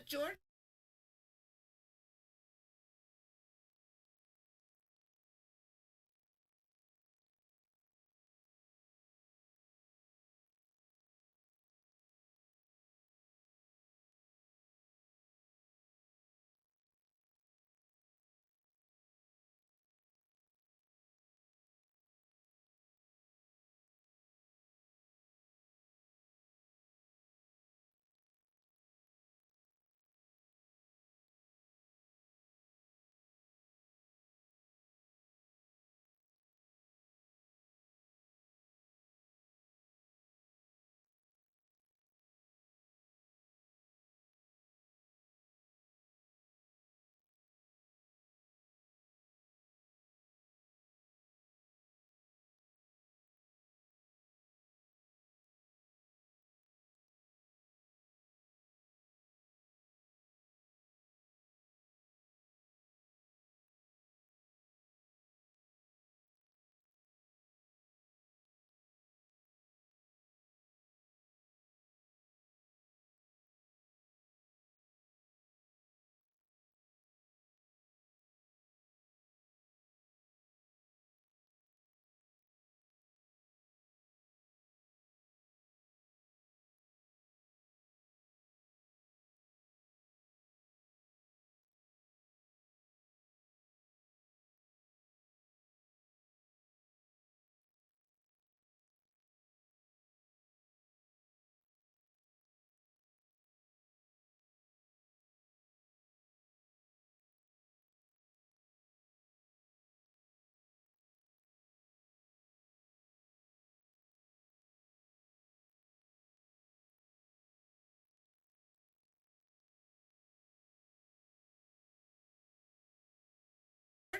George?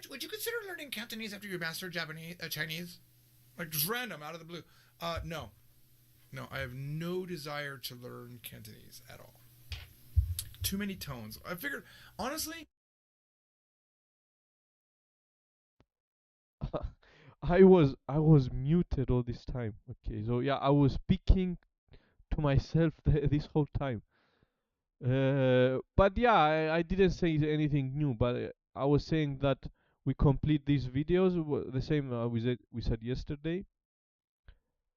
Would you consider learning Cantonese after you master Japanese, Chinese? Like just random, out of the blue. No. No, I have no desire to learn Cantonese at all. Too many tones. I figured, honestly, I was muted all this time. Okay, so yeah, I was speaking to myself this whole time. But yeah, I didn't say anything new. But I was saying that we complete these videos the same we said yesterday.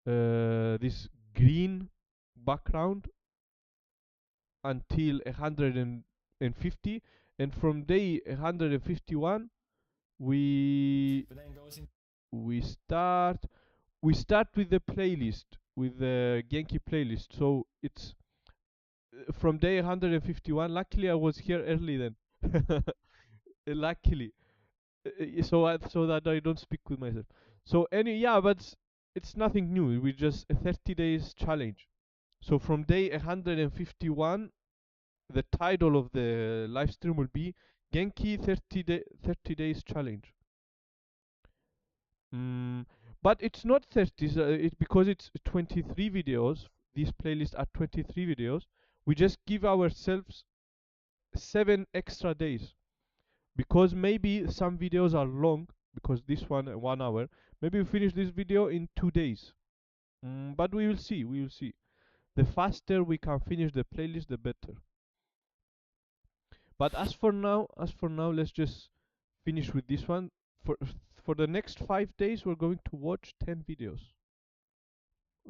This green background until 150, and from day 151 we we start we start with the playlist, with the Genki playlist. So it's from day 151. Luckily I was here early then. Luckily. So that I don't speak with myself. So yeah, but it's nothing new. We just a 30 days challenge. So from day 151, the title of the live stream will be Genki 30 days challenge. Mm, but it's not 30, because it's 23 videos. These playlists are 23 videos. We just give ourselves 7 extra days, because maybe some videos are long, because this one 1 hour. Maybe we finish this video in 2 days. But we will see. We will see. The faster we can finish the playlist, the better. But as for now, let's just finish with this one. For the next 5 days, we're going to watch 10 videos.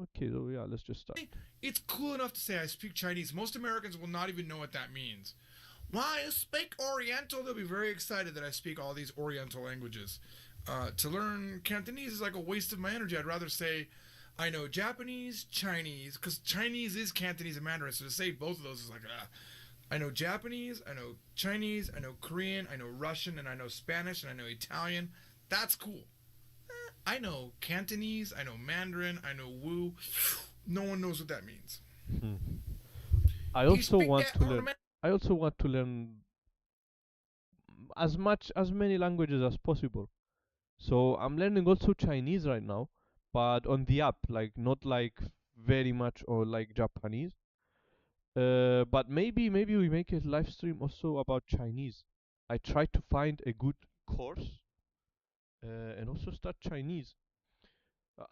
Okay, so yeah, let's just start. it's cool enough to say I speak Chinese. Most Americans will not even know what that means. Why I speak Oriental? They'll be very excited that I speak all these Oriental languages. To learn Cantonese is like a waste of my energy. I'd rather say I know Japanese, Chinese, because Chinese is Cantonese and Mandarin. So to say both of those is like, I know Japanese, I know Chinese, I know Korean, I know Russian, and I know Spanish, and I know Italian. That's cool. I know Cantonese, I know Mandarin, I know Wu. No one knows what that means. Hmm. I You also speak want that to learn. ornament? I also want to learn as many languages as possible. So I'm learning also Chinese right now, but on the app, like not like very much or like Japanese. But maybe we make a live stream also about Chinese. I try to find a good course, and also start Chinese.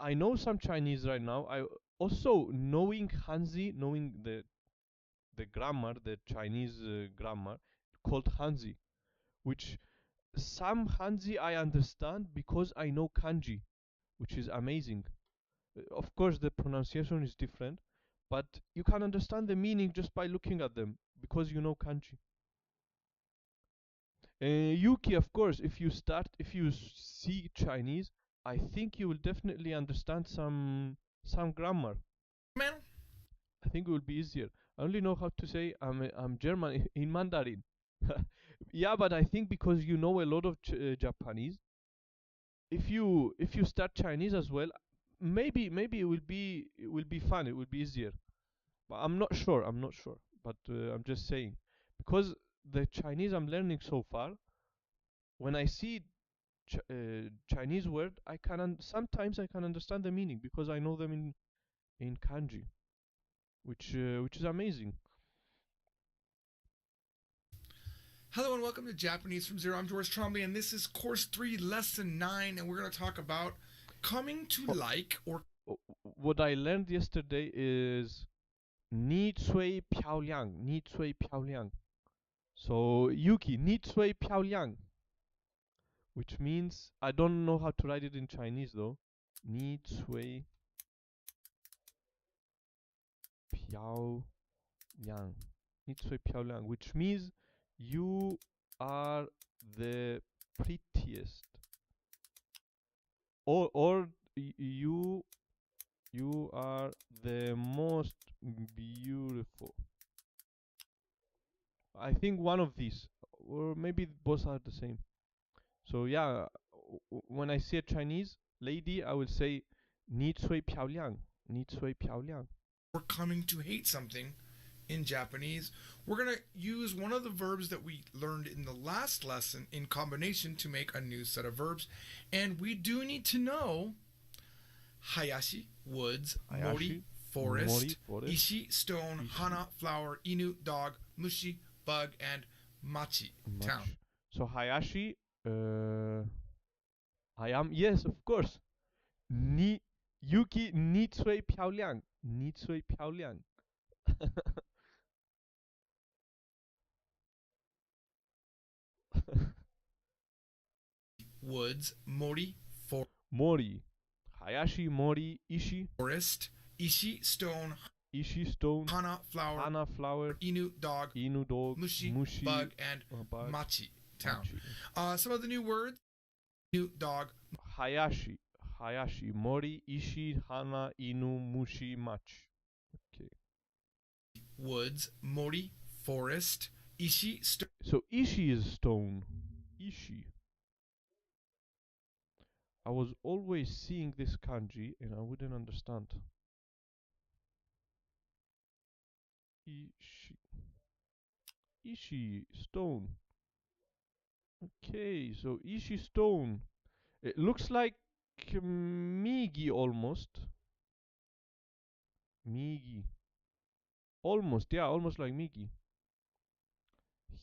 I know some Chinese right now. I also knowing Hanzi, knowing the grammar, the Chinese grammar, called Hanzi, which some Hanzi I understand because I know kanji, which is amazing. Of course, the pronunciation is different, but you can understand the meaning just by looking at them because you know kanji. Yuki, of course, if you see Chinese, I think you will definitely understand some grammar. Man, I think it will be easier. I only know how to say I'm German in Mandarin. Yeah, but I think because you know a lot of Japanese, if you start Chinese as well, maybe it will be fun. It will be easier. But I'm not sure. I'm not sure. But I'm just saying because the Chinese I'm learning so far, when I see Chinese word, sometimes I can understand the meaning because I know them in kanji, which is amazing. hello and welcome to Japanese from Zero. I'm George Trombley, and this is Course 3, Lesson 9, and we're going to talk about coming to like or What I learned yesterday is 你最漂亮,你最漂亮. So Yuki, 你最漂亮, which means I don't know how to write it in Chinese though. 你最漂亮,你最漂亮, which means you are the prettiest, or you are the most beautiful. I think one of these, or maybe both are the same. So yeah, when I see a Chinese lady, I will say 你最漂亮,你最漂亮. we're coming to hate something in Japanese. We're going to use one of the verbs that we learned in the last lesson in combination to make a new set of verbs. And we do need to know Hayashi, woods, Mori, forest, Ishi, stone, Hana, flower, Inu, dog, Mushi, bug, and Machi, town. So Hayashi, I am, yes, of course. Yuki, 你最漂亮,你最漂亮. Woods, Mori, Mori, Hayashi, Mori, Ishi, forest, Ishi, stone, stone, Hana, flower, Inu, dog, Mushi, bug, and Machi, town. Some of the new words: Inu, dog, Hayashi, Mori, Ishi, Hana, Inu, Mushi, Machi. Okay. Woods, Mori, forest, Ishi, stone. So Ishi is stone. Ishi. I was always seeing this kanji and I wouldn't understand. Ishi. Ishi, stone. Okay, so Ishi stone. It looks like Migi almost. Migi. Almost, yeah, almost like Migi.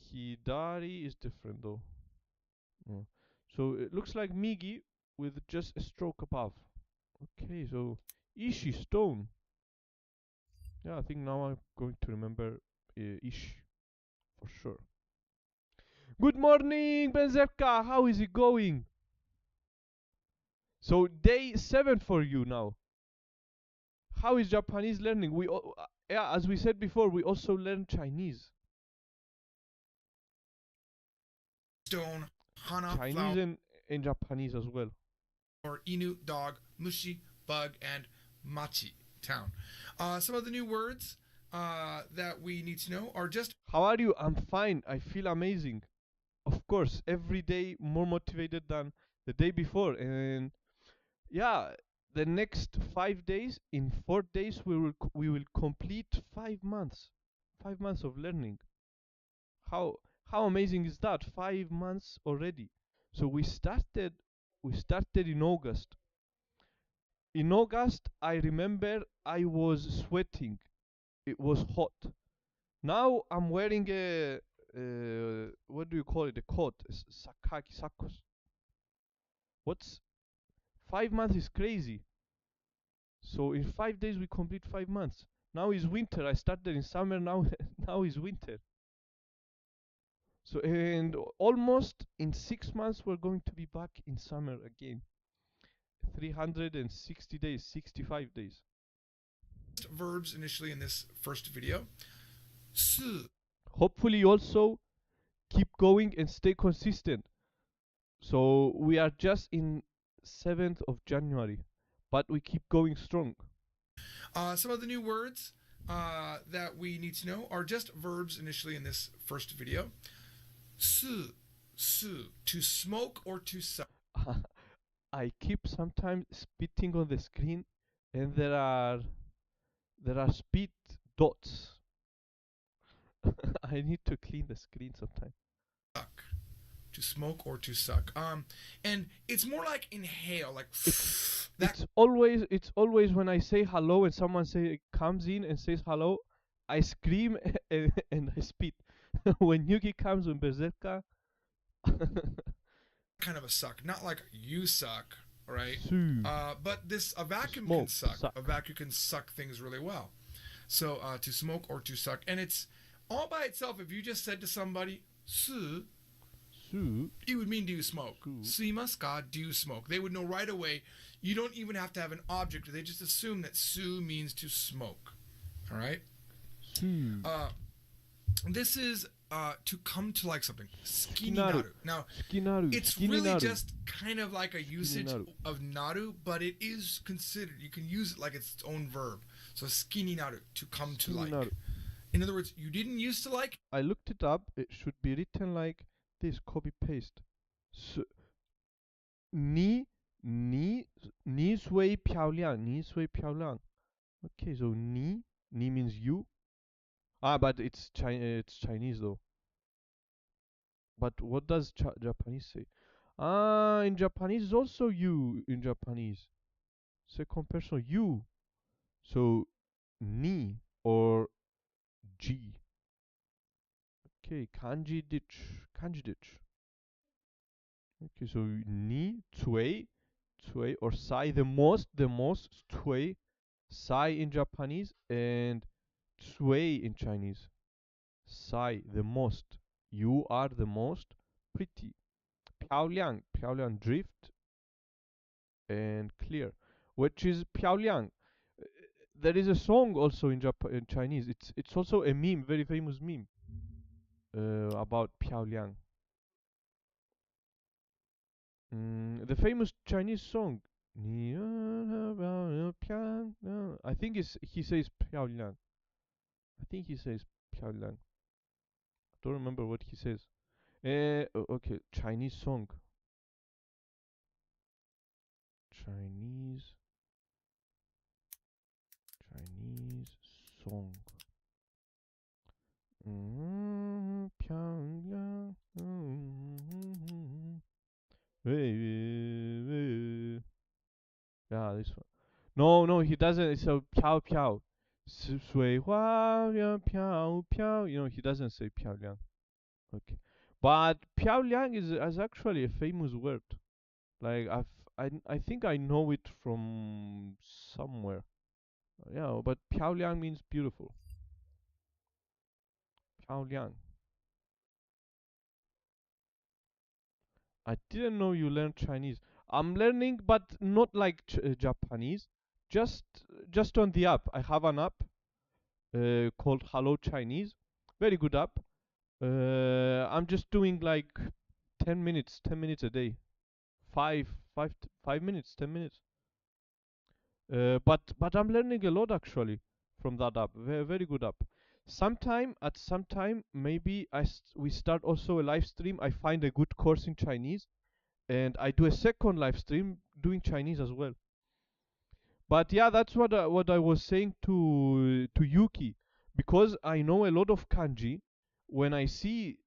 Hidari is different though. Oh. So it looks like Migi with just a stroke above. Okay, so Ishi stone. Yeah, I think now I'm going to remember Ishi for sure. Good morning, Benzerka. How is it going? So day 7 for you now. How is Japanese learning? Yeah, as we said before, we also learn Chinese. Stone, Hana, Chinese flower, and Japanese as well. or Inu, dog, Mushi, bug, and Machi, town. Some of the new words that we need to know are just. How are you? I'm fine. I feel amazing. Of course, every day more motivated than the day before. And yeah, the next 5 days, in 4 days, we will complete 5 months. 5 months of learning. How amazing is that? 5 months already. So we started in August. In August, I remember I was sweating. It was hot. Now I'm wearing a what do you call it? A coat, sakaki sakos. What's 5 months is crazy. So in 5 days we complete 5 months. Now is winter. I started in summer. Now now is winter. So and almost in 6 months we're going to be back in summer again. 360 days, 65 days. Verbs initially in this first video. 是 Hopefully you also keep going and stay consistent. So we are just in 7th of January, but we keep going strong. Some of the new words that we need to know are just verbs initially in this first video. 是 to smoke or to suck. I keep sometimes spitting on the screen, and there are spit dots. I need to clean the screen sometime. Suck. To smoke or to suck. And it's more like inhale, like that. It's always when I say hello and someone comes in and says hello, I scream and I spit. When Yuki comes in Berserker, Kind of a suck, not like you suck, right? Su. But this a vacuum Smoke, can suck. suck. A vacuum can suck things really well. So to smoke or to suck, and it's all by itself. If you just said to somebody "su," Su. it would mean do you smoke? Su. Suimasu ka? Do you smoke? They would know right away. You don't even have to have an object. They just assume that "su" means to smoke. All right. Su. This is to come to like something. Skinaru. Now, Skinaru. it's Skinaru. really just kind of like a usage Skinaru. of naru, but it is considered. You can use it like it's its own verb. So skinaru, to come to like. Skinaru. In other words, you didn't used to like. I looked it up. It should be written like this. Copy paste. Ni sui piao liang. Ni sui piao liang. Okay, so ni means you. But it's Chinese though. But what does Japanese say? In Japanese is also you in Japanese. Second person you. So ni or ji. Okay, kanji ditch. Kanji ditch. Okay, so ni, tsui or sai, the most, tsui, sai in Japanese and tsui in Chinese. Sai, the most. You are the most pretty. Piaoliang, drift and clear, which is Piaoliang. There is a song also in in Chinese. It's also a meme, very famous meme about Piaoliang. The famous Chinese song. I think he says Piaoliang. I think he says Piaoliang. I don't remember what he says. Okay, Chinese song. Chinese song. Pyongyang. Yeah, this one. No, he doesn't. It's a piao piao. 水花飘飘. He doesn't say Piaoliang. Okay, but Piaoliang is actually a famous word. Like I think I know it from somewhere. Yeah, but Piaoliang means beautiful. Piaoliang. I didn't know you learned Chinese. I'm learning, but not like Japanese. Just on the app. I have an app called Hello Chinese. Very good app. I'm just doing like 10 minutes, 10 minutes a day. 5 minutes, 10 minutes. But I'm learning a lot actually from that app. Very good app. At some time, maybe we start also a live stream. I find a good course in Chinese, and I do a second live stream doing Chinese as well. But yeah, that's what I was saying to Yuki, because I know a lot of kanji. When I see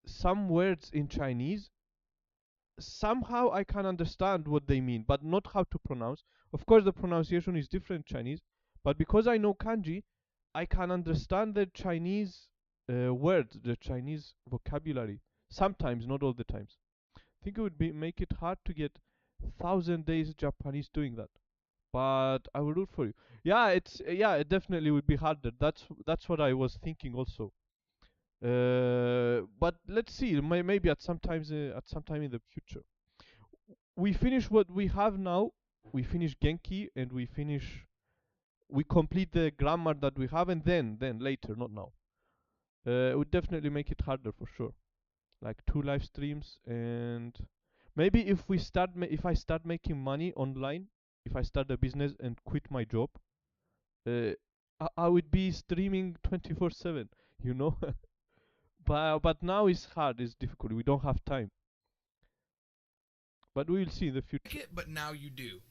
some words in Chinese, somehow I can understand what they mean, but not how to pronounce. Of course, the pronunciation is different in Chinese, but because I know kanji, I can understand the Chinese words, the Chinese vocabulary. Sometimes, not all the times. I think it would make it hard to get 1,000 days Japanese doing that. but I will root for you. Yeah, yeah, it definitely would be harder. That's what I was thinking also. But let's see. Maybe at some time in the future, we finish what we have now. We finish Genki, and we complete the grammar that we have, and then later, not now. It would definitely make it harder for sure. Like 2 live streams, and maybe if I start making money online, if I start a business and quit my job, uh, I would be streaming 24/7. You know, but now it's hard. It's difficult. We don't have time. But we will see in the future. But now you do.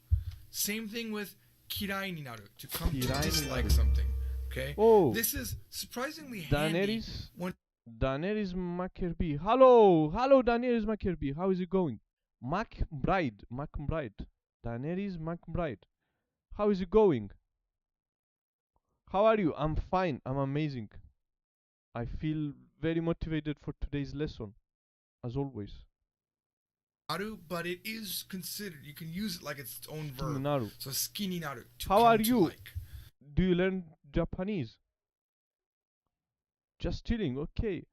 Same thing with kirai ni naru, to come to Kirai ni dislike naru. something. Okay? Oh, This is surprisingly handy Daenerys. when Daenerys Mackerby. Hello, Daenerys Mackerby. How is it going? MacBride. Daenerys MacBride. How is it going? How are you? I'm fine. I'm amazing. I feel very motivated for today's lesson, as always. naru, but it is considered, you can use it like it's its own verb. Naru. So ski ni naru, to How come are to you? like. Do you learn Japanese? Just chilling. Okay.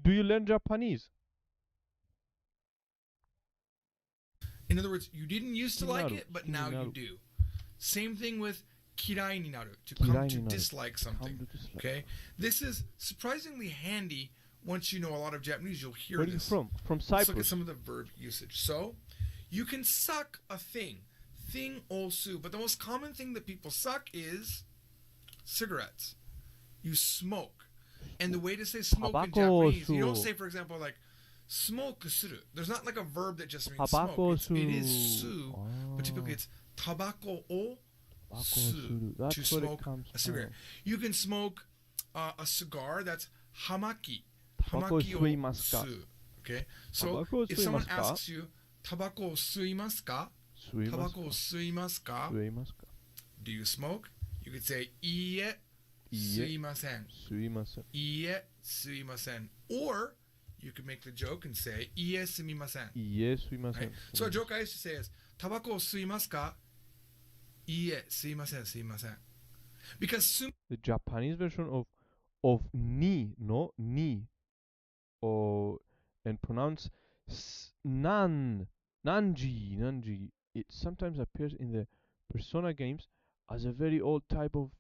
Do you learn Japanese? In other words, you didn't used to like Naru. it, but now you Naru. do. Same thing with kirai ni naru, to Kirai come to ni naru, dislike something. Come to dislike. Okay? This is surprisingly handy. Once you know a lot of Japanese, you'll hear Where are you this. from? From Let's look at Cyprus. some of the verb usage. So, you can suck a thing. Thing osu. But the most common thing that people suck is cigarettes. You smoke. And the way to say smoke in Tabako Japanese, you don't su. say, for example, like, smoke suru. There's not like a verb that just means Tabako smoke. It is su. su, but typically it's tabako o Tabako su, suru. to That's where it smoke comes a cigarette. from. You can smoke a cigar, that's hamaki. Tabako Hamaki o suimasu ka? su. Okay? So Tabako if someone suimasu ka? asks you, tabako suimasu ka? Suimasu Tabako ka? suimasu ka? Suimasu ka? Do you smoke? You could say, iie Iie suimasen. suimasen. Iie suimasen. Or you could make the joke and say, iie sumimasen. Iie suimasen. Right? So a joke I used to say is, tabako suimasu ka? Iie suimasen, suimasen. Because The Japanese version of ni, no ni, or and pronounce nanji. It sometimes appears in the Persona games as a very old type of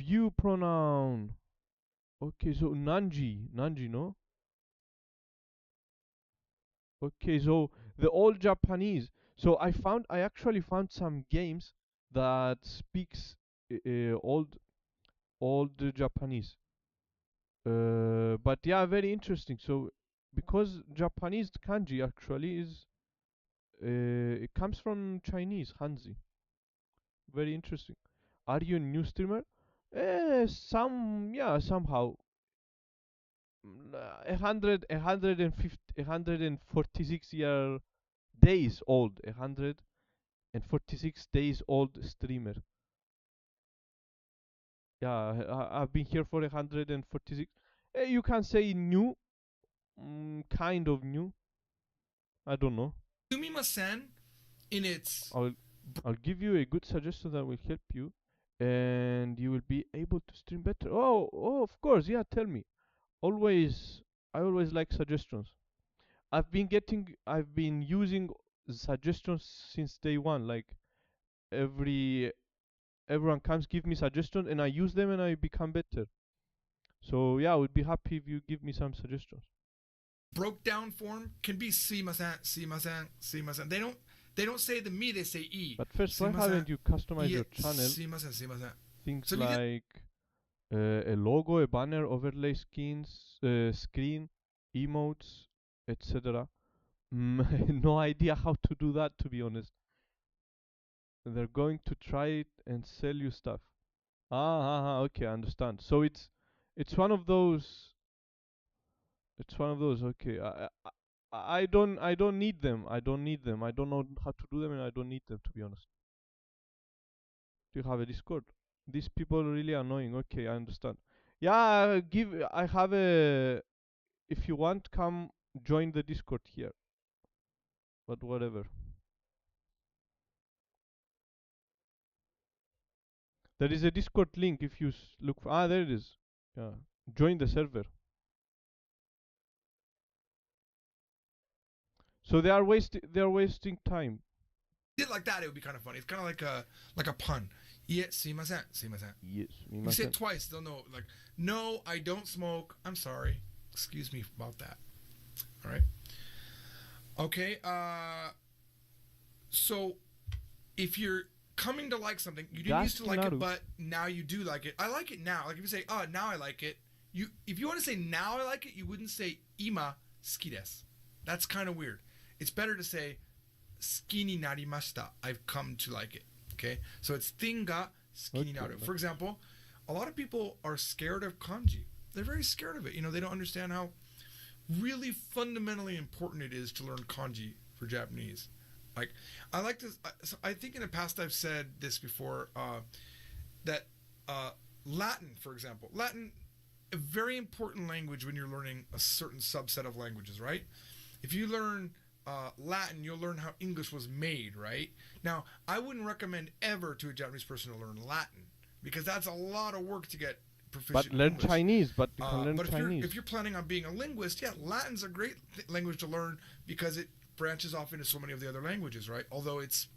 you pronoun. Okay, so nanji, no. Okay, so the old Japanese. So I actually found some games that speaks old Japanese. But yeah, very interesting. So because Japanese kanji actually is it comes from Chinese Hanzi. Very interesting. Are you a new streamer? Somehow. 146 days old. 146 days old streamer. Yeah, I've been here for 146. You can say new, kind of new. I don't know. sumimasen in its I'll I'll give you a good suggestion that will help you, and you will be able to stream better. Oh, of course, yeah. Tell me. I always like suggestions. I've been using suggestions since day one. Like every everyone comes give me suggestions, and I use them, and I become better. So yeah, I would be happy if you give me some suggestions. broke down form can be sumimasen. They don't say the me, they say e. But first, why haven't you customized your channel? Things So like a logo, a banner, overlay screen, emotes, etc. No idea how to do that, to be honest. They're going to try it and sell you stuff. Okay, I understand. So it's one of those. It's one of those. Okay, I don't need them. I don't need them. I don't know how to do them, and I don't need them, to be honest. Do you have a Discord? These people are really annoying. Okay, I understand. Yeah, I have a. If you want, come join the Discord here. But whatever. There is a Discord link if you look for. There it is. Yeah. Join the server. So they are wasting time. Did it like that, it would be kind of funny. It's kind of like a pun. Yeah, sumimasen, sumimasen. Yes. You say it twice, they'll know. Like, no, I don't smoke. I'm sorry. Excuse me about that. All right. Okay. So if you're coming to like something, you didn't used to like it, but now you do like it. I like it now. Like if you say, "Oh, now I like it," if you want to say "now I like it," you wouldn't say "ima suki desu." That's kind of weird. It's better to say "suki ni narimashita." I've come to like it. Okay, so it's thing ga suki ni naru. For example, a lot of people are scared of kanji. They're very scared of it. You know, they don't understand how really fundamentally important it is to learn kanji for Japanese. Like, I like this. I think in the past I've said this before, that Latin, for example, Latin, a very important language when you're learning a certain subset of languages, right? If you learn Latin, you'll learn how English was made, right? Now, I wouldn't recommend ever to a Japanese person to learn Latin, because that's a lot of work to get proficient. But learn English. Chinese. But you can learn but Chinese. If you're planning on being a linguist, yeah, Latin's a great language to learn because it branches off into so many of the other languages, right? Although it's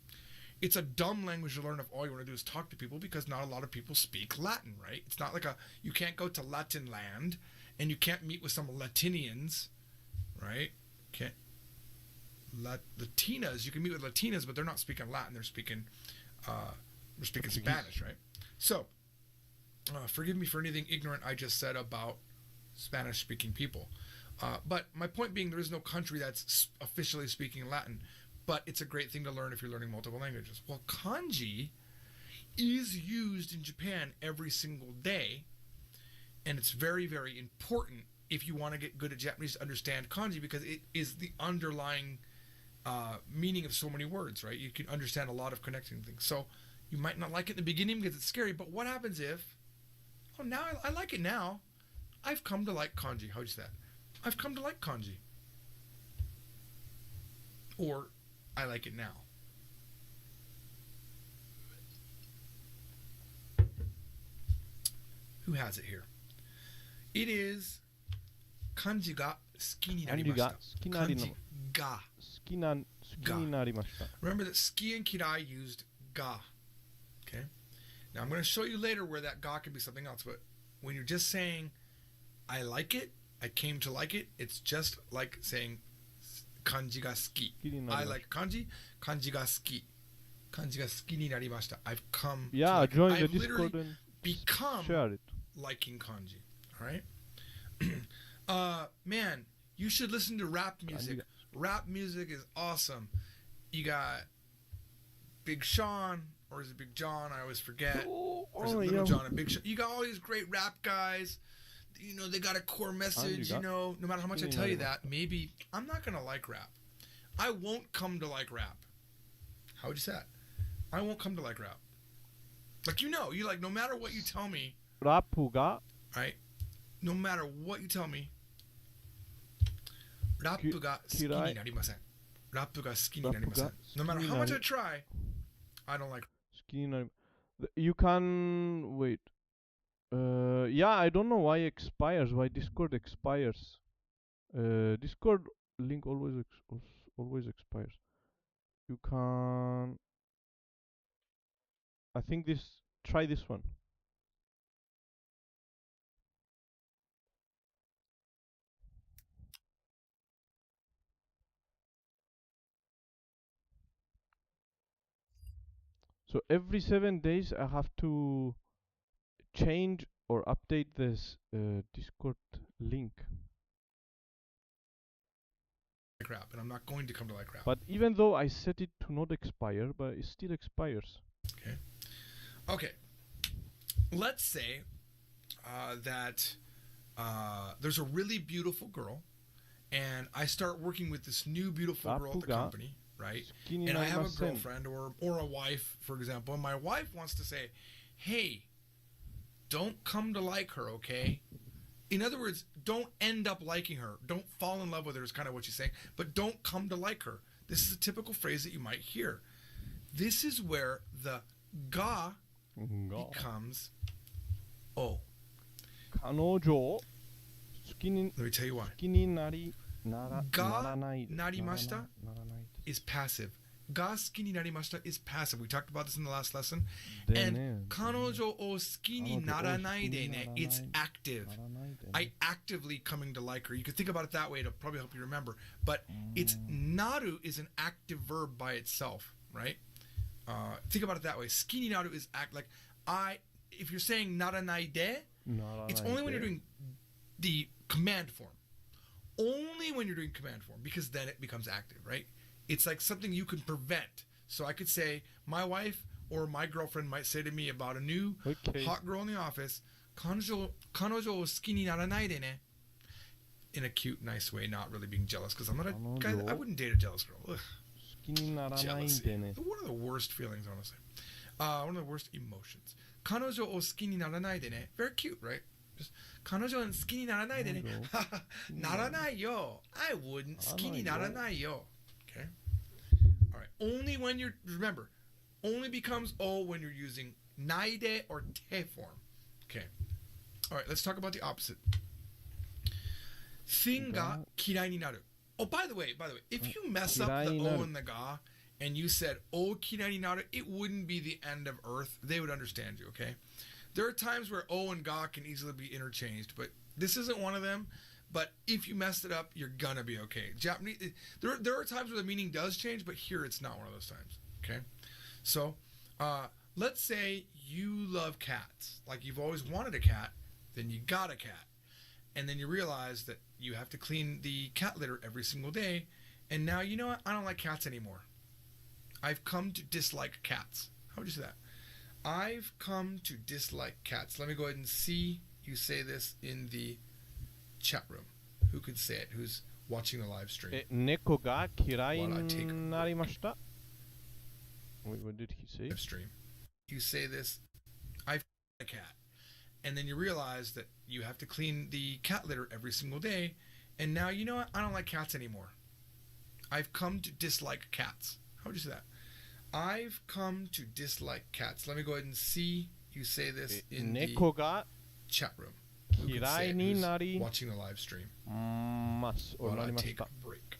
a dumb language to learn if all you want to do is talk to people, because not a lot of people speak Latin, right? It's not like you can't go to Latin land and you can't meet with some Latinians, right? Can't. Latinas, you can meet with Latinas, but they're not speaking Latin. They're speaking Spanish, right? So, forgive me for anything ignorant I just said about Spanish-speaking people. But my point being, there is no country that's officially speaking Latin, but it's a great thing to learn if you're learning multiple languages. Well, kanji is used in Japan every single day, and it's very, very important if you want to get good at Japanese to understand kanji, because it is the underlying meaning of so many words, right? You can understand a lot of connecting things. So you might not like it in the beginning because it's scary, but what happens if, oh, now I like it now. I've come to like kanji. How do you say that? I've come to like kanji. Or, I like it now. Who has it here? It is kanji ga suki ni narimashita. Kanji ga. Suki ni narimashita. Remember that ski and kirai used ga. Okay? Now I'm going to show you later where that ga can be something else, but when you're just saying, I like it, I came to like it, it's just like saying kanji ga suki. I like kanji, kanji ga suki. Kanji ga suki ni narimashita. I've come to like join it. the I've Discord and become share it. Liking kanji. Alright? Man, you should listen to rap music. Rap music is awesome. You got Big Sean, or is it Big John? I always forget. Or is it Little John and Big Sean? You got all these great rap guys. You know, they got a core message, you know, no matter how much I tell you that, maybe I'm not going to like rap. I won't come to like rap. How would you say that? I won't come to like rap. Like, you know, you like, no matter what you tell me. Rap ga. Right? No matter what you tell me. Rap ga suki ni narimasen. Rap ga suki ni narimasen. No matter how much I try, I don't like. You can wait. Yeah, I don't know why why Discord expires. Discord link always expires. You can. I think try this one. So every 7 days I have to change or update this Discord link. Like rap, and I'm not going to come to like rap. But even though I set it to not expire, but it still expires. Okay. Okay. Let's say that there's a really beautiful girl, and I start working with this new beautiful girl at the company, right? And I have a girlfriend or a wife, for example, and my wife wants to say, hey, don't come to like her, okay? In other words, don't end up liking her. Don't fall in love with her is kind of what she's saying, but don't come to like her. This is a typical phrase that you might hear. This is where the ga becomes O. 彼女を好きに Let me tell you why. 好きにならないなりました ならない is passive. Ga suki ni narimashita is passive. We talked about this in the last lesson. でね And 彼女を好きにならないでね it's active. ならないでね I actively coming to like her. You could think about it that way. It'll probably help you remember. But it's naru is an active verb by itself, right? Think about it that way. Suki ni naru is act like if you're saying naranai de, ならないで it's only when you're doing the command form. Only when you're doing command form, because then it becomes active, right? It's like something you can prevent. So I could say, my wife or my girlfriend might say to me about a new hot girl in the office, 彼女を好きにならないでね. In a cute, nice way, not really being jealous, because I'm not a guy, I wouldn't date a jealous girl. Ugh. 好きにならない Jealousy. でね One of the worst feelings, honestly. One of the worst emotions. 彼女を好きにならないでね. Very cute, right? Just 彼女を好きにならないでね. ならないよ. I wouldn't. 好きにならないよ. Okay? All right. Only when you're, remember, only becomes O when you're using naide or te form. Okay. All right, let's talk about the opposite. Thing ga kirai ni naru. Oh, by the way, if you mess up the O and the ga and you said O kirai ni naru, it wouldn't be the end of earth. They would understand you, okay? There are times where O and ga can easily be interchanged, but this isn't one of them. But if you messed it up, you're gonna be okay. Japanese, there are times where the meaning does change, but here it's not one of those times, okay? So, let's say you love cats. Like you've always wanted a cat, then you got a cat. And then you realize that you have to clean the cat litter every single day. And now, you know what? I don't like cats anymore. I've come to dislike cats. How would you say that? I've come to dislike cats. Let me go ahead and see you say this in the chat room. Who could say it? Who's watching the live stream? 猫が嫌いになりました What did he say? Live stream. You say this, I've a cat. And then you realize that you have to clean the cat litter every single day. And now, you know what? I don't like cats anymore. I've come to dislike cats. How would you say that? I've come to dislike cats. Let me go ahead and see you say this in the chat room. Who could say it? Who's watching the live stream? ますお While な I りまし take た a break.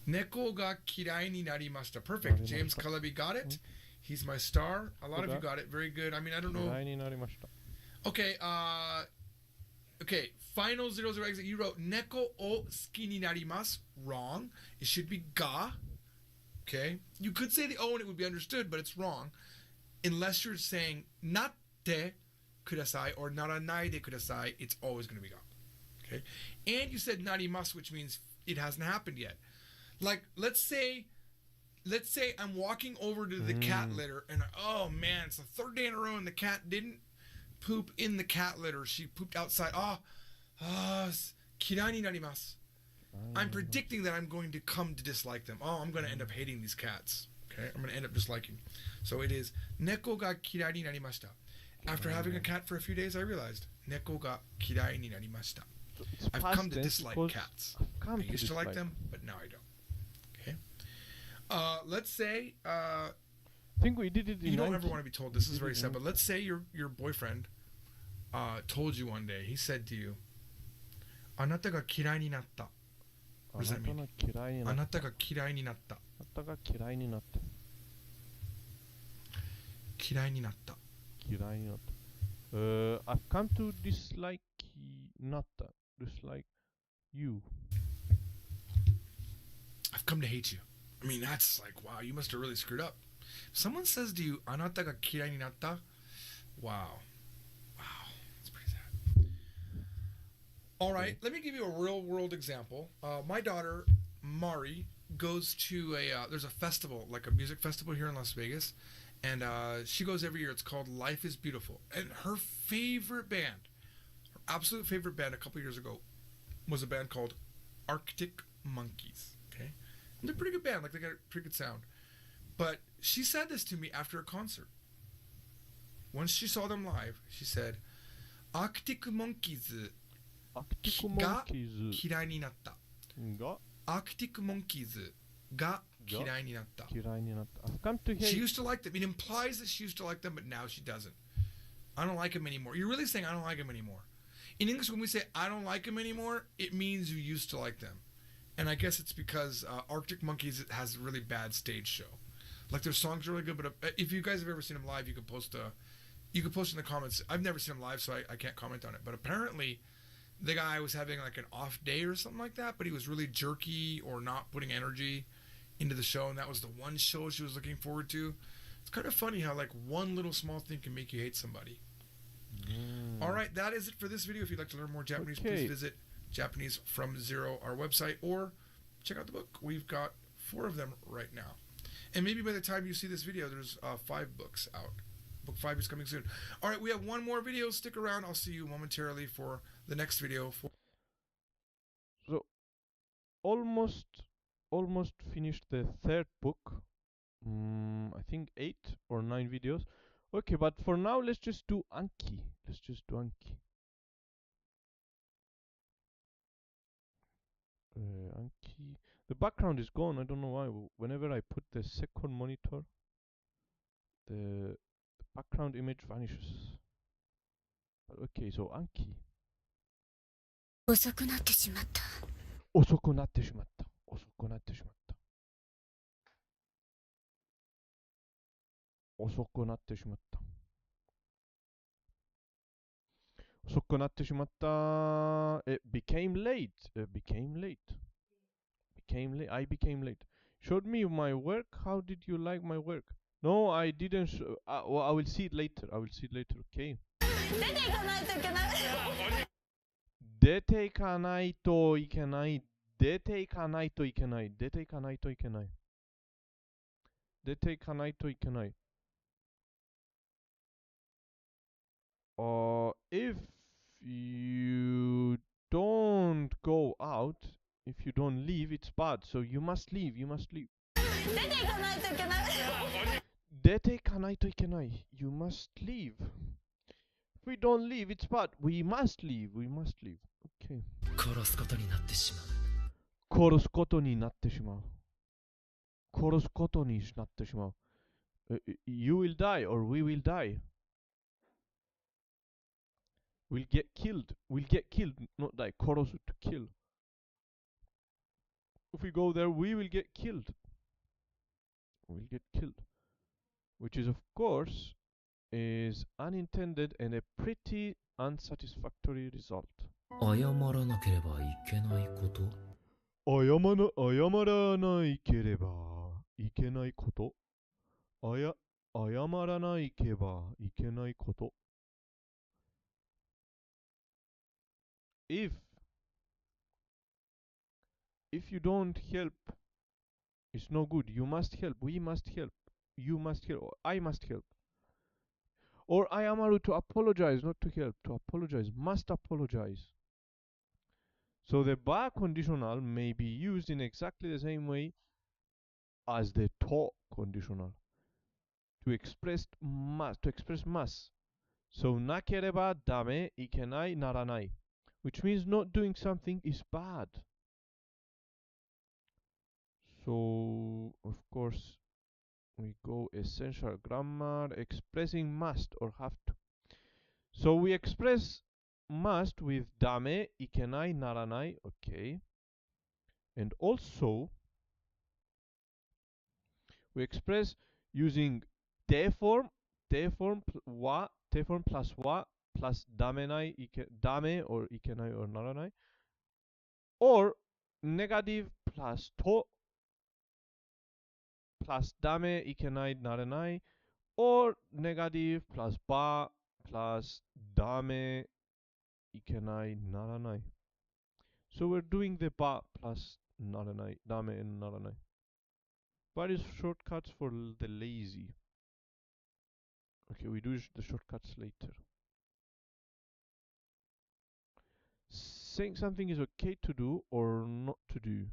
猫が嫌いになりました Perfect. James Calabi got it. He's my star. A lot of you got it. Very good. I mean, I don't know. 嫌いになりました Okay, okay. Final 00 exit. You wrote neko o suki ni narimasu. Wrong. It should be ga. Okay. You could say the O and it would be understood, but it's wrong. Unless you're saying natte kudasai or naranai de kudasai, it's always going to be ga. Okay. And you said narimasu, which means it hasn't happened yet. Like, let's say I'm walking over to the cat litter and oh man, it's the third day in a row and the cat didn't poop in the cat litter. She pooped outside. Kirai ni narimasu. I'm predicting that I'm going to come to dislike them. Oh, I'm going to end up hating these cats. Okay, I'm going to end up disliking. So it is neko ga kirai ni narimashita. After having a cat for a few days, I realized neko ga kirai ni narimashita. I've come to dislike cats. I used to like them, but now I don't. Okay. Let's say I think we did it in you don't ever want to be told this is very sad, but let's say your boyfriend told you one day, he said to you, あなたが嫌いになった. What does that mean? あなたが嫌いになった. あなたが嫌いになった嫌いになった. 嫌いになった I've come to dislike you I've come to hate you. I mean, that's like, wow, you must have really screwed up. If someone says to you, あなたが嫌いになった, wow. That's pretty sad. All right, let me give you a real world example. My daughter, Mari, goes to there's a festival, like a music festival here in Las Vegas. And she goes every year. It's called Life is Beautiful. And her favorite band, her absolute favorite band a couple years ago, was a band called Arctic Monkeys. Okay? And they're a pretty good band. Like, they got a pretty good sound. But she said this to me after a concert. Once she saw them live, she said, Arctic Monkeys ga kirai ni natta. Arctic Monkeys ga got 嫌いになった。嫌いになった。I've come to hate. She used to like them. It implies that she used to like them, but now she doesn't. I don't like him anymore. You're really saying I don't like him anymore. In English, when we say I don't like him anymore, it means you used to like them. And I guess it's because Arctic Monkeys has a really bad stage show. Like their songs are really good, but if you guys have ever seen them live, you can post in the comments. I've never seen them live, so I can't comment on it. But apparently, the guy was having like an off day or something like that, but he was really jerky or not putting energy into the show, and that was the one show she was looking forward to. It's kind of funny how like one little small thing can make you hate somebody. All right, that is it for this video. If you'd like to learn more Japanese, please visit Japanese from Zero, our website, or check out the book. We've got 4 of them right now. And maybe by the time you see this video, there's 5 books out. Book 5 is coming soon. All right, we have one more video. Stick around. I'll see you momentarily for the next video. So, almost finished the 3rd book. I think 8 or 9 videos. Okay, but for now, let's just do Anki. Let's just do Anki. Anki. The background is gone. I don't know why. Whenever I put the second monitor, the background image vanishes. But okay, so Anki. 遅くなってしまった。遅くなってしまった。遅くなってしまった。遅くなってしまった。遅くなってしまった。It became late. It became late. Became late. I became late. Showed me my work. How did you like my work? No, I didn't. Well, I will see it later. I will see it later. Okay. 出ていかないといけない。出ていかないといけない。出ていかないといけない。出ていかないといけない。出ていかないといけない。If you don't go out, if you don't leave, it's bad. So you must leave. You must leave. 出ていかないといけない。出ていかないといけない。You must leave. If we don't leave, it's bad. We must leave. We must leave. Okay. 殺すことになってしまう。殺すことになってしまう。殺すことになってしまう。You will die or we will die. We'll get killed. We'll get killed, not die. 殺す to kill. If we go there, we will get killed. We'll get killed. Which is, of course, is unintended and a pretty unsatisfactory result. 謝らなければいけないこと？謝らないければいけないこと。謝らないければいけないこと。If you don't help, it's no good. You must help. We must help. You must help. Or I must help. Or ayamaru to apologize, not to help. To apologize. Must apologize. So the ba conditional may be used in exactly the same way as the to conditional. To express must. To express must. So nakereba dame, ikenai, naranai. Which means not doing something is bad. So, of course, we go essential grammar, expressing must or have to. So we express must with dame, ikenai, naranai, okay. And also, we express using te form wa, te form plus wa, plus damenai, dame or ikenai or naranai. Or negative plus to, plus dame, ikenai, naranai, or negative plus ba plus dame, ikenai, naranai. So we're doing the ba plus naranai, dame and naranai. Various shortcuts for the lazy. Okay, we do the shortcuts later. Saying something is okay to do or not to do.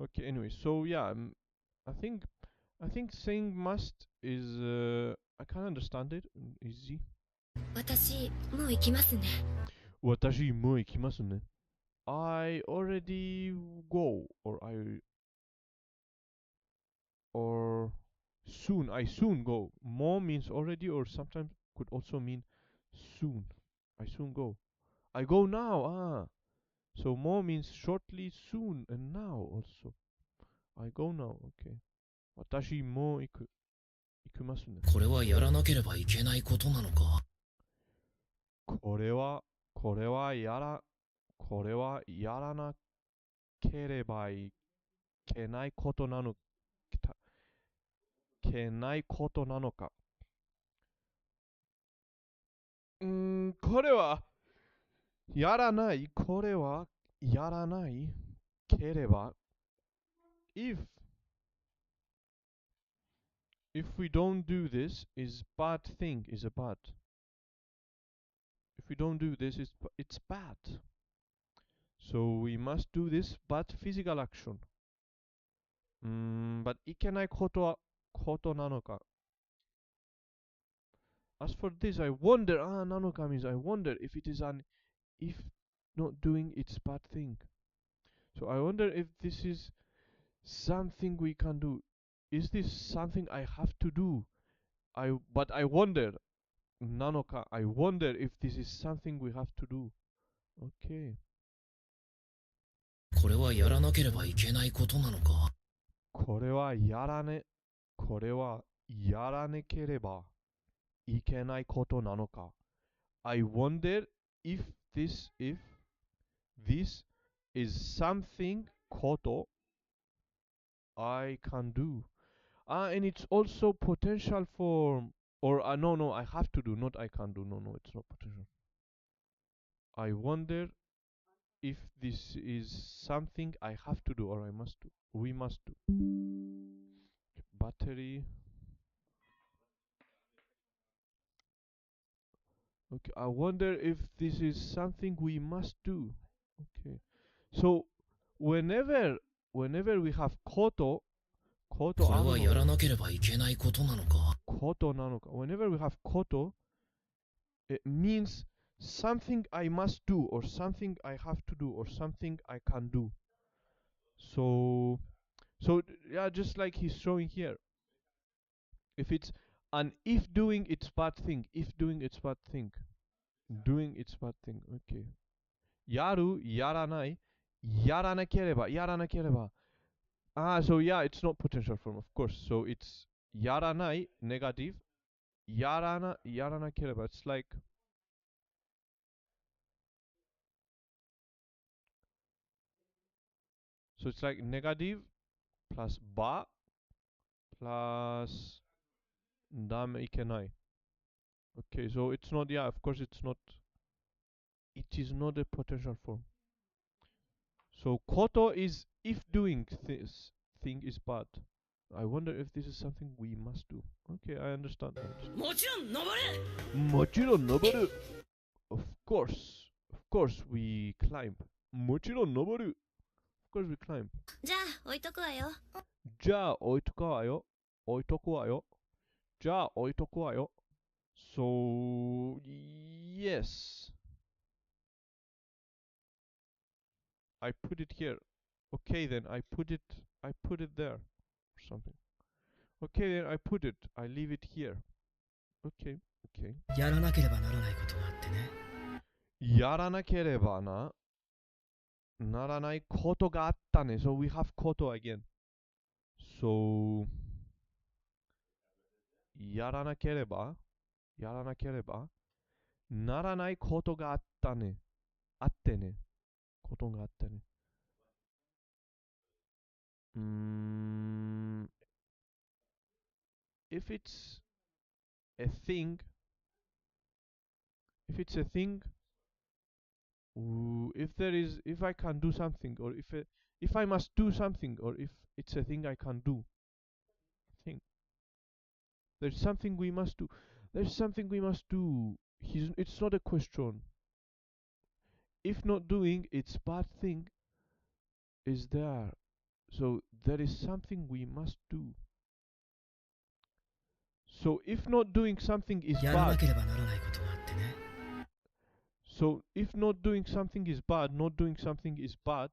Okay, anyway, so yeah, I think saying must is I can understand it. Easy. 私、もう行きますね。私もう行きますね。I already go, or soon, I soon go. Mo means already, or sometimes could also mean soon. I soon go. I go now. So mo means shortly, soon, and now also. I go now. Okay. 私も行きますね。これはやらなければいけないことなのか？これはやらなければいけないことなのか。これはやらない。これはやらないければ。If we don't do this, is bad thing is a bad. If we don't do this, it's bad. So we must do this bad physical action. But いけないことなのか。As for this, I wonder. なのか means I wonder if it is if not doing it's bad thing. So I wonder if this is something we can do. Is this something I have to do? But I wonder. Nanoka, I wonder if this is something we have to do. Okay. これはやらなければいけないことなのか？これはやらねければいけないことなのか。I wonder if this is something こと I can do. And it's also potential for, or no, I have to do, not I can do. No, it's not potential. I wonder if this is something I have to do or I must do. We must do. Battery. Okay, I wonder if this is something we must do. Okay. So whenever we have ことこれはやらなければいけないことなのか？ことなのか。Whenever we have こと it means something I must do or something I have to do or something I can do. So yeah, just like he's showing here. If it's if doing it's bad thing, doing it's bad thing. Okay. やる、やらない、やらなければ。So yeah, it's not potential form, of course. So it's やらない negative. やらなければ。It's like so it's like negative plus ば plus ダメいけない。Okay, so it's not, yeah, of course it's not, it is not a potential form. So こと is if doing this thing is bad. I wonder if this is something we must do. Okay, I understand. もちろん登れ。もちろん登る。Of course we climb. もちろん登る。Of course we climb. じゃあ置いとくわよ。じゃあ置いとくわよ。じゃあ置いとくわよ。So yes, I put it here. Okay, then I put it there or something. Okay, then I leave it here. Okay. やらなければならないことがあってね。やらなければならないことがあったね。So we have こと again. So やらなければならないことがあったね。あってね。ことがあったね。If it's a thing, if I can do something, or if I must do something, or if it's a thing I can do, there's something we must do. It's not a question. If not doing, it's bad thing is there. So there is something we must do. So if not doing something is やらな bad, ければならないことがあってね。So if not doing something is bad, not doing something is bad.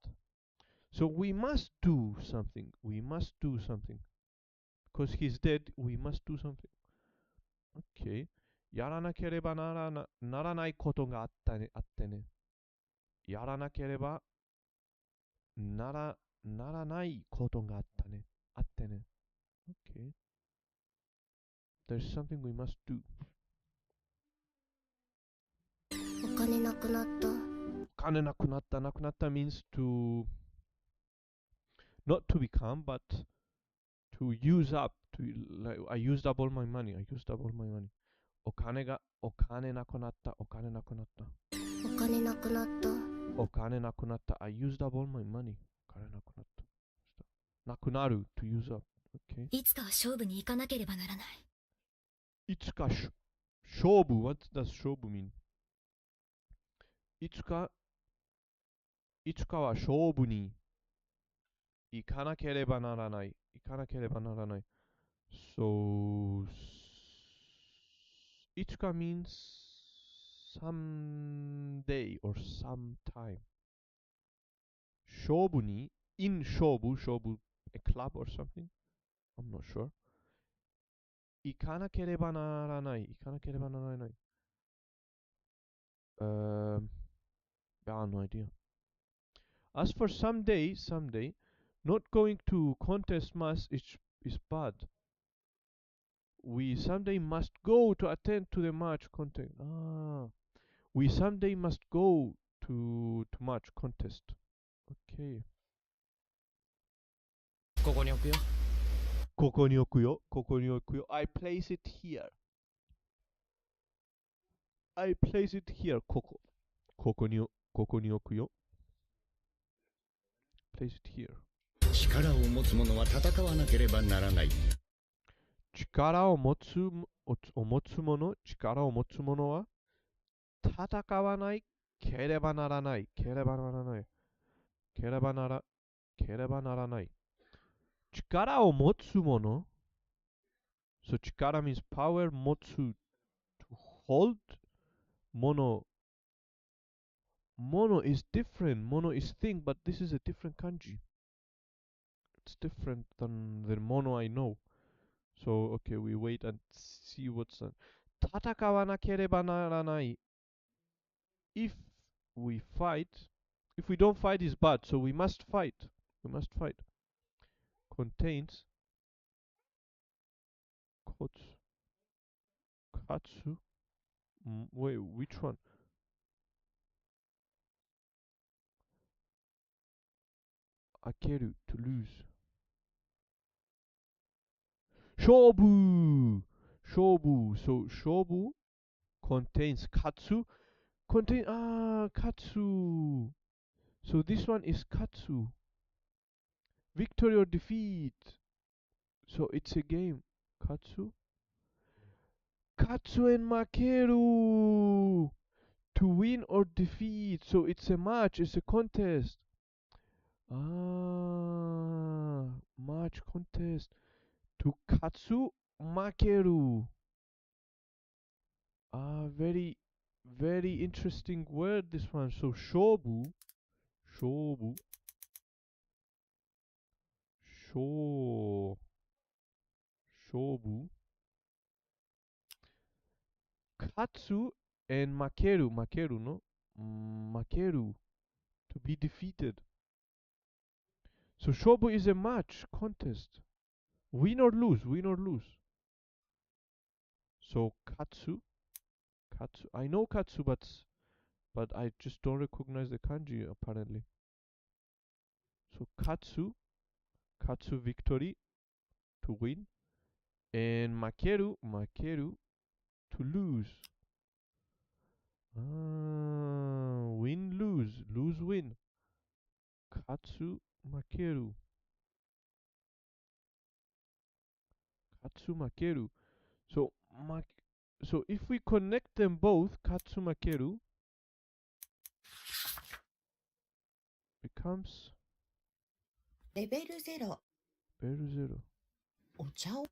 So we must do something. We must do something. Because he's dead, we must do something. Okay. やらなければならないことがあってね。やらなければならないことがあってね。Okay. There's something we must do. お金なくなった。お金なくなった。なくなった means to not to become, but to use up. To like I used up all my money. I used up all my money. お金なくなった。お金なくなった。お金なくなった。お金なくなった。I used up all my money. お金なくなった。なくなる to use up. Okay. いつかは勝負に行かなければならない。いつか勝負 What does 勝負 mean? いつかは勝負に行かなければならない。行かなければならない。So いつか means someday or sometime. 勝負に in 勝負 a club or something? I'm not sure. 行かなければならない。行かなければならない。I have no idea. As for someday, not going to contest mass is bad. We someday must go to attend to the match contest. We someday must go to match contest. Okay. ここに置くよ。ここに置くよ。ここに置くよ。I place it here. I place it here. ここに置くよ。Place it here. 力を持つ者は戦わなければならない。力を持つ者は戦わなければならない。ければならない。力を持つ者 So 力 means power, 持つ to hold. Mono is different. Mono is thing, but this is a different kanji. It's different than the mono I know. So, okay, we wait and see what's that. 戦わなければならない If we fight, if we don't fight is bad, so we must fight. We must fight. Contains katsu. Wait, which one? Akeru, to lose. 勝負 So 勝負 contains katsu. Katsu. So this one is katsu. Victory or defeat. So it's a game. Katsu and makeru. To win or defeat. So it's a match. It's a contest. Match contest. To katsu, makeru. Very, very interesting word, this one. So shobu. Shobu. Katsu and makeru. Makeru, no? Makeru. To be defeated. So shobu is a match, contest. Win or lose. So katsu. I know katsu, but I just don't recognize the kanji apparently. So katsu victory, to win, and makeru to lose. Win lose win. Katsu makeru. So so if we connect them both, katsu makeru becomes レベル0。 お茶を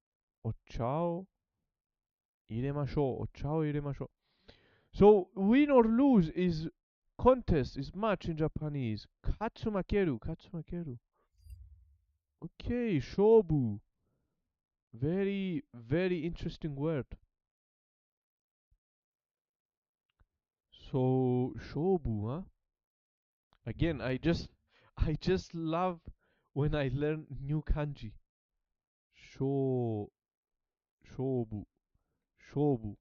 お茶を入れましょう。So win or lose is contest, is match in Japanese. Katsu makeru, katsu makeru. Okay, shobu. Very, very interesting word. So shobu, huh? Again, I just love when I learn new kanji. Sho, shobu, shobu.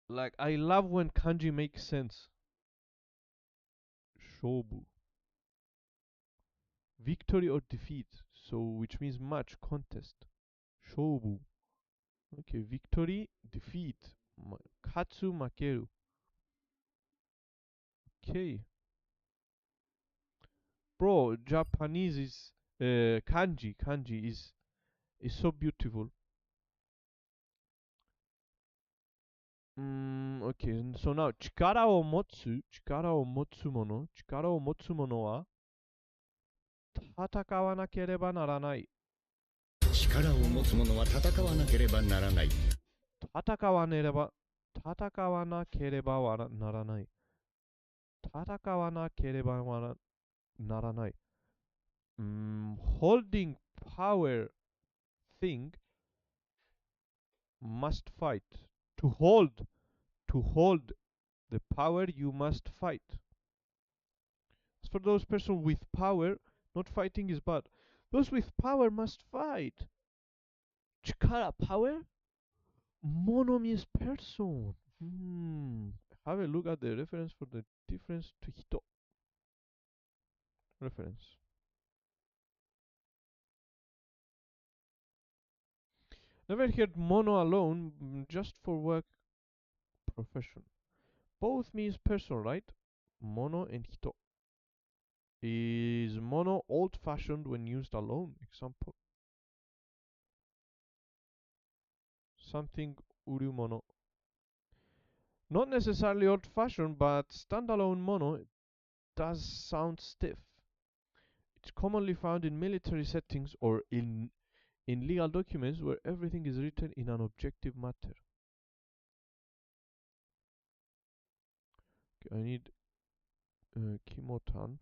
Like I love when kanji makes sense. Shobu. Victory or defeat. So which means match, contest. Shobu. Okay, victory, defeat. Katsu, makeru. Okay. Bro, Japanese is kanji is so beautiful. Okay, so now 力を持つものは戦わなければならない。力を持つ者は戦わなければならない。戦わなければならない。戦わなければならない。Holding power thing must fight. To hold the power, you must fight. As for those persons with power, not fighting is bad. Those with power must fight. Chikara, power? Mono means person. Have a look at the reference for the difference to hito. Reference. Never heard mono alone, just for work profession. Both means person, right? Mono and hito. Is mono old-fashioned when used alone? Example. Something urumono. Not necessarily old-fashioned, but standalone mono does sound stiff. It's commonly found in military settings or in legal documents where everything is written in an objective matter. Okay, I need Kimotan.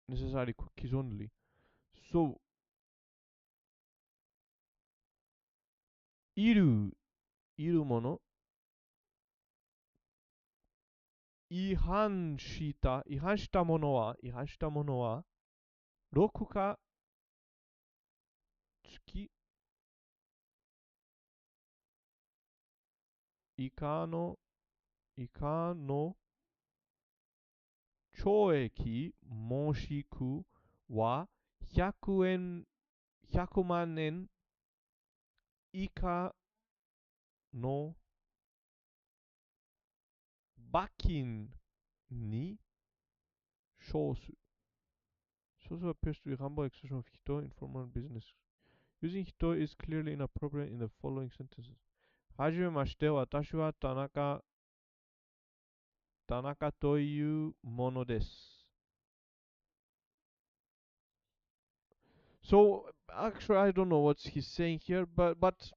Necessary cookies only. So, いるもの、違反したものは、6か月以下の懲役もしくは100万円以下の罰金に処す。So appears to be humble expression of hito in formal business. Using hito is clearly inappropriate in the following sentences. はじめまして、私は田中というものです。So actually I don't know what he's saying here, but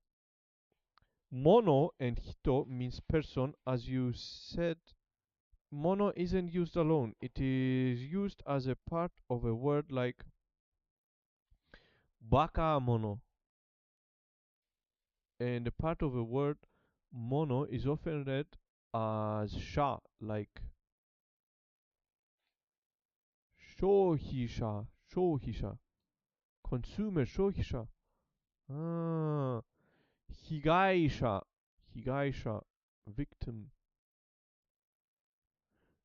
mono and hito means person. As you said, mono isn't used alone. It is used as a part of a word like baka mono. And a part of a word mono is often read as sha, like shohisha, consumer shohisha. Higaisha, victim.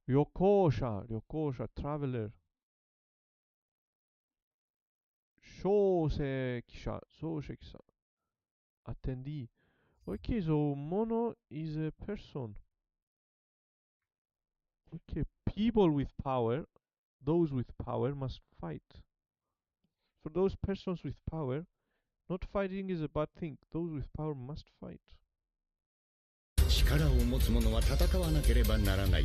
Ryokosha, traveler. Shosekisha, attendee. Okay, so mono is a person. Okay, people with power, those with power must fight. For those persons with power, not fighting is a bad thing. Those with power must fight. 力を持つ者は戦わなければならない。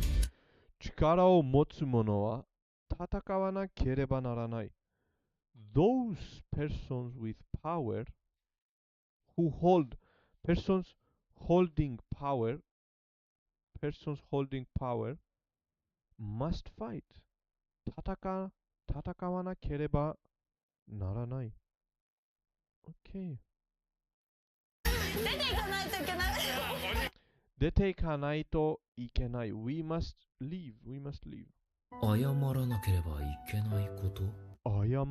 力を持つ者は戦わなければならない。those persons with power who hold persons holding power persons holding power must fight 戦わなければならない OK 出ていかないといけない We must leave 謝らなければいけないこと？謝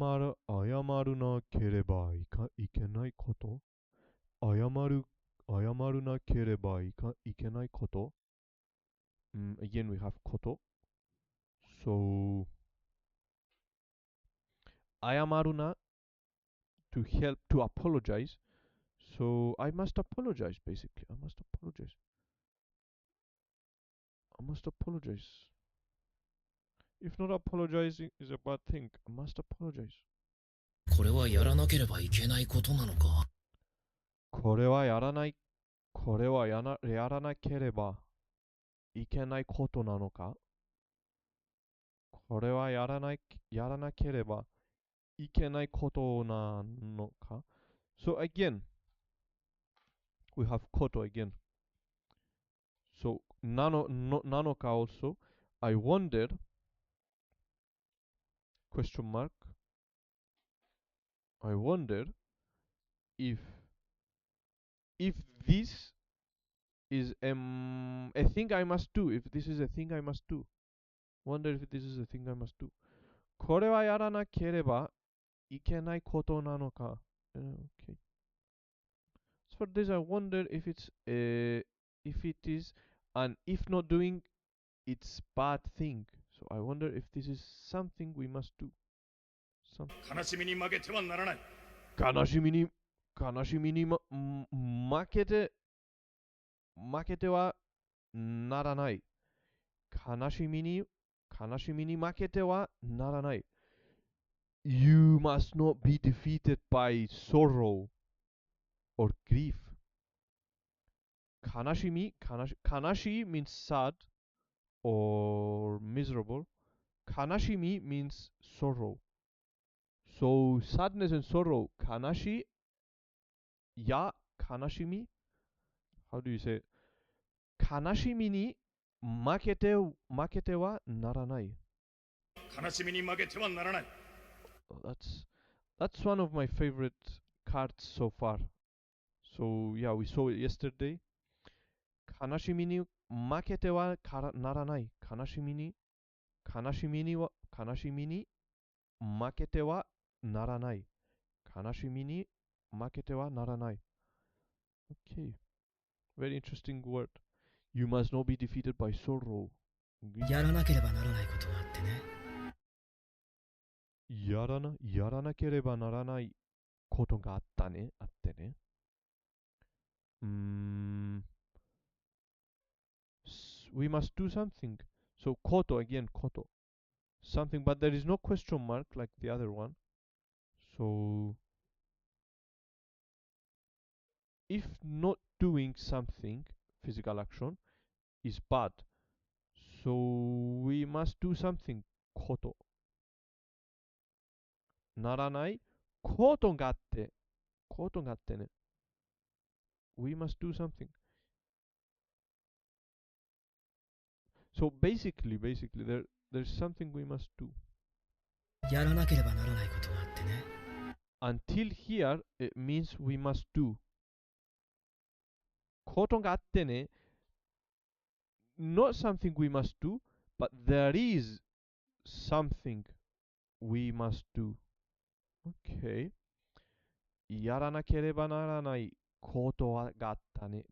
るなければいけないこと謝るなければいけないこと、again we have こと so 謝るな to help to apologize so I must apologize basically I must apologize if not apologizing is a bad thing I must apologize これはやらなければいけないことなのか？これはやらなければいけないことなのかこれはやらなければいけないことなのか So again, we have こと again. So なのか also. I wonder, question mark. I wonder if this is a thing I must do. If this is a thing I must do. Wonder if this is a thing I must do. これはやらなければいけないことなのか Okay. So for this, I wonder if if it is an if not doing, it's bad thing. So I wonder if this is something we must do. 悲しみに負けてはならない。悲しみに負けてはならない。悲しみに負けてはならない。You must not be defeated by sorrow or grief. 悲しい means sad or miserable. 悲しみ means sorrow. So sadness and sorrow. 悲しみ How do you say it? 悲しみに負けてはならない。悲しみに負けてはならない。That's one of my favorite cards so far. So yeah, we saw it yesterday. 悲しみに負けてはならない。悲しみに負けてはならない。悲しみに負けてはならない。Okay. Very interesting word. You must not be defeated by sorrow. やらなければならないことがあってね。やらなければならないことがあってね。We must do something. So こと again こと。Something, but there is no question mark like the other one. So if not doing something, physical action, is bad. So we must do something. こと。ならないことがあってね。We must do something. So basically, there's something we must do. やらなければならないことがあってね。Until here, it means we must do. ことがあってね。Not something we must do, but there is something we must do. Okay. やらなければならないことがあったね。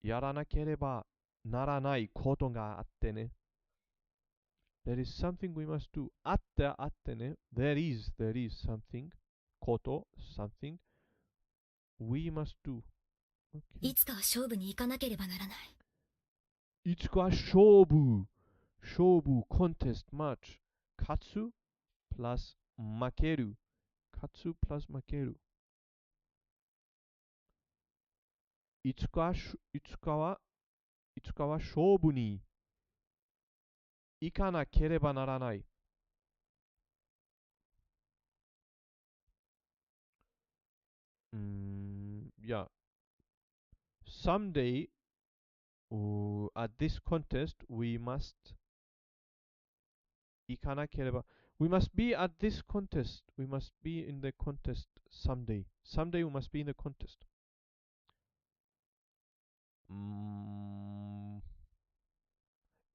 やらなければならないことがあってね。There is something we must do. あってね。There is something. こと something we must do. Okay. いつかは勝負に行かなければならない。いつかは勝負 contest match 勝つ plus 負けるいつかは勝負に行かなければならない Yeah. Someday, at this contest, we must 行かなければ we must be at this contest. We must be in the contest someday. Someday we must be in the contest.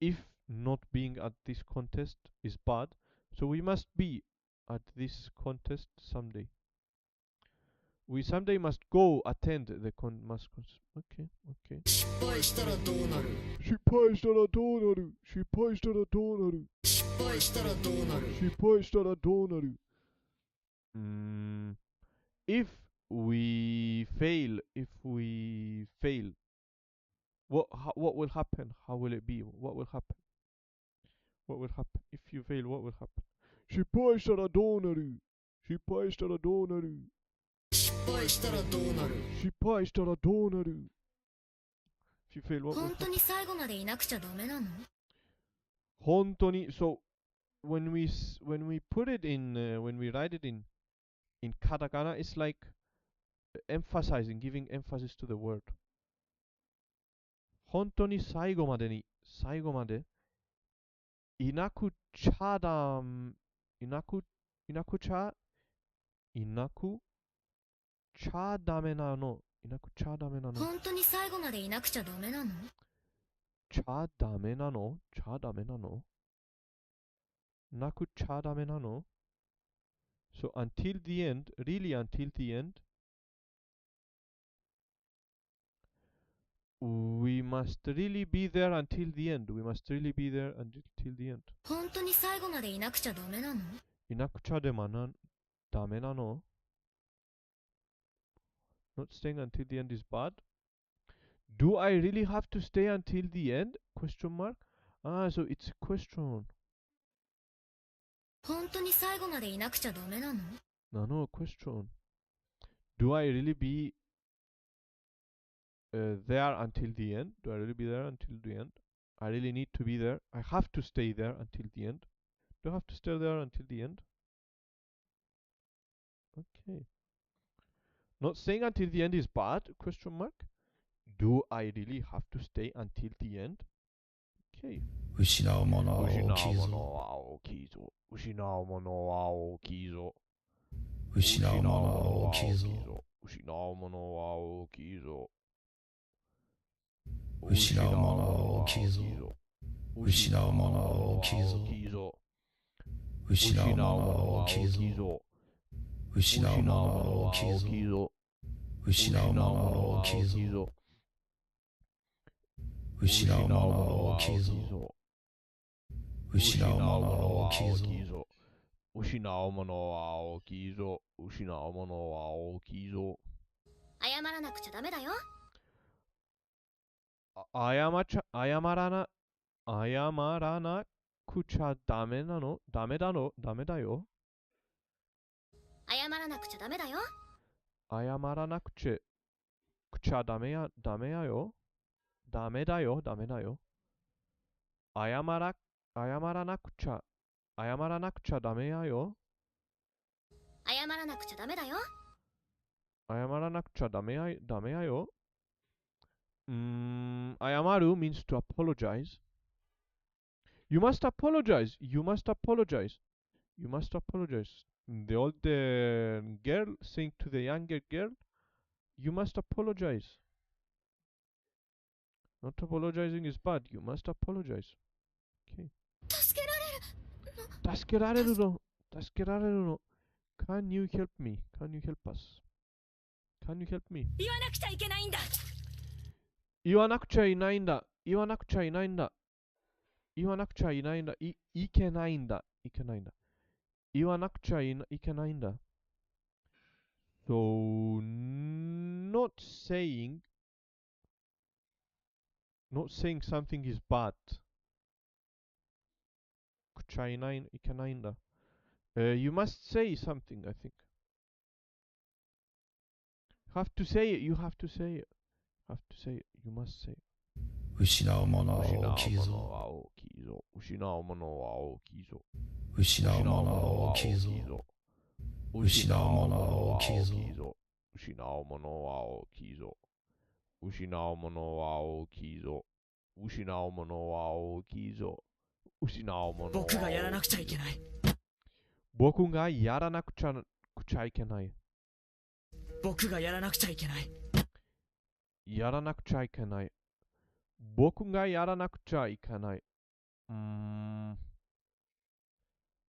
If not being at this contest is bad, so we must be at this contest someday. We someday must go attend the Okay, okay. 失敗したらどうなる失敗したらどうなる失敗したらどうなる失敗したらどうなる失敗したらどうなるIf we fail, what will happen? How will it be? What will happen? What will happen? If you fail, what will happen? 失敗したらどうなる失敗したらどうなる失敗したらどうなる失敗したらどうなる If you fail, what will 本 happen? 当に最後までいなくちゃダメなの？本当に So when we put it in when we write it in katakana, it's like emphasizing, giving emphasis to the word. 本当に最後までいなくちゃだいなくちゃダメなのいなくちゃダメなの本当に最後までいなくちゃダメなの？ちゃダメなのなくちゃダメなの So until the end, really until the end, we must really be there until the end. We must really be there until the end. 本当に最後までいなくちゃダメなの？いなくちゃダメなの Not staying until the end is bad. Do I really have to stay until the end? Question mark. So it's a question. 本当に最後までいなくちゃダメなの？No, question. Do I really be there until the end? Do I really be there until the end? I really need to be there. I have to stay there until the end. Do I have to stay there until the end? Okay. Not staying until the end is bad? Question mark. Do I really have to stay until the end? Okay. 失うものは失う大きいものぞは大きいぞ。失うものは大きいぞ。失うものは大きいぞ失うものは大きいぞ。失うものは大きいぞ失うものは大きいぞ失うものは大きいぞ失うものは大きいぞ失うものは大きいぞ失うものは大きいぞ失うものは大きいぞ失うものは大きいぞ。失うものは大きいぞ。謝らなくちゃダメだよ。謝らなくちゃダメなのダメだよ。謝らなくちゃダメだよ。謝らなくちゃダメやよ。ダメだよ。謝らなくちゃダメやよ。謝らなくちゃダメだよ。謝らなくちゃダメやよ。謝る means to apologize. You must apologize. The older girl saying to the younger girl, you must apologize. Not apologizing is bad. You must apologize. Okay. 助けられる。助けられるの。Can you help me? Can you help us? Can you help me? 言わなくちゃいけないんだ。言わなくちゃいないんだ。いけないんだ。言わなくちゃいけないんだ。So, not saying something is bad. くちゃいけないんだ。You must say something, I think. Have to say it. You have to say it. You must say it. 失うものは大きいぞ失うものは大きいぞ。失うものは大きいぞ失うものは大きいぞ失うものは大きいぞ。失うものは大きいぞ。失うものは大きいぞ。失うものは僕がやらなくちゃいけない。僕がやらなくちゃいけない。僕がやらなくちゃいけない。やらなくちゃいけない。僕がやらなくちゃいけない。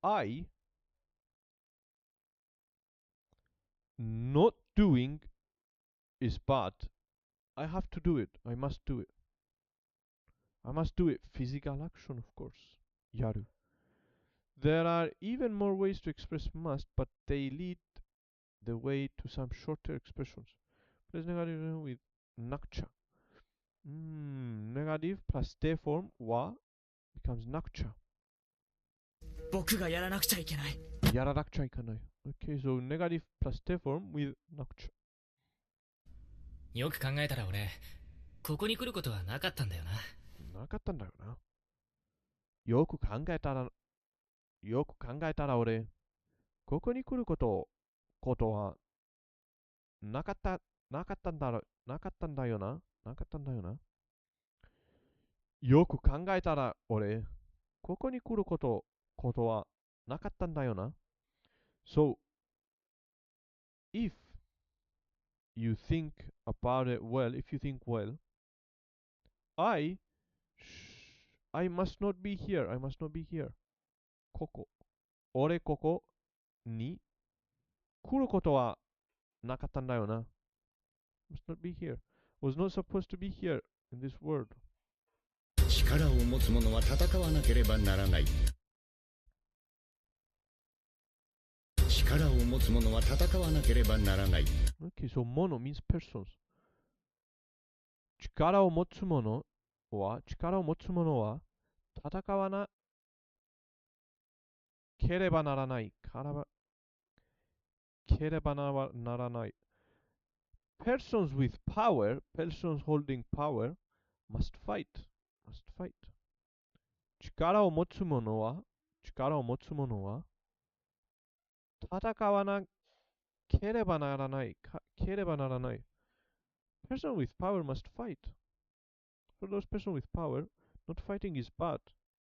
I not doing is bad. I have to do it. I must do it. I must do it. Physical action, of course. やる。There are even more ways to express must, but they lead the way to some shorter expressions. Place negative with なくちゃ。Negative plus stay form は becomes なくちゃ。僕がやらなくちゃいけない。やらなくちゃいけない。Okay, so negative plus stay form with なくちゃ。よく考えたら俺、ここに来ることはなかったんだよな。なかったんだよな。よく考えたら俺、ここに来ることはなかったんだよな。よく考えたら俺、ここに来ることはなかったんだよな。So, if you think about it well, if you think well, I must not be here. I must not be here. ここ。俺ここに来ることはなかったんだよな。must not be here. was not supposed to be here in this world. 力を持つ者は戦わなければならない。力を持つ者は戦わなければならない。Okay, so mono means persons. 力を持つ者は戦わなければならない。Persons with power, persons holding power, must fight. 力を持つ者は戦わなければならない。Person with power must fight. For those person with power, not fighting is bad.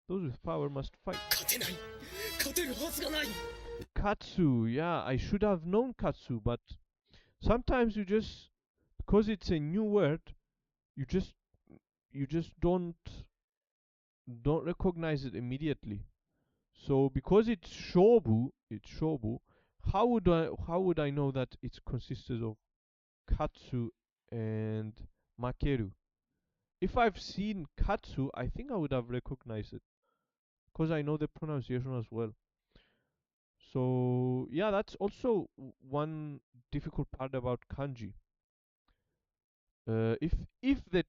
Those with power must fight. 勝てない。勝てるはずがない。Katsu, yeah, I should have known Katsu, but sometimes because it's a new word, you just don't recognize it immediately. So because it's shobu, how would I know that it consists of katsu and makeru? If I've seen katsu, I think I would have recognized it because I know the pronunciation as well. So yeah, that's also one difficult part about kanji. If the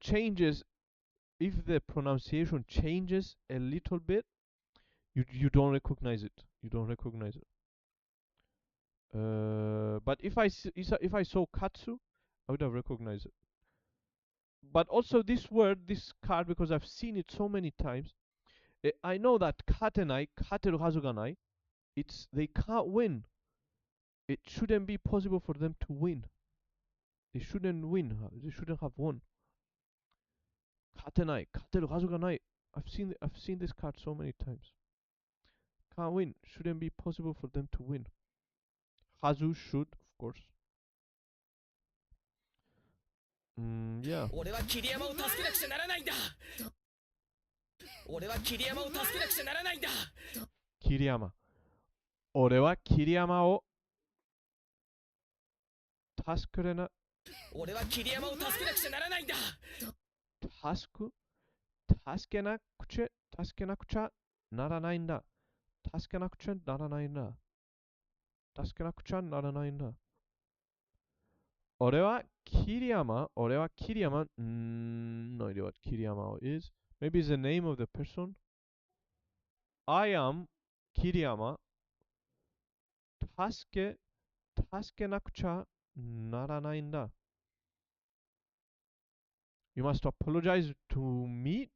pronunciation changes a little bit, you don't recognize it. But if I saw katsu, I would have recognized it. But also this card, because I've seen it so many times, I know that kateru hazu ga nai, they can't win. It shouldn't be possible for them to win. They shouldn't win. They shouldn't have won. Kateru hazu ga nai. I've seen this card so many times. Can't win. Shouldn't be possible for them to win. Hazu should, of course. Yeah. 俺は桐山を助けなくちゃならないんだ。俺は桐山を助けなくちゃならないんだ。桐山。俺は桐山を助けな。俺は桐山を助けなくちゃならないんだ。助けなくちゃならないんだ。助けなくちゃならないんだ。俺は桐山。No idea what Kiriyama is. Maybe it's the name of the person. I am Kiriyama. 助けなくちゃならないんだ。You must apologize to me.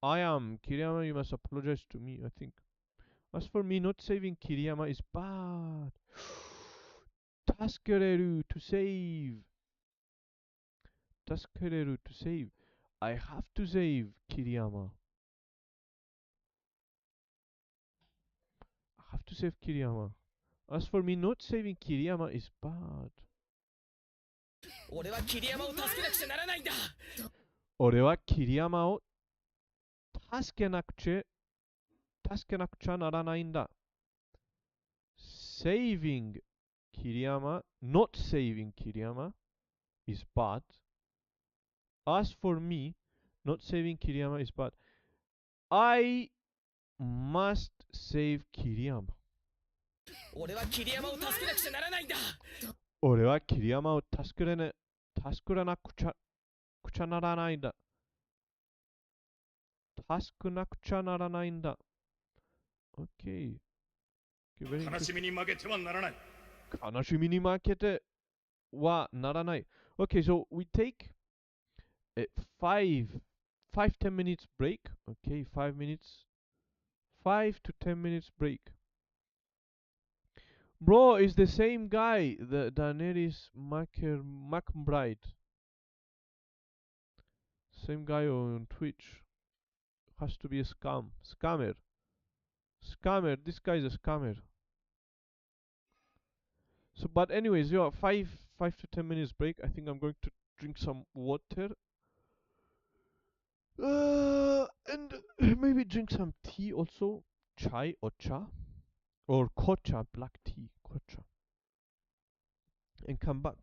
I am Kiriyama. You must apologize to me, I think. As for me, not saving Kiriyama is bad. Taskereru to save. Taskereru to save. I have to save Kiriyama. I have to save Kiriyama. As for me, not saving Kiriyama is bad. 俺は桐山を助けなくちゃならないんだ。俺は桐山を助けなくちゃならないんだ。Saving Kiriyama, not saving Kiriyama is bad. As for me, not saving Kiriyama is bad. I must save Kiriyama. 俺は桐山を助けなくちゃならないんだ。俺は桐山を助らなくちゃならないんだ。助けなくちゃならないんだ。Okay. 悲しみに負けてはならない。悲しみに負けてはならない。Okay, so we take a 5-10 minutes break. Okay, 5 minutes. 5 to 10 minutes break. Bro, it's the same guy, the Daenerys McBride. Same guy on Twitch. Has to be a scammer. This guy is a scammer. So, but anyways, yeah, 5 to 10 minutes break. I think I'm going to drink some water. And maybe drink some tea also. Chai or cha. Or kocha, black tea. Kocha. And come back.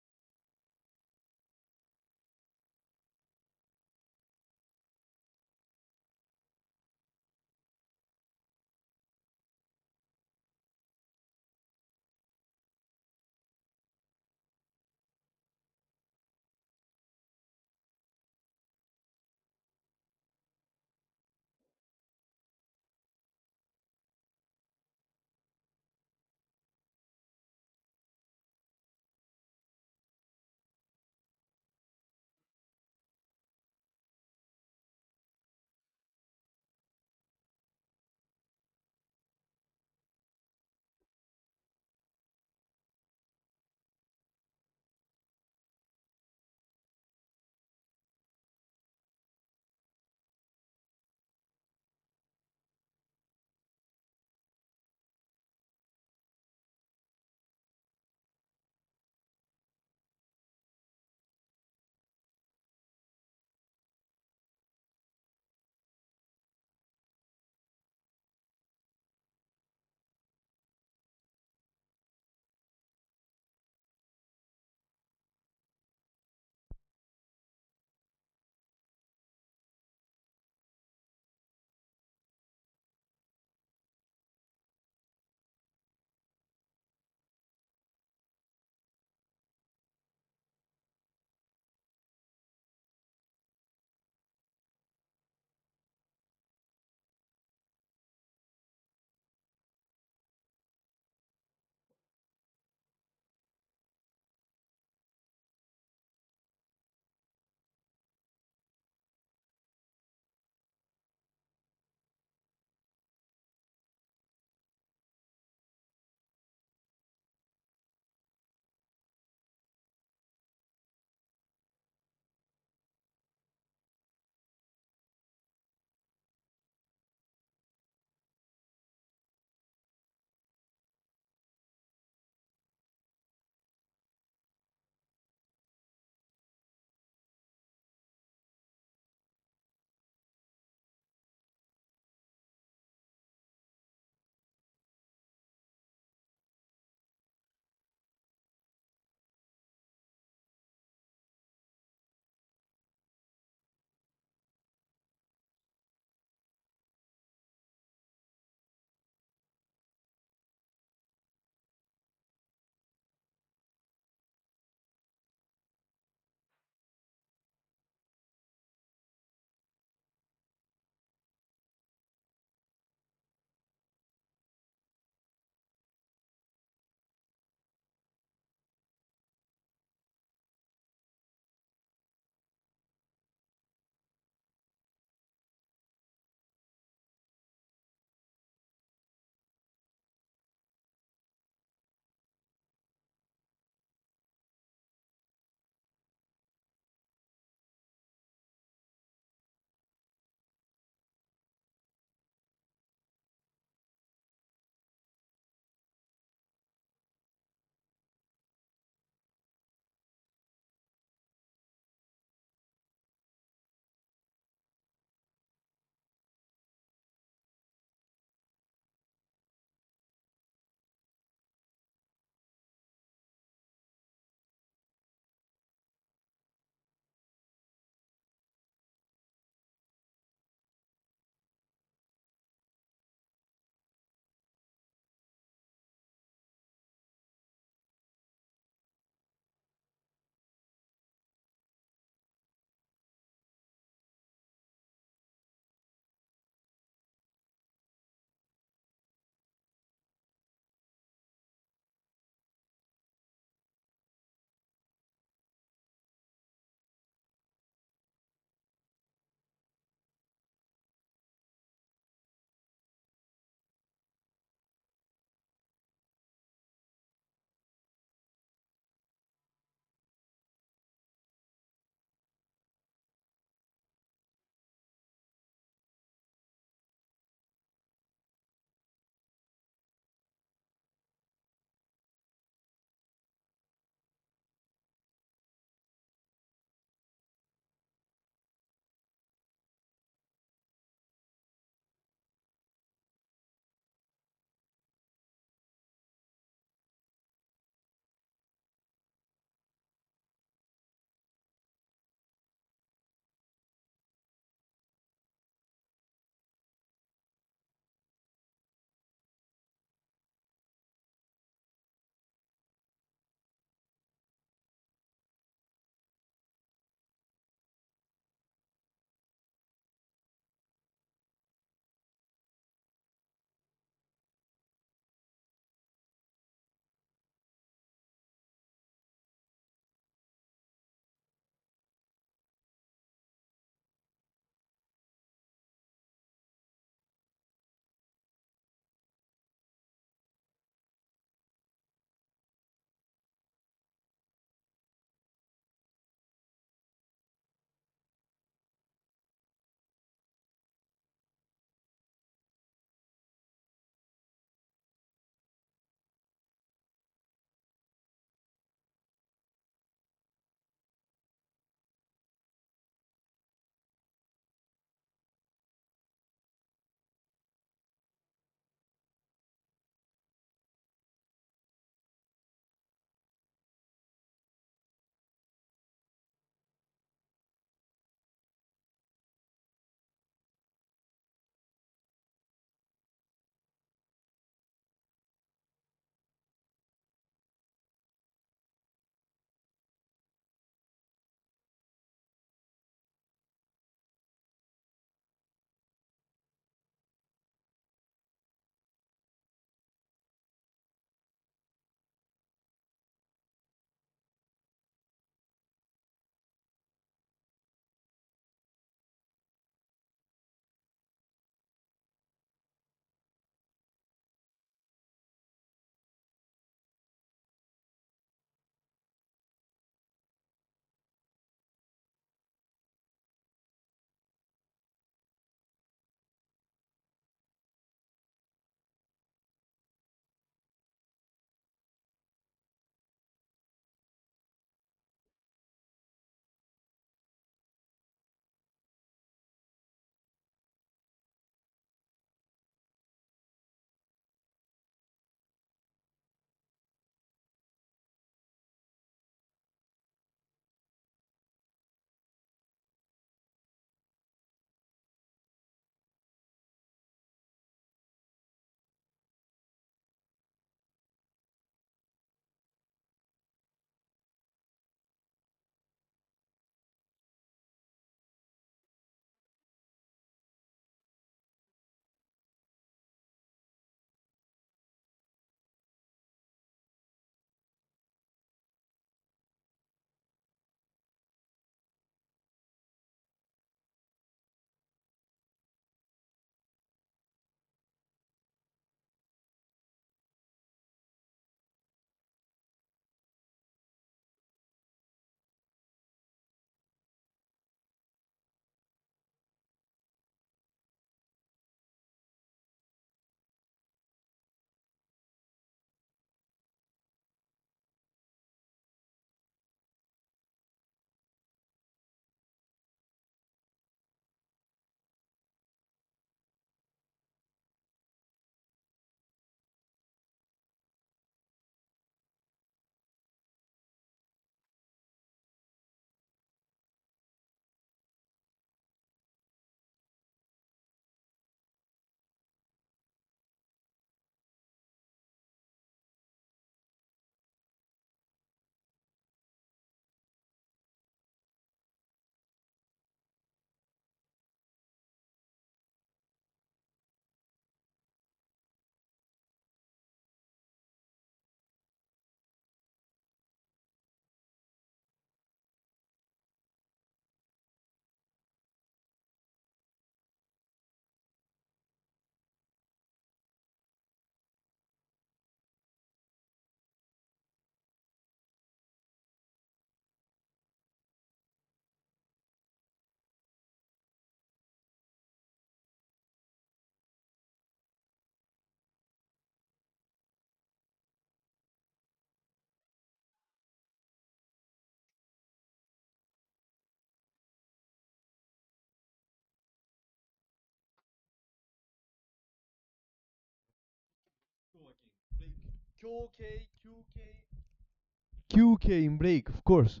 QK in break, of course.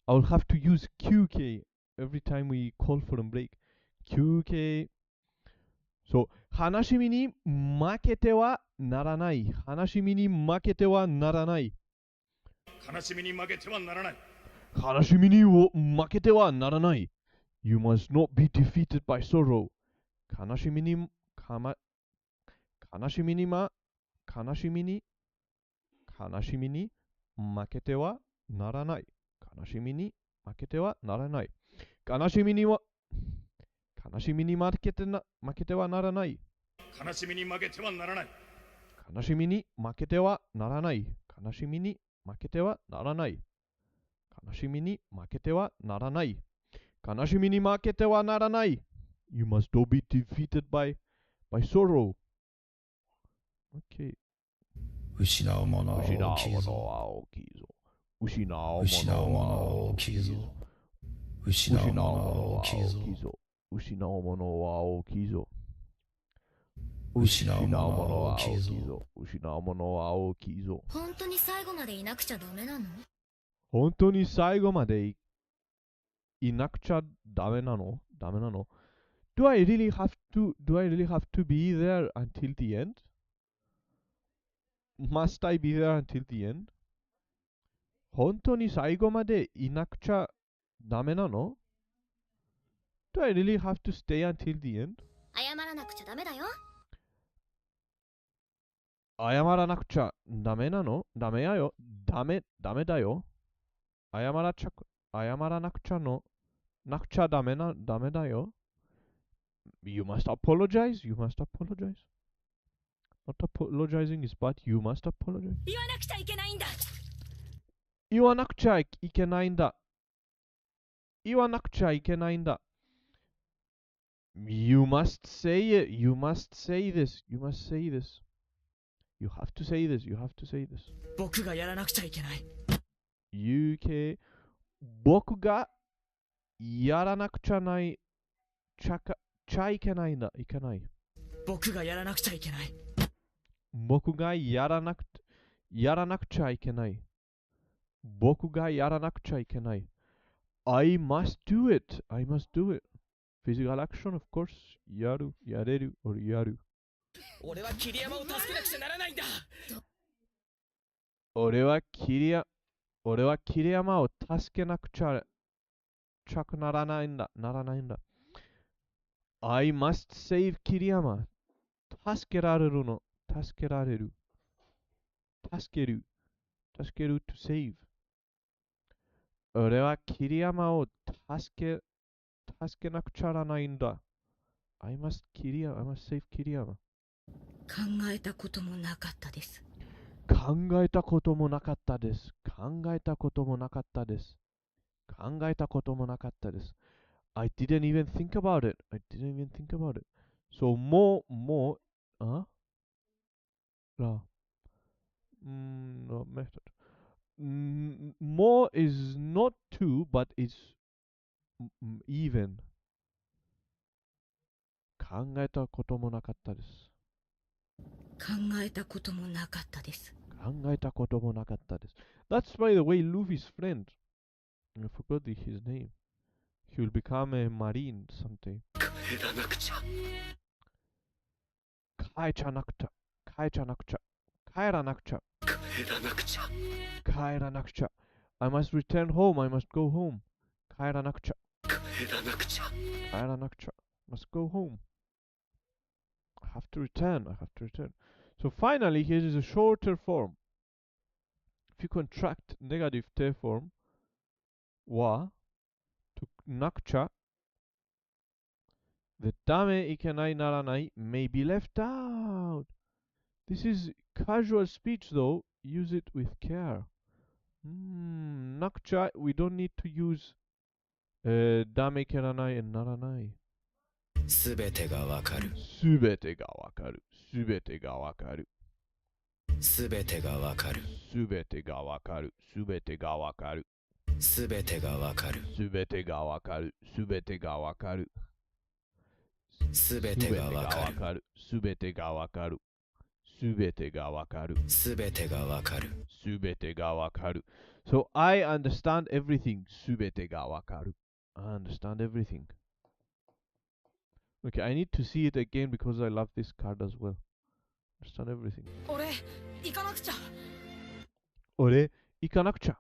I'll have to use QK every time we call for a break. QK. そう、話しみに負けてはならない。話しみに負けてはならない。悲しみに負けてはならない。悲しみに負けてはならない。You must not be defeated by sorrow. 悲しみに負けてはならない。悲しみに負けてはならない。悲しみに負けてはならない。悲しみに負けてはならない。悲しみに負けてはならない。悲しみに負けてはならない。悲しみに負けてはならない。悲しみに負けてはならない。You must not be defeated by sorrow. Okay. 失うものは大きいぞ。失うものは大きいぞ。失うものは大きいぞ。失うものは大きいぞ。失うものは大きいぞ。失うものは大きいぞ。本当に最後までいなくちゃダメなの？本当に最後までいなくちゃダメなの？ Do I really have to be there until the end? Must I be there until the end? 本当に最後までいなくちゃダメなの？ Do I really have to stay until the end? 謝らなくちゃダメだよ。謝らなくちゃダメなの？ダメだよ。謝らなくちゃダメだよ。You must apologize. Not apologizing is bad. You must apologize. 言わなくちゃいけないんだ。言わなくちゃいけないんだ。言わなくちゃいけないんだ。You must say it. You must say this. You must say this. You have to say this. You have to say this. 僕がやらなくちゃいけない。UK 僕がやらなくちゃいけないんだ。いけない。僕がやらなくちゃいけない。僕がやらなくちゃいけない。僕がやらなくちゃいけない。I must do it. I must do it. Physical action, of course. やれる、or やる。俺は桐山を助けなくちゃならないんだ。俺は桐山を助けなくちゃならないんだ。I must save 桐山。助けられる。助ける to save。俺は桐山を助けなくちゃならないんだ。I must save 桐山。考えたこともなかったです。考えたこともなかったです。I didn't even think about it. So, more, no method. More is not two, but it's even. 考えたこともなかったです。That's by the way Luffy's friend. I forgot his name. He will become a marine someday. 帰らなくちゃ。帰らなくちゃ。I must return home. I must go home. 帰らなくちゃ。Must go home. I have to return. So finally, here is a shorter form. If you contract negative te form, wa to なくちゃ the ダメいけないならない may be left out. This is casual speech though. Use it with care. なくちゃ we don't need to use ダメいけない and ならない。すべてがわかる。すべてがわかる。すべてがわかる。すべてがわかる。すべてがわかる。すべてがわかる。すべてがわかる。すべてがわかる。すべてがわかる。すべてがわかる。すべてがわかる。すべてがわかる。すべてがわかる。すべてがわかる。So I understand everything. すべてがわかる。I understand everything. Okay, I need to see it again because I love this card as well. Understand everything. 俺行かなくちゃ。俺、行かなくちゃ。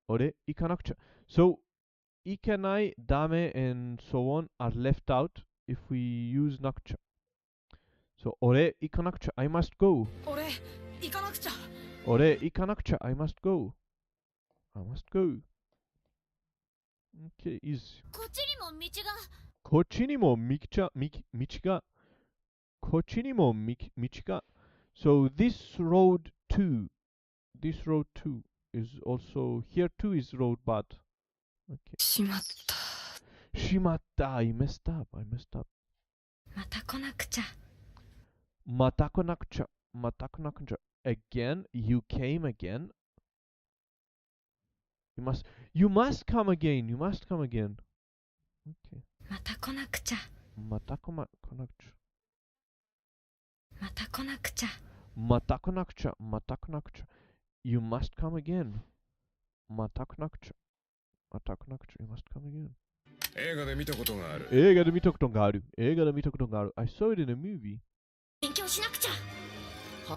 俺、行かなくちゃ。So, 行けない、ダメ and so on are left out if we use なくちゃ。So, 俺、行かなくちゃ。I must go. 俺行かなくちゃ。俺、行かなくちゃ。I must go. I must go. Okay, easy. こっちにも道が。こっちにも道が。こっちにも道が。So, this road too. This road too is also here too is road, but okay. しまった。しまった。I messed up. I messed up. また来なくちゃ。また来なくちゃ。また来なくちゃ。Again, you came again. You must come again. You must come again. Okay. また来なくちゃ。また来なくちゃ。また来なくちゃ。また来なくちゃ。また来なくちゃ。You must come again. また来なくちゃ。また来なくちゃ。You must come again. 映画で見たことがある。映画で見たことがある。映画で見たことがある。I saw it in a movie. 勉強しなくちゃ。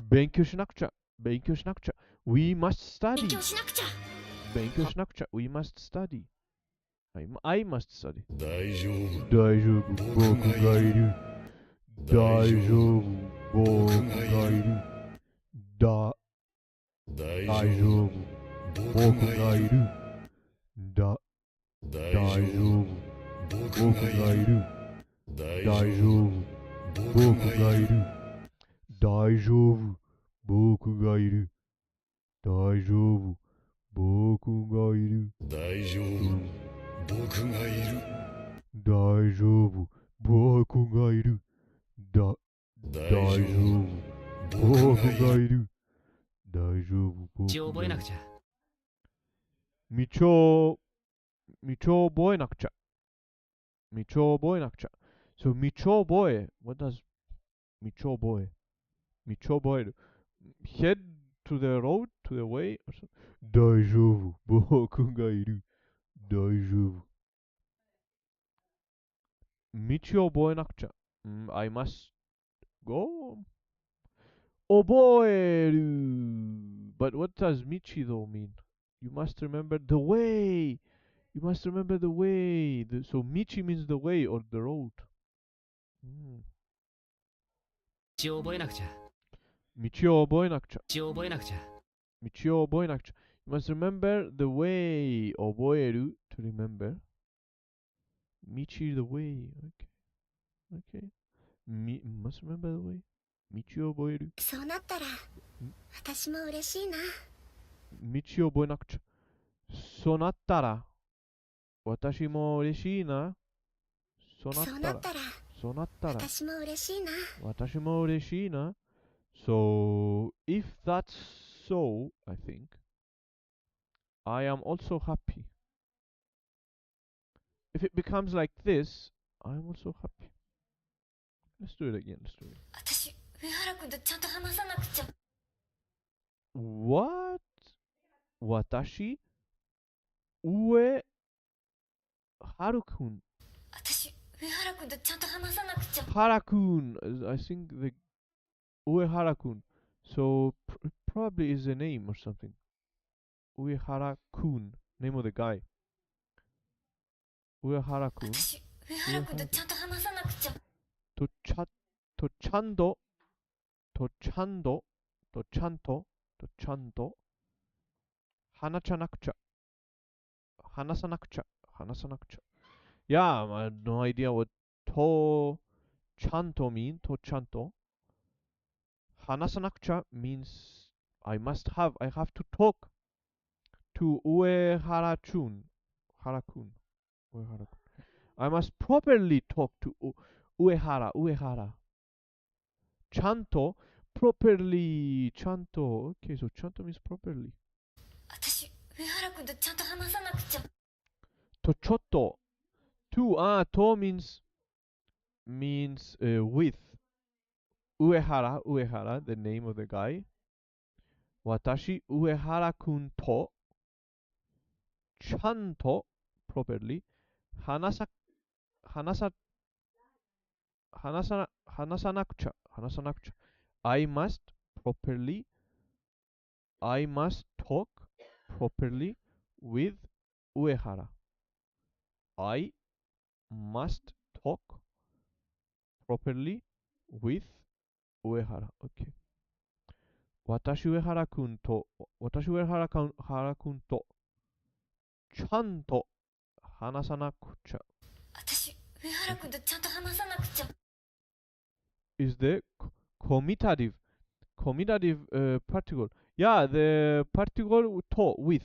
勉強しなくちゃ。勉強しなくちゃ。We must 勉 study. 強しなくちゃ。勉強しなくちゃ。We must study. I must study. 大丈夫。大丈夫。僕がいる。大丈夫。僕がいる。大丈夫。僕がいる。大丈夫。僕がいる。大丈夫。僕がいる。大丈夫。僕がいる。大丈夫。僕がいる。大丈夫。僕がいる。大丈夫。僕がいる。大丈夫。僕がいる。大丈夫。道を覚えなくちゃ。道を覚えなくちゃ。道を覚えなくちゃ。So, 道を覚え。What does 道を覚え？道を覚える。Head to the road, to the way or something. 大丈夫。僕がいる。大丈夫。道を覚えなくちゃ。I must go. 覚える。But what does 道 though mean? You must remember the way. You must remember the way. So 道 means the way or the road. 道を覚えなくちゃ。道を覚えなくちゃ。道を覚えなくちゃ。道を覚えなくちゃ。You must remember the way. 覚える to remember. 道 the way. Okay. Must remember the way. 道を覚える。そうなったら私も嬉しいな。道を覚えなくちゃ。そうなったら私も嬉しいな。そうなったらそうなったら私も嬉しいな。私も嬉しいな。So, if that's so, I think, I am also happy. If it becomes like this, I am also happy. Let's do it again. Let's do it. 私上原君とちゃんと話さなくちゃ。 What? 私上春くん。私上原君とちゃんと話さなくちゃ。原くん。I think the 上原くん。So, probably is a name or something. 上原くん。Name of the guy. 上原くん。私上原君とちゃんと話さなくちゃ。とちゃんと話さなくちゃ。話さなくちゃ。Yeah, I have no idea what とちゃんと mean. とちゃんと。話さなくちゃ means I have to talk to 上原くん。I must properly talk to 上原。ちゃんと properly ちゃんと Okay, so ちゃんと means properly 私上原君とちゃんと話さなくちゃ。とちょっと to と means with Uehara, the name of the guy. Watashi Uehara-kun to chanto properly hanasa hanasa hanasanakucha. I must talk properly with Uehara. I must talk properly with Uehara. Okay. 私上原くんとちゃんと話さなくちゃ。私上原君とちゃんと話さなくちゃ。 Is the commutative particle? Yeah, the particle to with.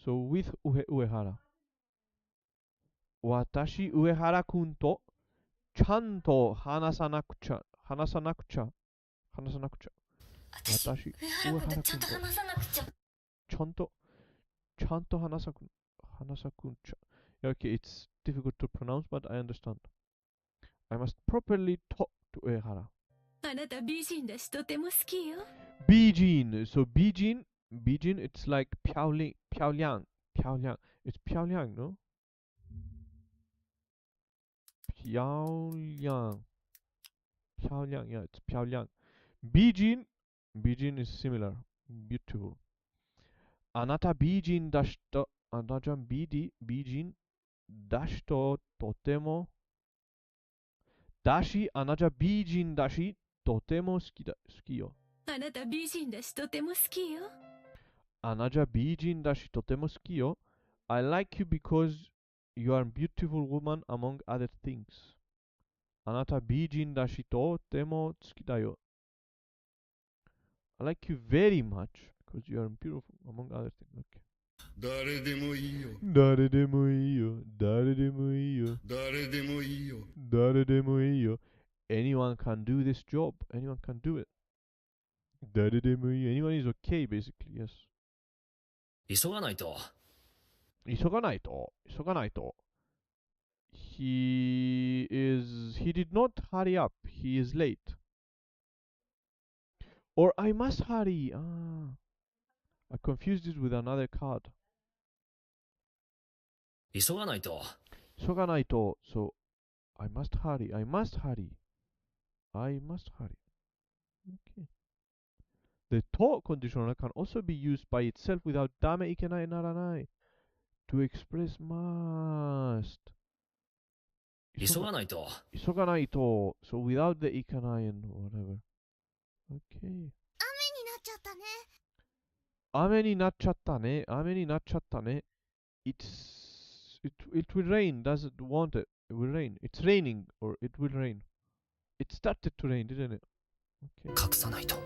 So with Uehara. 私上原くんとちゃんと話さなくちゃ。私上原君とちゃんと話さなくちゃ。ちゃんと話さくんちゃ。Okay, it's difficult to pronounce, but I understand. I must properly talk to Uehara. あなた美人だしとても好きよ。 Beijing. So Beijing, it's like Pyongyang. It's Pyongyang, no? Pyongyang, yeah, it's Pyongyang. Beijing is similar. Beautiful. あなた美人だしと、あなた美人だしととてもだし、あなた美人だしとても好きよ。あなた美人だしとても好きよ。あなた美人だしとても好きよ。I like you because you are a beautiful woman among other things. あなた美人だしとても好きだよ。I like you very much because you are beautiful among other things. Okay. 誰でもいいよ。誰でもいいよ。誰でもいいよ。誰でもいいよ。誰でもいいよ。Anyone can do this job. Anyone can do it. 誰でもいいよ。Anyone is okay, basically, yes. 急がないと。急がないと。急がないと。He did not hurry up. He is late. Or I must hurry. I confused it with another card. 急がないと。急がないと。So, I must hurry. I must hurry. I must hurry. Okay. The to conditional can also be used by itself without ダメいけないならない to express must. 急がないと。急がないと。So, without the いけない and whatever. Okay. 雨になっちゃったね。雨になっちゃったね。雨になっちゃったね。It will rain. Does it want it? It will rain. It's raining or it will rain. It started to rain, didn't it? Okay. 隠さないと。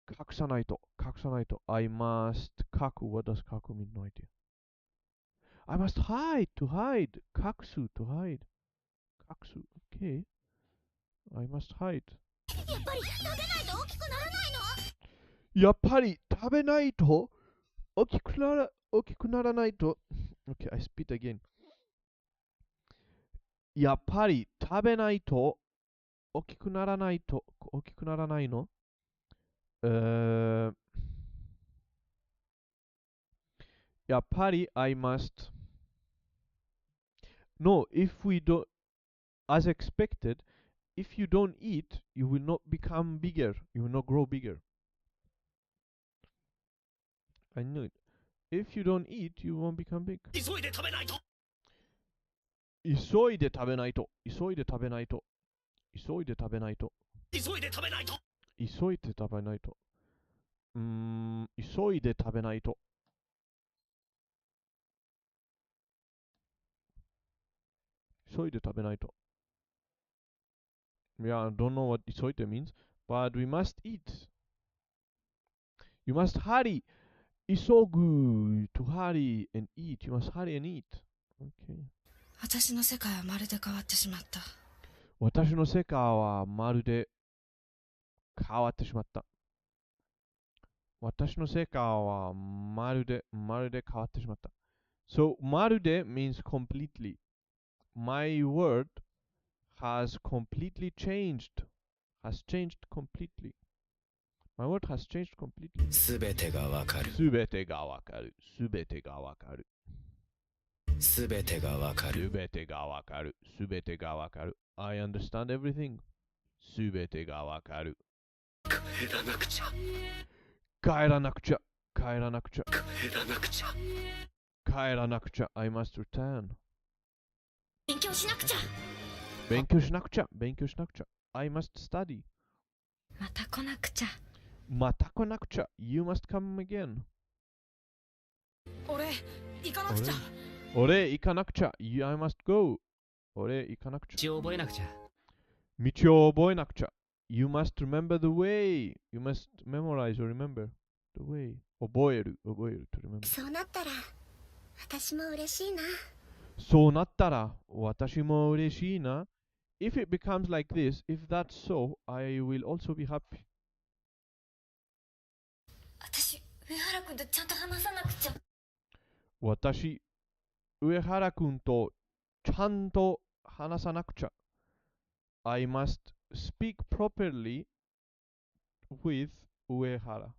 隠さないと。隠さないと。I must 隠。What does 隠 mean? No idea. I must hide. To hide. 隠す。To hide. 隠す。Okay. I must hide. やっぱり食べないと大きくならないの？やっぱり食べないと大きくならないと。Okay, I spit again. やっぱり食べないと大きくならないの。やっぱり I must. No, if we don't, as expected, if you don't eat, you will not become bigger. You will not grow bigger. I knew it. If you don't eat, you won't become big. 急いで食べないと。急いで食べないと。急いで食べないと。急いで食べないと。急いで食べないと。急いで食べないと。急いで食べないと。急いで食べないと。Yeah, I don't know what 急いで means, but we must eat. You must hurry. 急ぐ to hurry and eat. You must hurry and eat. Okay. 私の世界はまるで変わってしまった。私の世界はまるで変わってしまった。私の世界はまるで変わってしまった。So, まるで means completely. My word has completely changed. Has changed completely. My word has changed completely. すべてがわかる。すべてがわかる。すべてがわかる。すべてがわかる。すべてがわかる。すべてがわかる。I understand everything. すべてがわかる。帰らなくちゃ。帰らなくちゃ。帰らなくちゃ。帰らなくちゃ。帰らなくちゃ。I must return. 勉強しなくちゃ。勉強しなくちゃ。勉強しなくちゃ。I must study. また来なくちゃ。また来なくちゃ。You must come again. 俺、行かなくちゃ。俺、行かなくちゃ。I must go. 俺、行かなくちゃ。道を覚えなくちゃ。道を覚えなくちゃ。You must remember the way. You must memorize or remember the way. 覚える。覚える。to remember. そうなったら私も嬉しいな。そうなったら私も嬉しいな。If it becomes like this, if that's so, I will also be happy. 私上原君とちゃんと話さなくちゃ。私、上原くんとちゃんと話さなくちゃ。I must speak properly with 上原。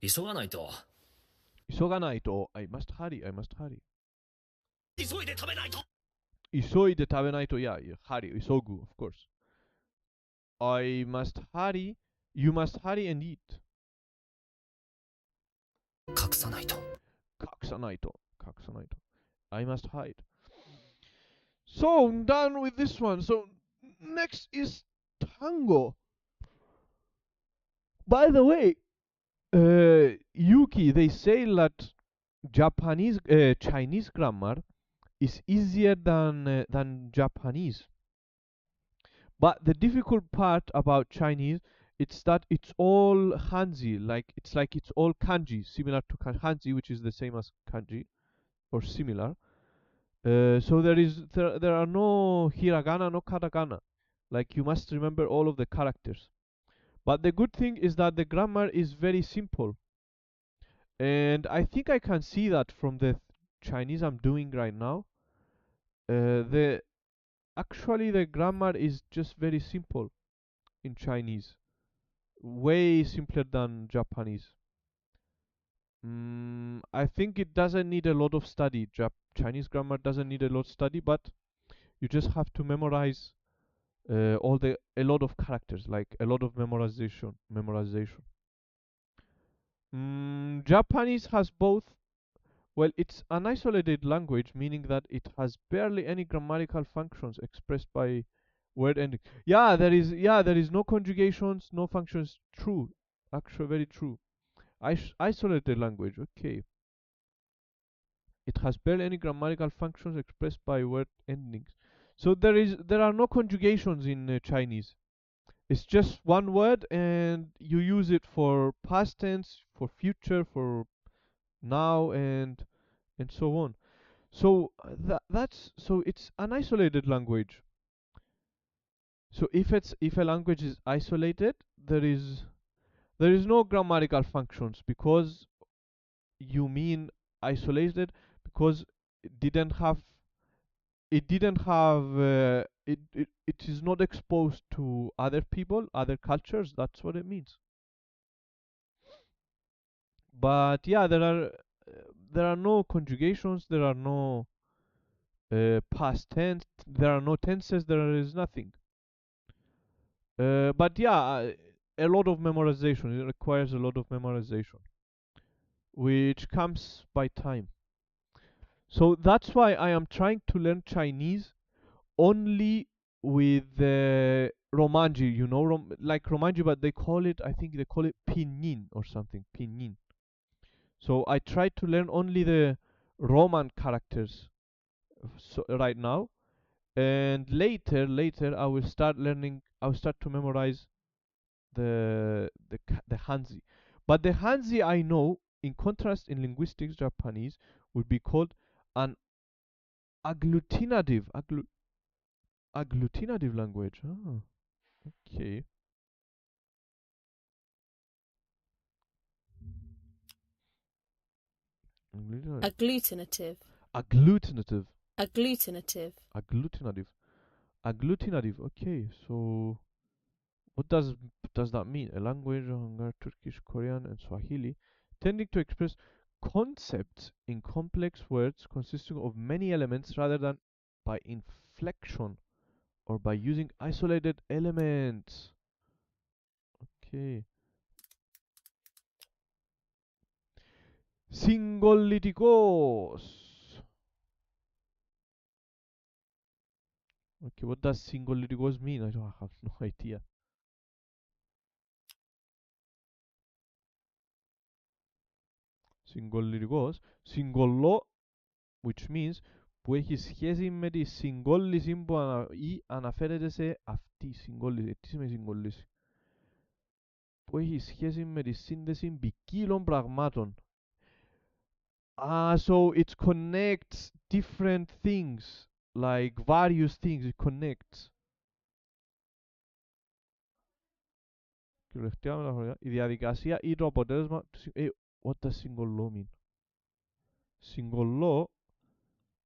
急がないと。急がないと。I must hurry. I must hurry. 急いで食べないと。急いで食べないと。Yeah, hurry. 急ぐ。Of course. I must hurry. You must hurry and eat. 隠さないと。隠さないと。隠さないと。I must hide. So, I'm done with this one. So, next is tango. By the way, Yuki, they say that Chinese grammar is easier than Japanese. But the difficult part about Chinese it's that it's all Hanzi, like it's all kanji, similar to Hanzi, which is the same as kanji or similar. So there are no hiragana, no katakana. Like you must remember all of the characters. But the good thing is that the grammar is very simple. And I think I can see that from the Chinese I'm doing right now. Actually the grammar is just very simple in Chinese. Way simpler than Japanese. I think it doesn't need a lot of study. Chinese grammar doesn't need a lot of study, but you just have to memorize a lot of characters, like a lot of memorization. Japanese has both. Well, it's an isolated language, meaning that it has barely any grammatical functions expressed by word ending. Yeah, there is no conjugations, no functions. True, actually, very true. Isolated language. Okay. It has barely any grammatical functions expressed by word endings. So there are no conjugations in Chinese. It's just one word, and you use it for past tense, for future, for now, and so on. So it's an isolated language. So if a language is isolated, there is no grammatical functions because you mean isolated because it didn't have it is not exposed to other people, other cultures. That's what it means. But yeah, there are no conjugations, there are no past tense, there are no tenses, there is nothing. But yeah, a lot of memorization. It requires a lot of memorization, which comes by time. So that's why I am trying to learn Chinese only with Romanji, like Romanji, but I think they call it Pinyin or something, Pinyin. So I try to learn only the Roman characters right now, and later I will start to memorize the Hanzi. But the Hanzi I know, in contrast, in linguistics, Japanese would be called an agglutinative language. Ah, okay. Agglutinative. Agglutinative. Agglutinative. Agglutinative. Agglutinative. Okay, so what does that mean? A language of Hungarian, Turkish, Korean, and Swahili, tending to express concepts in complex words consisting of many elements rather than by inflection or by using isolated elements. Okay. Singolliticos. Okay, what does singolliticos mean? I don't have no idea. Singolliticos. Singollo, which means που έχει σχέση με τη συγκόλληση ή αναφέρεται σε αυτή συγκόλληση. Τι σημαίνει συγκόλληση? Που έχει σχέση με τη σύνδεση ποικίλων πραγμάτων. So it connects different things, like various things, it connects. Κυριολεκτικά μεταφορικά, η διαδικασία ή το αποτέλεσμα what does συγκολλώ mean? Συγκολλώ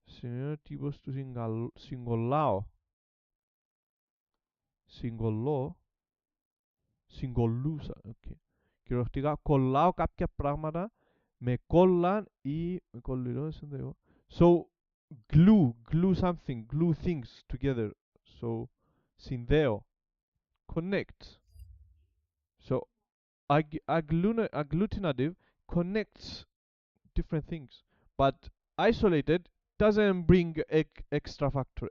σημαίνει τύπος του συγκολλάω. Συγκολλώ, συγκολλούσα. Okay. Κυριολεκτικά κολλάω κάποια πράγματα με κόλλαν ή με κολληρώσεις. So glue something, glue things together. So συνδέω, connect. So agglutinative connects different things, but isolated doesn't bring extra factor,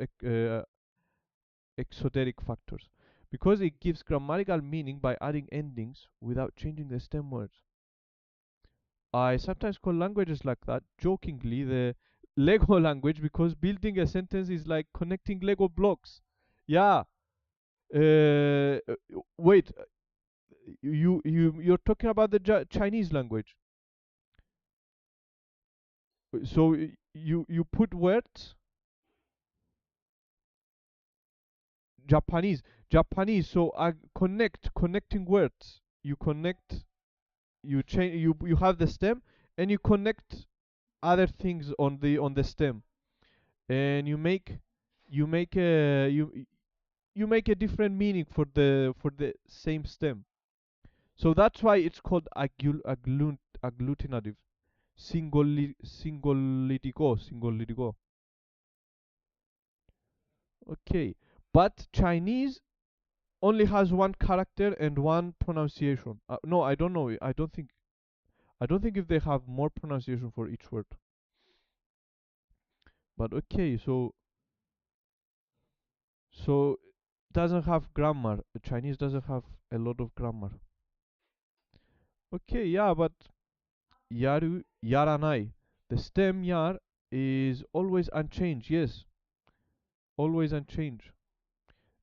exoteric factors, because it gives grammatical meaning by adding endings without changing the stem words. I sometimes call languages like that jokingly the Lego language, because building a sentence is like connecting Lego blocks. Yeah. Wait. You're talking about the Chinese language. So you put words. Japanese. So connecting words. You connect. You change. You have the stem, and you connect other things on the stem, and you make a different meaning for the same stem. So that's why it's called agglutinative. Singollitico. Okay, but Chinese only has one character and one pronunciation. No, I don't know. I don't think if they have more pronunciation for each word. But okay, so doesn't have grammar. Chinese doesn't have a lot of grammar. Okay, yeah, but yaru, yaranai. The stem yar is always unchanged. Yes, always unchanged.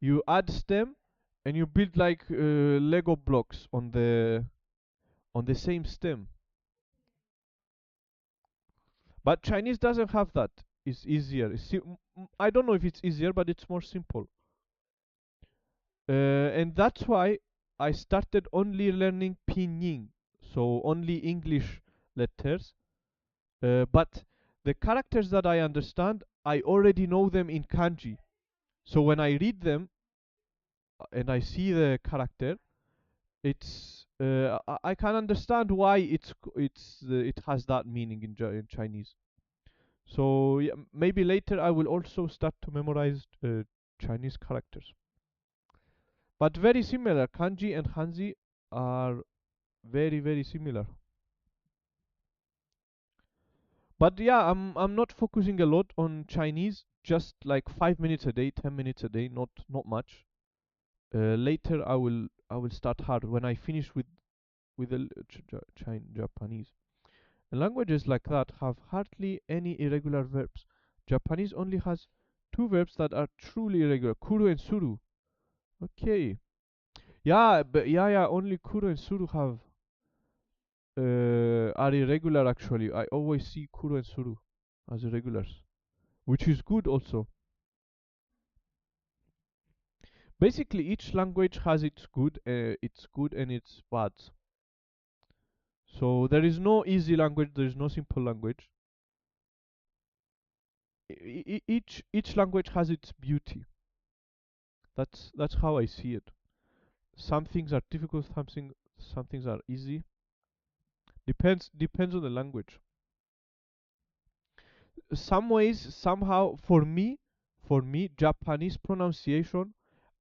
You add stem and you build like Lego blocks on the same stem. But Chinese doesn't have that. It's easier. I don't know if it's easier, but it's more simple. And that's why I started only learning pinyin, so only English letters. But the characters that I understand, I already know them in kanji. So when I read them and I see the character, it's I can understand why it has that meaning in Chinese. So yeah, maybe later I will also start to memorize Chinese characters. But very similar. Kanji and Hanzi are very, very similar. But yeah, I'm not focusing a lot on Chinese. Just like 5 minutes a day, 10 minutes a day. Not much. Later I will start hard when I finish with the Japanese. And languages like that have hardly any irregular verbs. Japanese only has two verbs that are truly irregular: kuru and suru. Okay. Yeah, but yeah, only kuru and suru have are irregular actually. I always see kuru and suru as irregulars, which is good also. Basically, each language has its good and its bad. So there is no easy language, there is no simple language. Each language has its beauty. That's how I see it. Some things are difficult, some things are easy. Depends on the language. Some ways, somehow, for me, Japanese pronunciation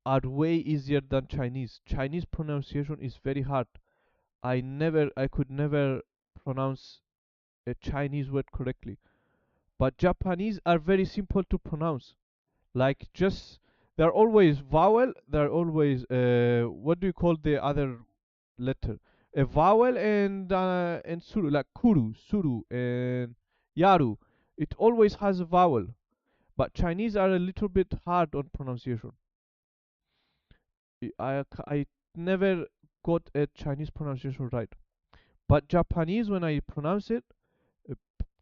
are way easier than Chinese. Chinese pronunciation is very hard. I could never pronounce a Chinese word correctly. But Japanese are very simple to pronounce. Like just they're always vowel. They're always what do you call the other letter? A vowel and suru, like kuru, suru, and yaru. It always has a vowel. But Chinese are a little bit hard on pronunciation. I never got a Chinese pronunciation right. But Japanese, when I pronounce it, uh,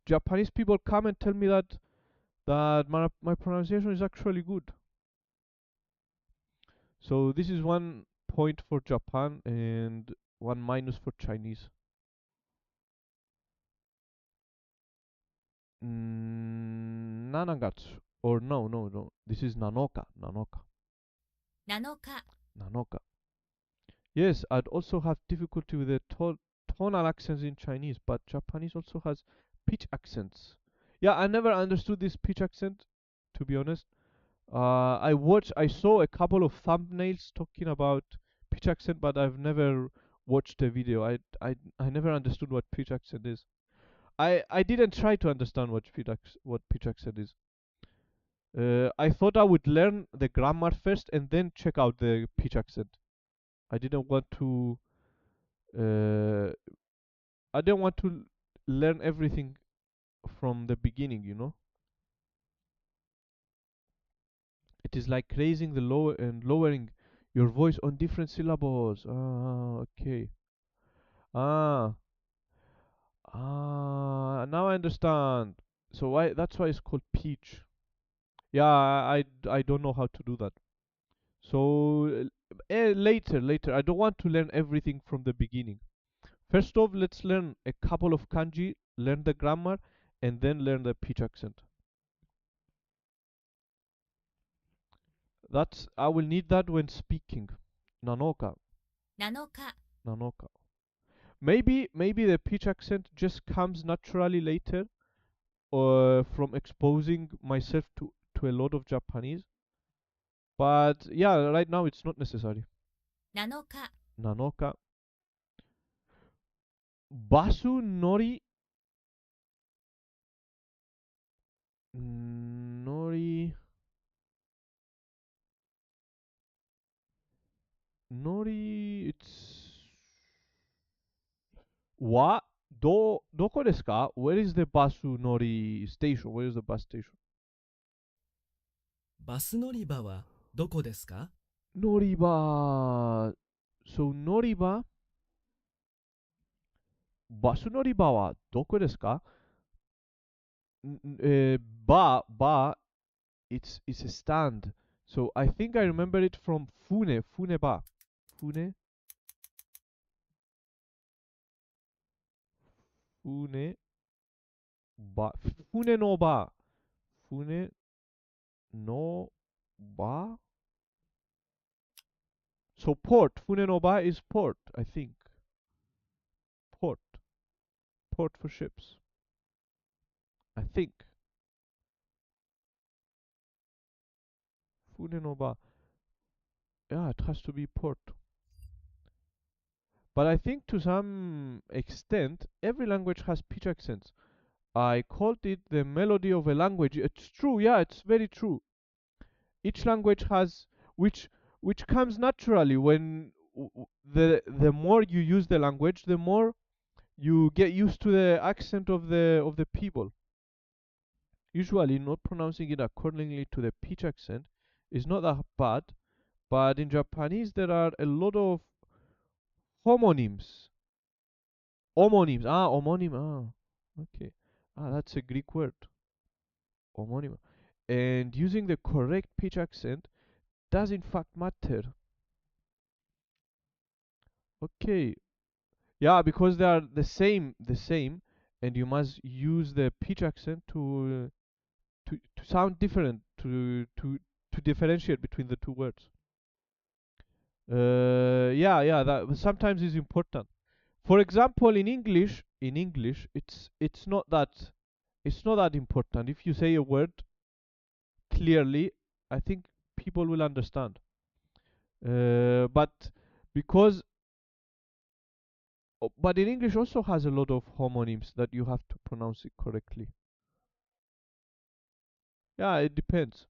Japanese people come and tell me that my pronunciation is actually good. So this is 1 point for Japan and one minus for Chinese. Nanagatsu. Or no. This is Nanoka. Nanoka. 7日 Nanoka. Yes, I'd also have difficulty with the tonal accents in Chinese, but Japanese also has pitch accents. Yeah, I never understood this pitch accent, to be honest. I saw a couple of thumbnails talking about pitch accent, but I've never watched a video. I never understood what pitch accent is. I didn't try to understand what pitch accent is. I thought I would learn the grammar first and then check out the pitch accent. I didn't want to. Uh, I didn't want to learn everything from the beginning. It is like raising the lower and lowering your voice on different syllables. Okay. Ah, now I understand. So that's why it's called pitch. Yeah, I don't know how to do that. So later. I don't want to learn everything from the beginning. First off, let's learn a couple of kanji, learn the grammar, and then learn the pitch accent. I will need that when speaking. Nanoka. 7日 Nanoka. Maybe the pitch accent just comes naturally later, or from exposing myself to a lot of Japanese. But yeah, right now it's not necessary. 7日 Nanoka. Basu nori. Nori. Nori. It's. What? Doko desu ka? Where is the Basu nori station? Where is the bus station? バス乗り場はどこですか？ Noriba. So Noriba. Basu noriba wa doko desu ka? Ba. It's a stand. So I think I remember it from Fune ba. Fune. Fune ba. Fune no ba. Fune no ba. So port. Fune no ba is port, I think. Port. Port for ships. I think. Fune no ba. Yeah, it has to be port. But I think to some extent, every language has pitch accents. I called it the melody of a language. It's true, yeah, it's very true. Each language has which comes naturally when the more you use the language, the more you get used to the accent of the people. Usually, not pronouncing it accordingly to the pitch accent is not that bad, but in Japanese there are a lot of homonyms. Homonyms. Homonym. Okay. That's a Greek word. Homonym. And using the correct pitch accent does in fact matter. Okay. Yeah, because they are the same, and you must use the pitch accent to sound different to differentiate between the two words. Yeah, that sometimes is important. For example, in English, it's not that important. If you say a word clearly, I think people will understand. But because but in English also has a lot of homonyms that you have to pronounce it correctly. Yeah, it depends.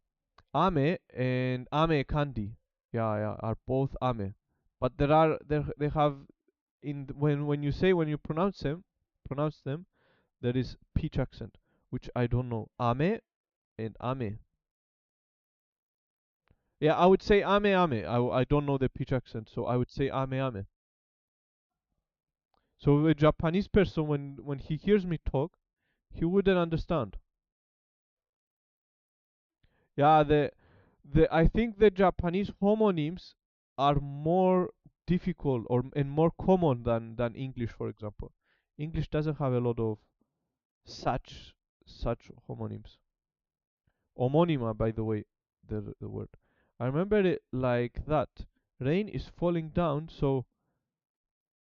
Ame and ame kandi, yeah, are both ame. But they have when you pronounce them, there is pitch accent, which I don't know. Ame and ame. Yeah, I would say ame. I don't know the pitch accent, so I would say ame. So a Japanese person, when he hears me talk, he wouldn't understand. Yeah, the I think the Japanese homonyms are more difficult and more common than English, for example. English doesn't have a lot of such such homonyms. Homonyma, by the way, the word. I remember it like that. Rain is falling down, so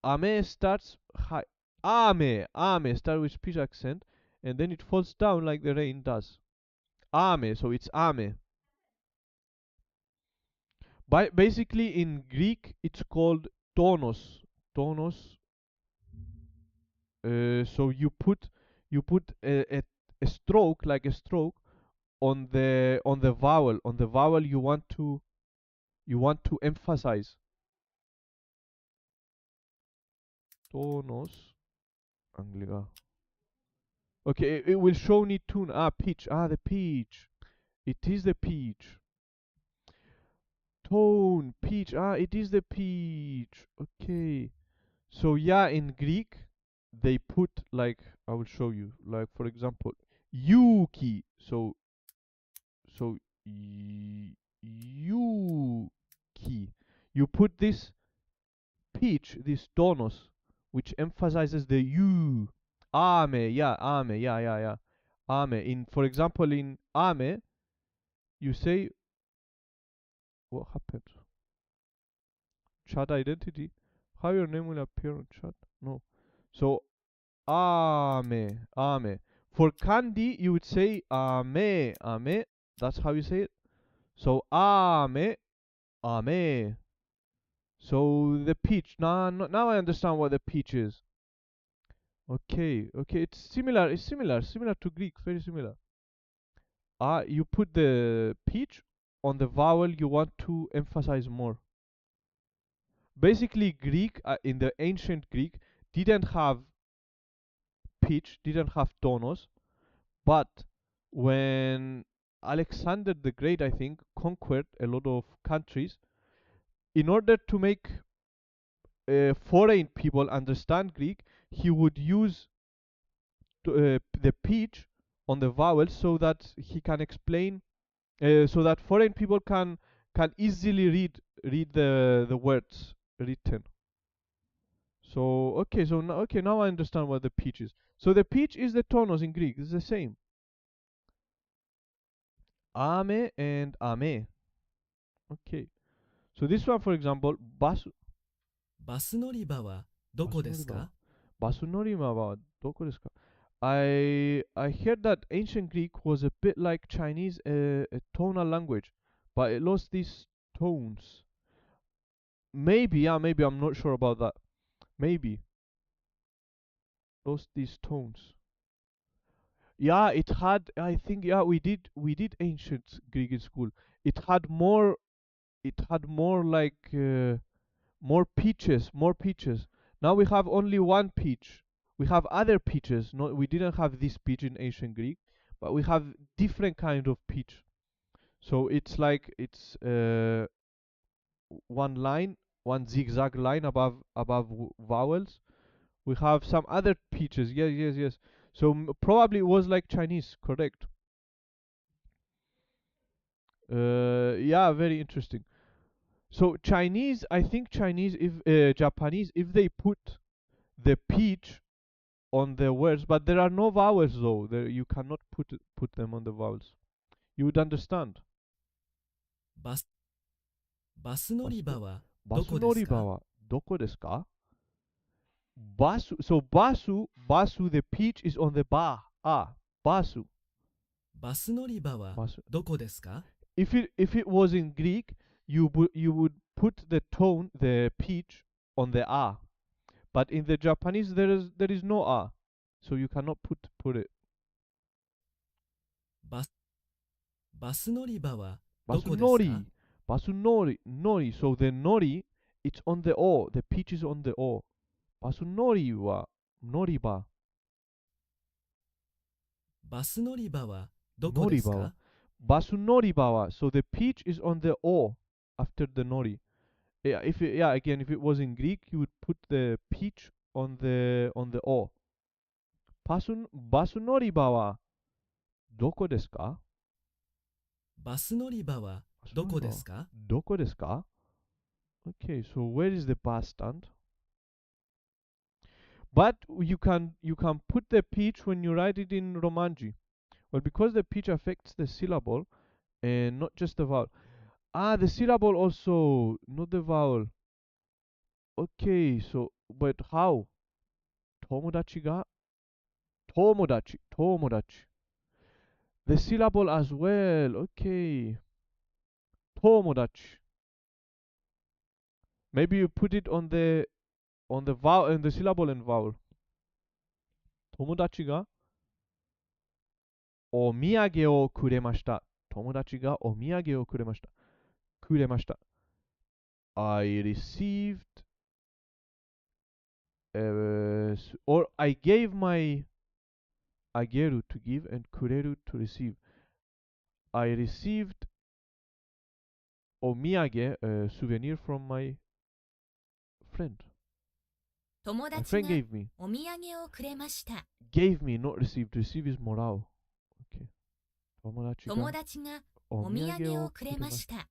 ame starts high. Ame start with speech accent, and then it falls down like the rain does. Ame, so it's ame. Basically, in Greek, it's called tonos. Tonos. So you put a stroke like a stroke on the vowel you want to emphasize. Tonos. Anglica. Okay, it will show me tune. Pitch. The pitch. It is the pitch. Tone, pitch. It is the pitch. Okay. So yeah, in Greek, they put like I will show you. Like for example, Yuki. So Yuki. You put this pitch, this tonos, which emphasizes the U. Ame, yeah. Ame. For example, in ame, you say what happened? Chat identity. How your name will appear on chat? No. So ame. For candy, you would say ame. That's how you say it. So ame. So the pitch. Now I understand what the pitch is. Okay. It's similar to Greek. Very similar. You put the pitch on the vowel you want to emphasize more. Basically, Greek in the ancient Greek didn't have pitch, didn't have tonos, but when Alexander the Great, I think, conquered a lot of countries, in order to make foreign people understand Greek, he would use the pitch on the vowels so that he can explain, so that foreign people can easily read the words written. So now I understand what the pitch is. So the pitch is the tonos in Greek. It's the same. Ame and ame. Okay. So this one, for example, basu. バス乗り場はどこですか？ Basunorima wa doko desu ka? I heard that ancient Greek was a bit like Chinese, a tonal language, but it lost these tones. Maybe I'm not sure about that. Maybe lost these tones. Yeah, it had. I think we did ancient Greek in school. It had more. It had more like more pitches. Now we have only one pitch. We have other pitches. No, we didn't have this pitch in ancient Greek, but we have different kind of pitch. So it's like it's one line, one zigzag line above vowels. We have some other pitches. Yes. So probably it was like Chinese, correct? Yeah, very interesting. So Chinese, I think Chinese, if Japanese, if they put the pitch on the words, but there are no vowels though. There you cannot put them on the vowels. You would understand. バス乗り場はバス乗り場はどこですか？バス、so バス the peach is on the bar. バス。バス乗り場はバス。どこですか？ If it was in Greek, you would put the tone, the pitch, on the R. But in the Japanese, there is no R, so you cannot put it. バス乗り場はどバスこです乗り、か？バス乗り、so the nori, it's on the O, the pitch is on the O. バス乗りは乗り場。バス乗り場はどこですか？バス乗り場は、so the pitch is on the O after the nori. Again, if it was in Greek, you would put the pitch on the O. バス乗り場はどこですか？バス乗り場はどこですか？どこですか？ Okay, so where is the bus stand? But you can put the pitch when you write it in Romanji. Well, because the pitch affects the syllable and not just the vowel. The syllable also, not the vowel. Okay, so, but how? 友達が友達 The syllable as well. Okay. 友達 Maybe you put it on the vowel and the syllable and vowel. 友達がお土産をくれました。友達がお土産をくれました。I received or I gave my あげる to give and くれる to receive. I received お土産、souvenir from my friend. 友 My 達 friend が gave me. お土産をくれました。Gave me, not received. Receive is もらう。Okay. 友達がお土産をくれました。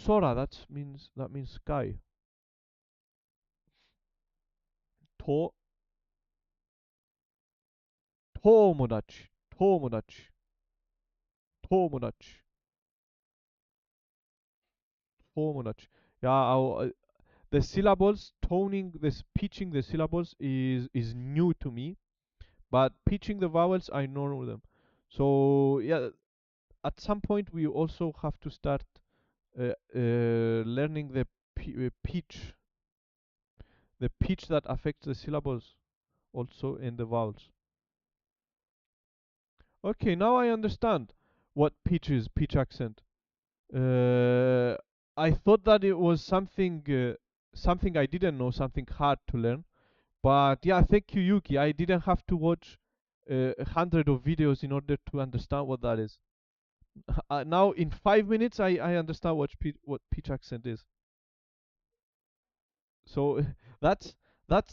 空 that means sky. と友達 Yeah, the syllables, toning, this pitching the syllables is new to me, but pitching the vowels I know them. So yeah, at some point we also have to start learning the pitch that affects the syllables also in the vowels. Okay, now I understand what pitch is, pitch accent. I thought that it was something I didn't know, something hard to learn. But yeah, thank you, Yuki. I didn't have to watch 100 of videos in order to understand what that is. Now in 5 minutes, I understand what pitch accent is. So that's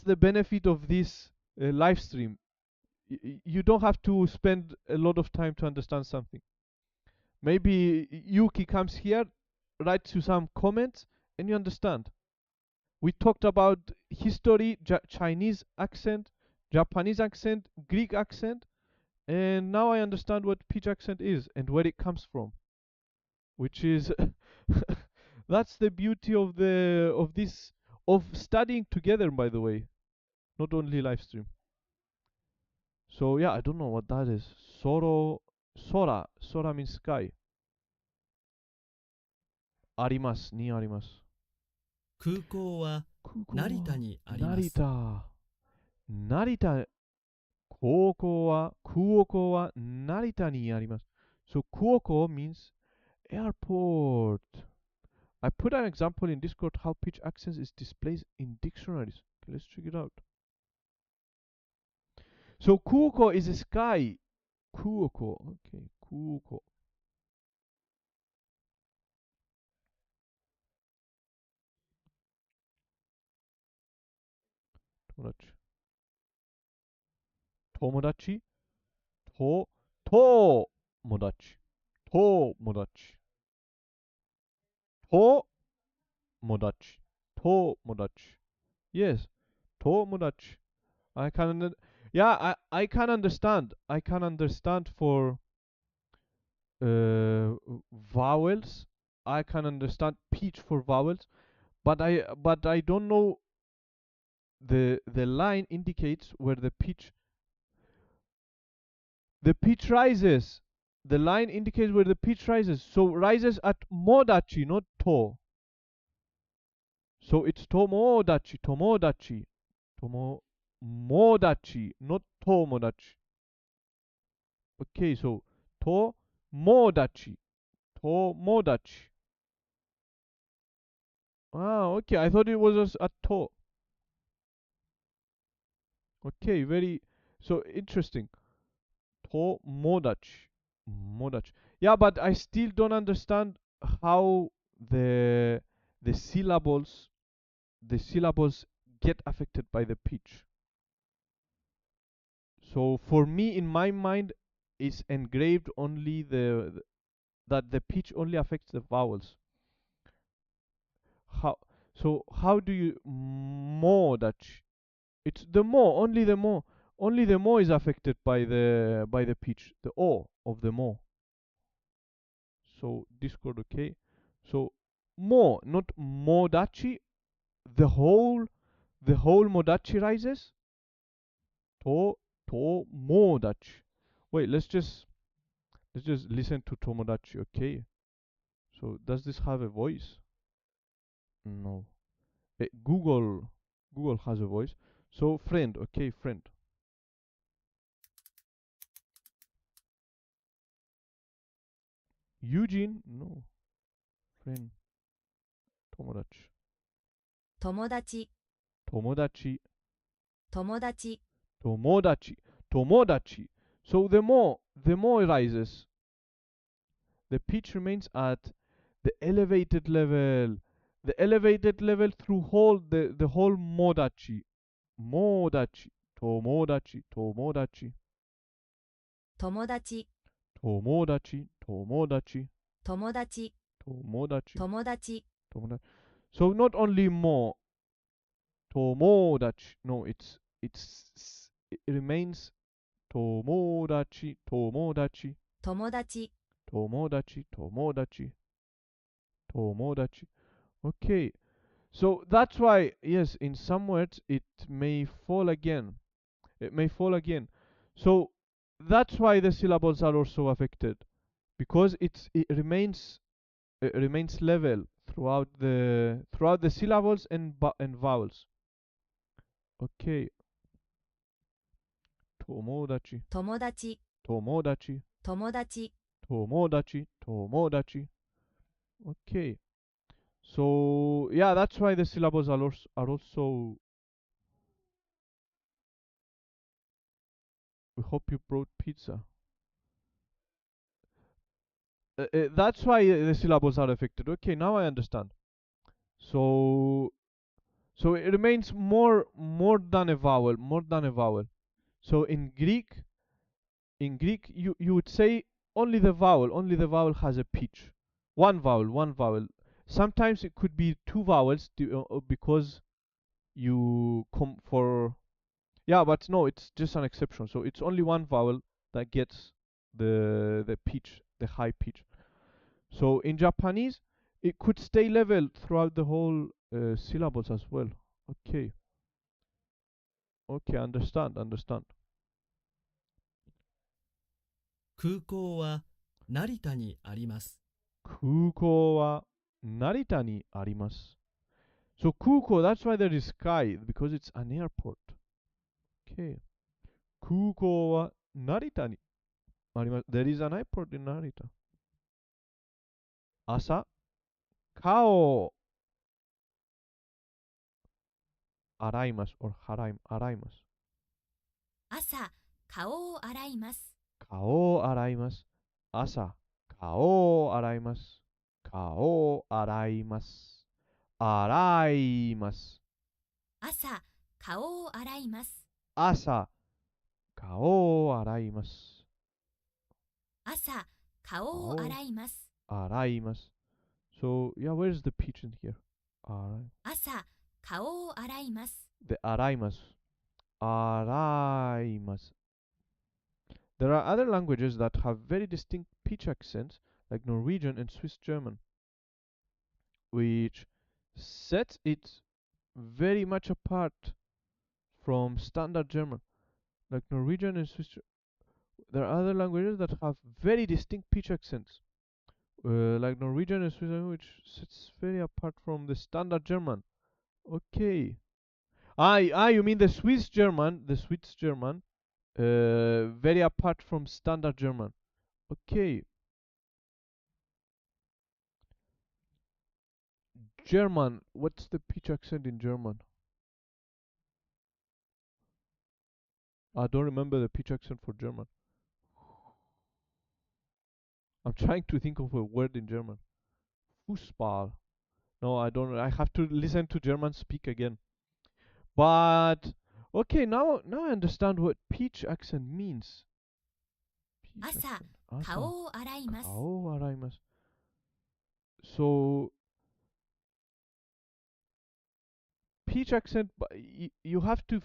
the benefit of this live stream. You don't have to spend a lot of time to understand something. Maybe Yuki comes here, writes you some comments, and you understand. We talked about history, Chinese accent, Japanese accent, Greek accent, and now I understand what pitch accent is and where it comes from. Which is that's the beauty of studying together, by the way, not only live stream. So yeah, I don't know what that is. Sora means sky. ありますにあります。空港は成田にあります。成田、空港は成田にあります。So 空港 means airport. I put an example in Discord how pitch accents is displayed in dictionaries. Okay, let's check it out. So 空港 is a sky. 空港. Okay, 空港.友達友達Yes, 友達 I can yeah, I can understand for vowels. I can understand peach for vowels, but I don't know the line indicates where the pitch rises. The line indicates where the pitch rises. So rises at modachi, not to. So it's tomodachi, tomodachi, tomodachi, not tomodachi. Okay, so tomodachi, tomodachi. Ah, okay. I thought it was just a to. Okay, very so interesting. Tomodachi, modachi. Yeah, but I still don't understand how the syllables the syllables get affected by the pitch. So for me, in my mind, is engraved only that the pitch only affects the vowels. How how do you modachi? It's the mo, only the mo is affected by the pitch, the o of the mo. So Discord, okay. So mo, not modachi. The whole modachi rises. To modachi. Wait, let's just listen to Tomodachi, okay? So does this have a voice? No. Google has a voice. So friend, okay, friend. Eugene, no. Friend. Tomodachi. 友達 Tomodachi. 友達 Tomodachi. Tomodachi. So the more rises, the pitch remains at the elevated level. The elevated level through the whole modachi. Modachi. Tomodachi. Tomodachi. 友達 Tomodachi. Tomodachi. 友達 Tomodachi. 友達 Tomodachi. So not only more Tomodachi. No, it remains Tomodachi. Tomodachi. 友達 Tomodachi. Tomodachi. Tomodachi. Okay. So that's why, yes, in some words it may fall again. It may fall again. So that's why the syllables are also affected, because it remains level throughout the syllables and vowels. Okay. Tomodachi. 友達 Tomodachi. 友達 Tomodachi. Tomodachi. Okay. So yeah, that's why the syllables are also. We hope you brought pizza. That's why the syllables are affected. Okay, now I understand. So it remains more than a vowel, more than a vowel. So in Greek you would say only the vowel has a pitch. One vowel. Sometimes it could be two vowels because you come for. Yeah, but no, it's just an exception. So it's only one vowel that gets the pitch, the high pitch. So in Japanese, it could stay level throughout the whole syllables as well. Okay, okay, understand. 空港は成田にあります。空港は成田にあります。So 空港, that's why there is sky, because it's an airport. Okay. 空港は成田にあります。There is an airport in Narita. 朝、顔を洗います。or 洗います。朝顔を洗います顔を洗います。朝、顔を洗います。顔を洗います。洗います。朝顔を洗います朝、顔を洗います。朝顔を洗います洗います。So, yeah, where's the pitch in here? 朝顔を洗います The 洗います。洗います。There are other languages that have very distinct pitch accents like Norwegian and Swiss German, which sets it very much apart from standard German. Like Norwegian and Swiss, there are other languages that have very distinct pitch accents. Like Norwegian and Swiss, which sets very apart from the standard German. Okay. You mean the Swiss German, very apart from standard German. Okay. German, what's the pitch accent in German? I don't remember the pitch accent for German. I'm trying to think of a word in German. Fußball. No, I don't. I have to listen to German speak again. But okay, now I understand what pitch accent means. 朝、顔を洗います。顔を洗います。So pitch accent, you have to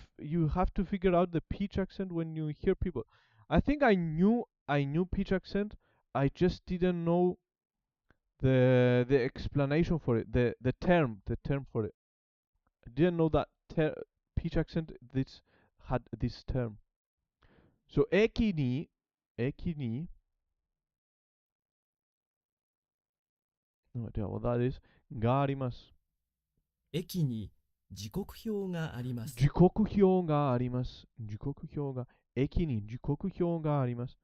figure out the pitch accent when you hear people. I think I knew pitch accent. I just didn't know the explanation for it, the term for it. I didn't know that pitch accent had this term. So eki ni no idea what that is. があります。駅に時刻表があります。時刻表があります。時刻表が駅に時刻表があります。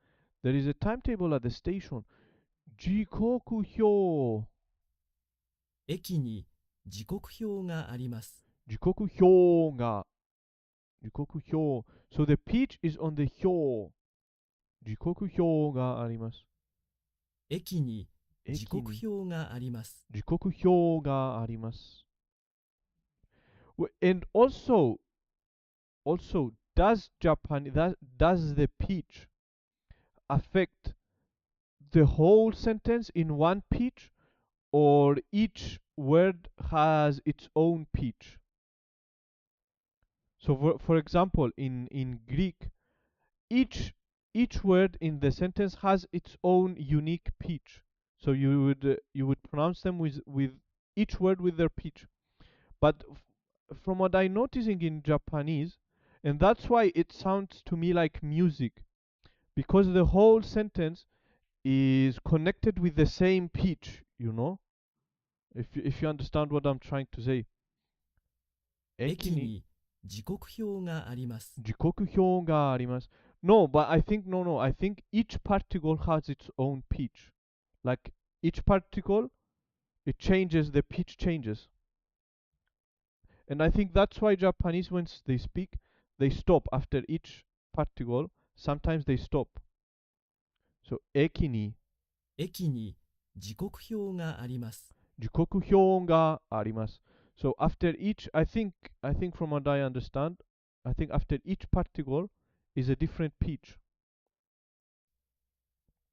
There is a timetable at the station. 時刻表。駅に時刻表があります。時刻表が。時刻表。So the pitch is on the 表。時刻表があります。駅に時刻表があります。時刻表があります。And also does the pitch affect the whole sentence in one pitch, or each word has its own pitch? So for example, in Greek, each word in the sentence has its own unique pitch. So you would pronounce them with each word with their pitch. But from what I'm noticing in Japanese, and that's why it sounds to me like music, because the whole sentence is connected with the same pitch, you know? If you understand what I'm trying to say. 駅に時刻表があります。時刻表があります。No, but I think each particle has its own pitch. Like each particle, it changes, the pitch changes. And I think that's why Japanese, when they speak, they stop after each particle. Sometimes they stop. So 駅に時刻表があります。時刻表があります。So after each, I think from what I understand, I think after each particle is a different pitch.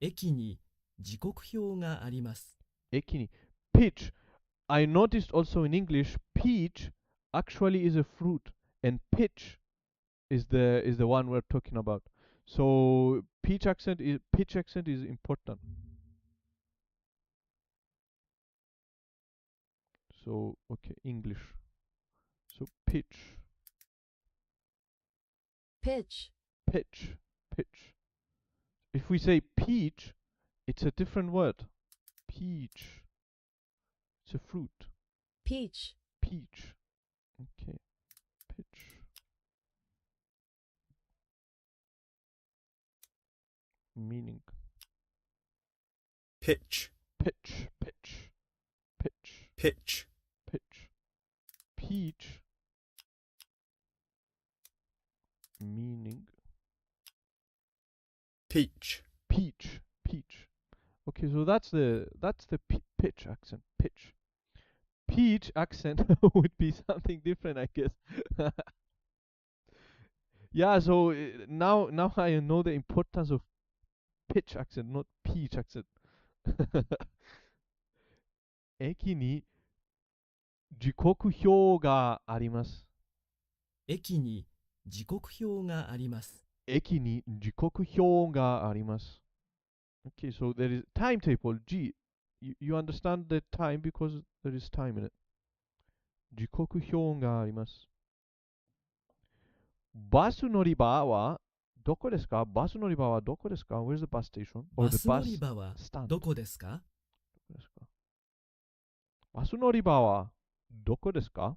駅に時刻表があります。駅に pitch. I noticed also in English, peach actually is a fruit, and pitch is the one we're talking about. So pitch accent is important. So okay, English. So pitch. Pitch. If we say peach, it's a different word. Peach. It's a fruit. Peach. Okay. Pitch. Meaning. Pitch. Peach. Meaning. Peach. Okay, so that's the pitch accent. Peach accent would be something different, I guess. Yeah, so now I know the importance of pitch accent, not peach accent. 駅に時刻表があります。駅に時刻表があります。駅に時刻表があります。Okay, so there is timetable, G. You understand the time because there is time in it. 時刻表があります。バス乗り場はどこですか？バス乗り場はどこですか？ Where's the bus station? Or バ the ス乗 bus り場は stand? どこですか？どこですか？バス乗り場はどこですか？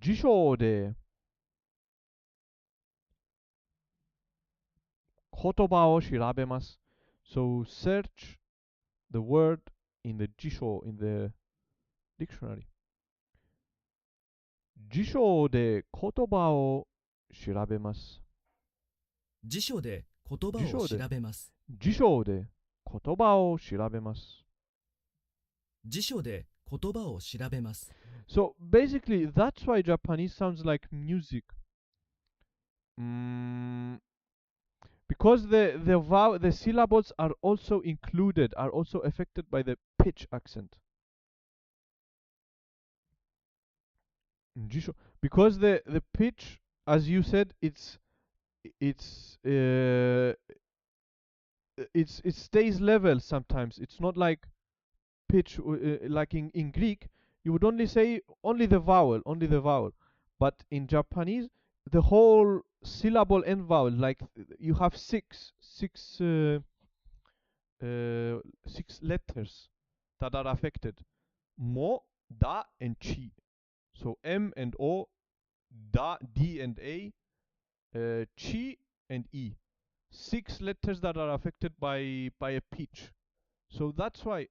辞書で言葉を調べます。So search the word in the 辞書 in the dictionary. 辞書で言葉を調べます。辞書で言葉を調べます。辞書で言葉を調べます。辞書で言葉を調べます。So basically, that's why Japanese sounds like music. Because the syllables are also included, are also affected by the pitch accent. Because the pitch, as you said, it's it stays level sometimes. It's not like pitch like in Greek. You would only say only the vowel. But in Japanese, the whole syllable and vowel, like you have six letters that are affected. Mo, da, and chi. So M and O, da, D and A, chi and E. 6 letters that are affected by a pitch. So that's why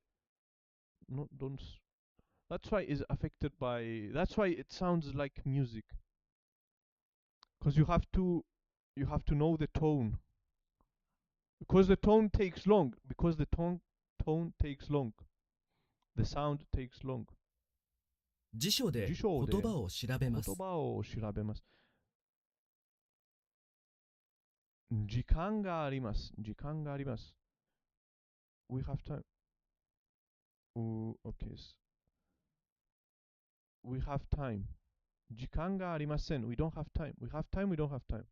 no don't that's why is affected by that's why it sounds like music. Because you have to know the tone. Because the tone takes long. Because the tone takes long. The sound takes long. 辞書で言葉を調べます。言葉を調べます。時間があります。時間があります。We have time. Okay. We have time. 時間がありません。We don't have time. We have time, we don't have time.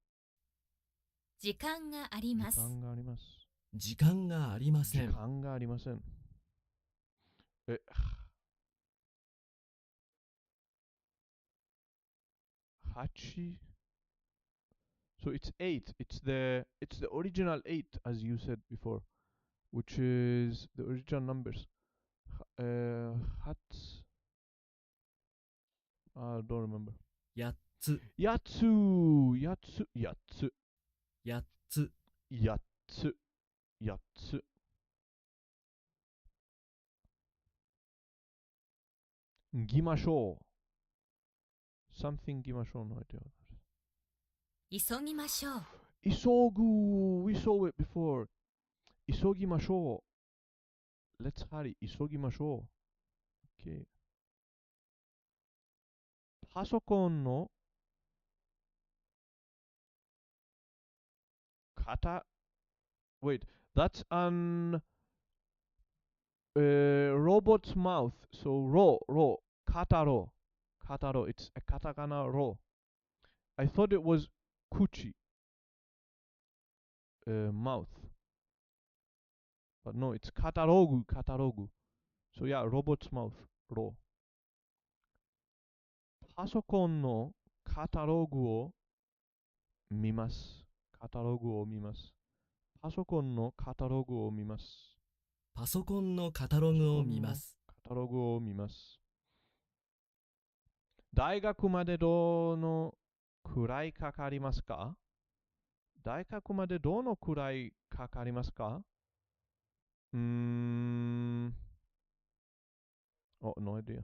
時間があります。時間があります。時間がありません。時間がありません。8. So it's 8. It's the original 8 as you said before, which is the original numbers. I don't remember. 8つ。8つ。8つ。8つ。8つ。8つ。8つ。ぎましょう。Something ぎましょうの idea. 急ぎましょう。急ぐ。We saw it before. 急ぎましょう。Let's hurry. 急ぎましょう。Okay. パソコンのWait, that's an robot's mouth. So ro, kataro. Kataro. It's a katakana ro. I thought it was kuchi. Mouth. But no, it's katarogu. So yeah, robot's mouth. Ro. パソコンのカタログを見ます。カタログを見ます。パソコンのカタログを見ます。パソコンのカタログを見ます。カタログを見ます。大学までどのくらいかかりますか？大学までどのくらいかかりますか？no idea.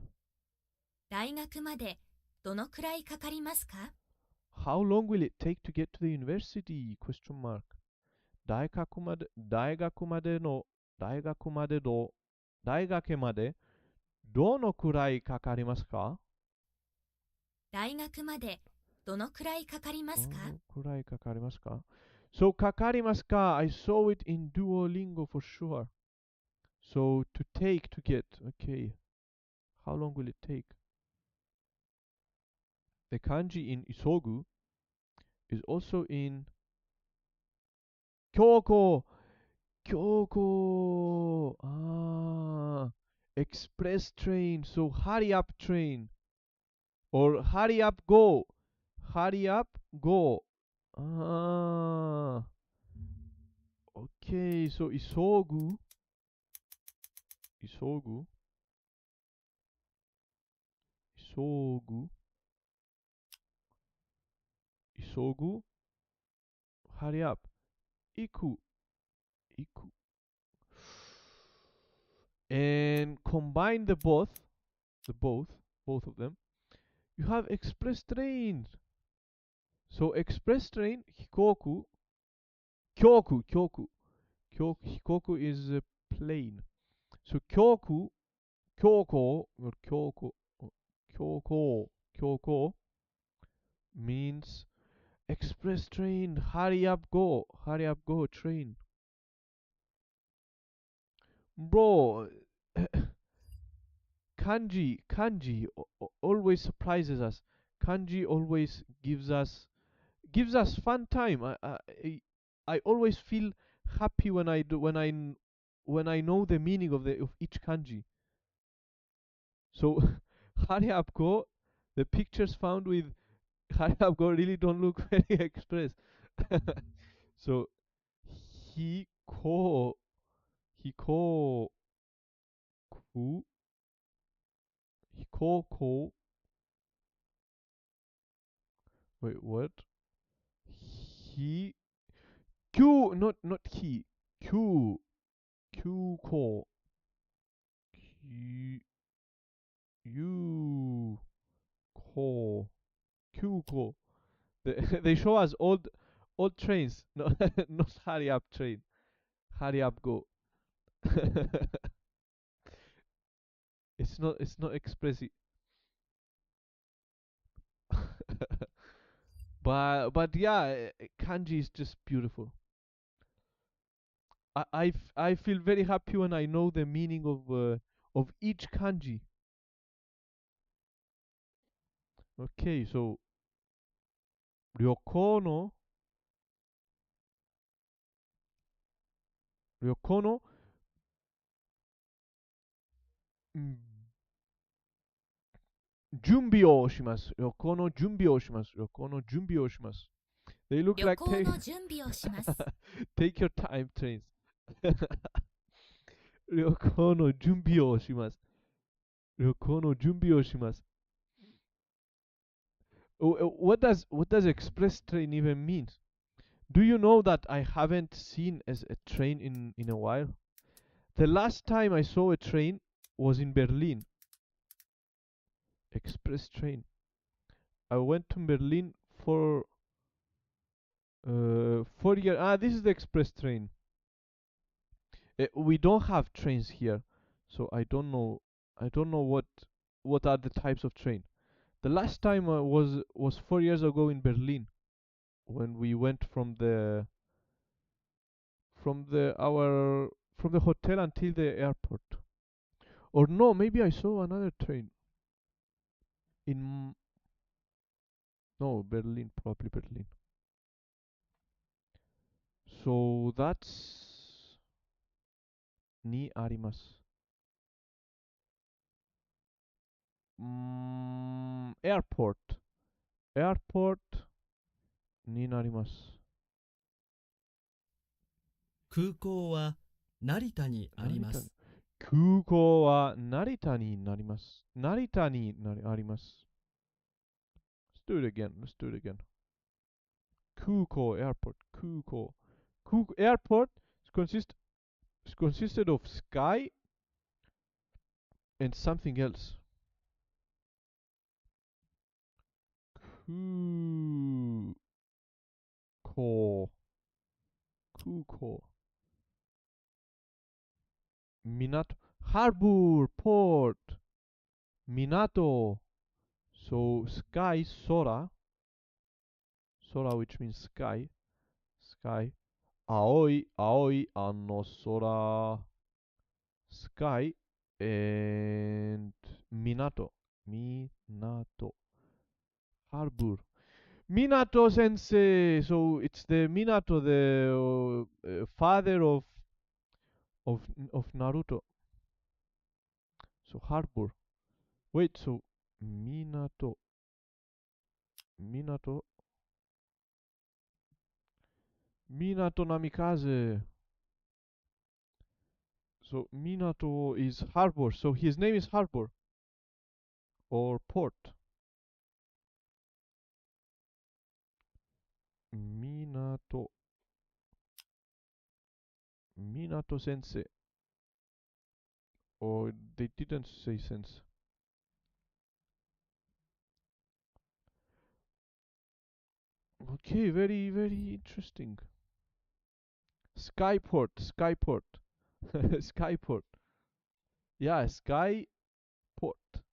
大学までどのくらいかかりますか？ How long will it take to get to the university? Question mark. 大学までどのくらいかかりますか？大学までどのくらいかかりますか？どのくらいかかりますか？ So かかりますか I saw it in Duolingo for sure. So to take, to get. Okay. How long will it take? The kanji in isogu is also in kyoko. Kyoko. Ah, express train. So hurry up train. Or hurry up go. Hurry up go. Ah. Okay, so isogu. Isogu. Isogu. Isogu. Hurry up. Iku. Iku. And combine both of them, you have express trains. So express train, hikoku, hikoku is a plane. So kyoko means express train, hurry up go train. Bro, kanji always surprises us. Kanji always gives us fun time. I always feel happy when when I know the meaning of each kanji. So hurry up go, the pictures found with hurry up go really don't look very express. So hiko hiko ku hikoko. Wait, what? He Q, not he. Q Q Q you ko Q. They show us old trains, no, not hurry up train. Hurry up go. It's not expressive. But yeah, kanji is just beautiful. I feel very happy when I know the meaning of each kanji. Okay, so ryoko no ryoko no mm, junbi o shimasu. Ryoko no junbi o shimasu. Ryoko no junbi o shimasu. They look 旅 like 行の準備をします。 take your time trains. 旅行の準備をします。旅行の準備をします。What does express train even mean? Do you know that I haven't seen as a train in a while? The last time I saw a train was in Berlin. Express train. I went to Berlin for 4 years. Ah, this is the express train. We don't have trains here, so I don't know. I don't know what are the types of train. The last time was 4 years ago in Berlin when we went from the hotel until the airport. Or no, maybe I saw another train in no Berlin, probably Berlin. So that's ni arimasu. Airportになります。空港は成田にあります。空港は成田になります。成田にあります。Let's do it again. Let's do it again. 空港 airport 空港 airport consisted of sky and something else. 空港空港港 harbor port 港 so sky 空 which means sky 青いあの空 sky and 港 Harbor. Minato sensei. So it's the Minato, the father of Naruto. So harbor. Wait, so Minato. Minato. Minato Namikaze. So Minato is harbor. So his name is harbor or port. Minato. Minato sensei. Or they didn't say sensei. Okay, very, very interesting. Skyport, Skyport, Skyport. Yeah, Skyport,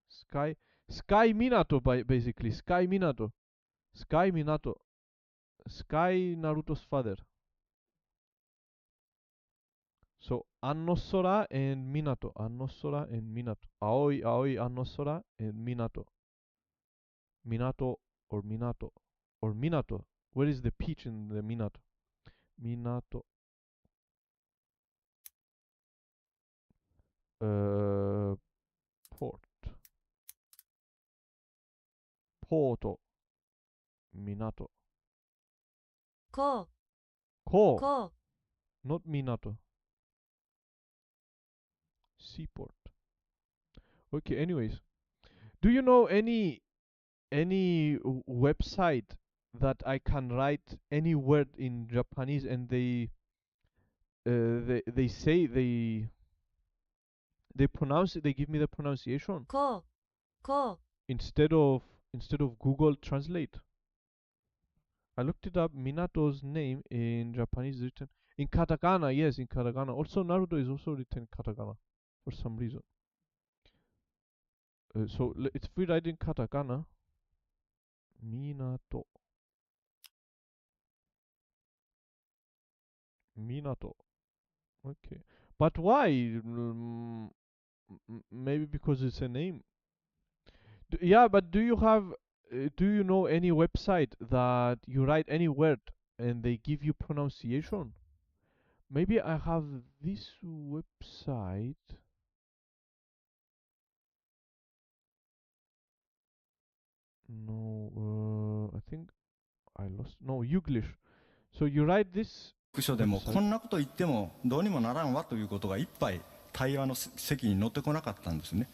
Sky Minato, basically. Sky Minato, Sky Minato, Sky Naruto's father. So Annosora and Minato, Annosora and Minato, Aoi, Aoi, Annosora and Minato, Minato or Minato or Minato. Where is the peach in the Minato? Minato. Port. Porto. Minato. Ko. Ko. Ko. Not Minato. Seaport. Okay, anyways. Do you know any website that I can write any word in Japanese and they say they pronounce it, they give me the pronunciation Ko. Ko. instead of Google Translate. I looked it up. Minato's name in Japanese is written in katakana. Yes, in katakana. Also, Naruto is also written in katakana for some reason. So if we write in katakana, Minato. Minato. Okay. But why? Maybe because it's a name. Yeah, but do you know any website that you write any word and they give you pronunciation? Maybe I have this website. No, I think I lost. No, Youglish. So you write this. 書でもこんなこと言ってもどうにもならんわということがいっぱい対話の席に乗ってこなかったんですね。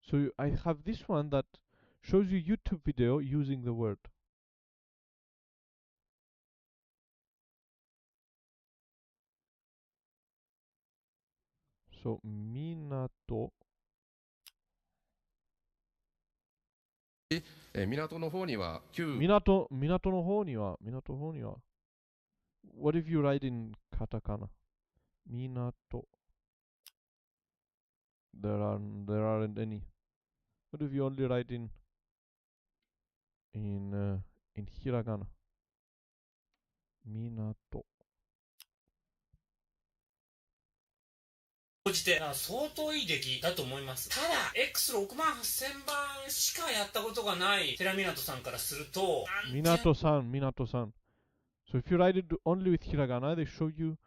So I have this one that shows you YouTube video using the word. So Minato. 港の方には旧港の方には What if you write in katakana? Minato. There aren't any. What if you only write in hiragana? Minato. 応じて相当いい出来だと思います。ただ X68000 番しかやったことがない寺湊さんからすると、Minato-san. So if you write it only with hiragana, they show you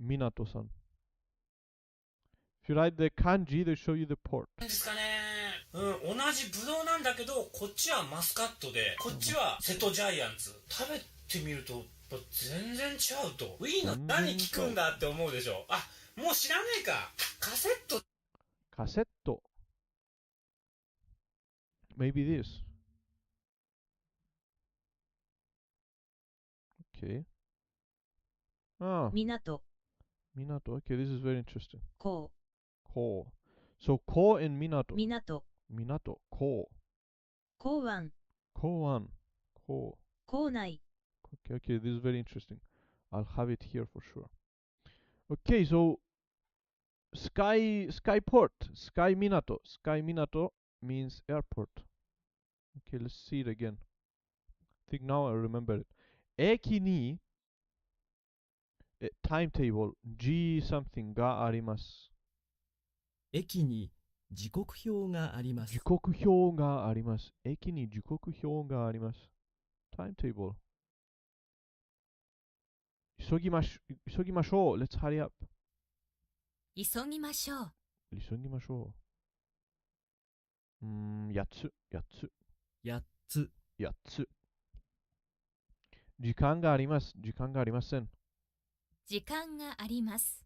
Minato-san. If you write the kanji, they show you the port. ですかね。同じブドウなんだけど、こっちはマスカットで、こっちは瀬戸ジャイアンツ。食べてみると全然違うと。ウィーの何聞くんだって思うでしょ。あ、もう知らねえか。カセット。Maybe this. Okay. Minato. Okay, this is very interesting. Ko. So Ko and Minato. Ko. Kowan. Konai. Okay, this is very interesting. I'll have it here for sure. Okay, so Skyport, Sky Minato means airport. Okay, let's see it again. I think now I remember it. Eki ni timetable G something ga arimasu. 駅に時刻表があります。時刻表があります。駅に時刻表があります。timetable。急ぎましょう。Let's hurry up。急ぎましょう。急ぎましょう。8つ。8つ。8つ。時間があります。時間がありません。時間があります。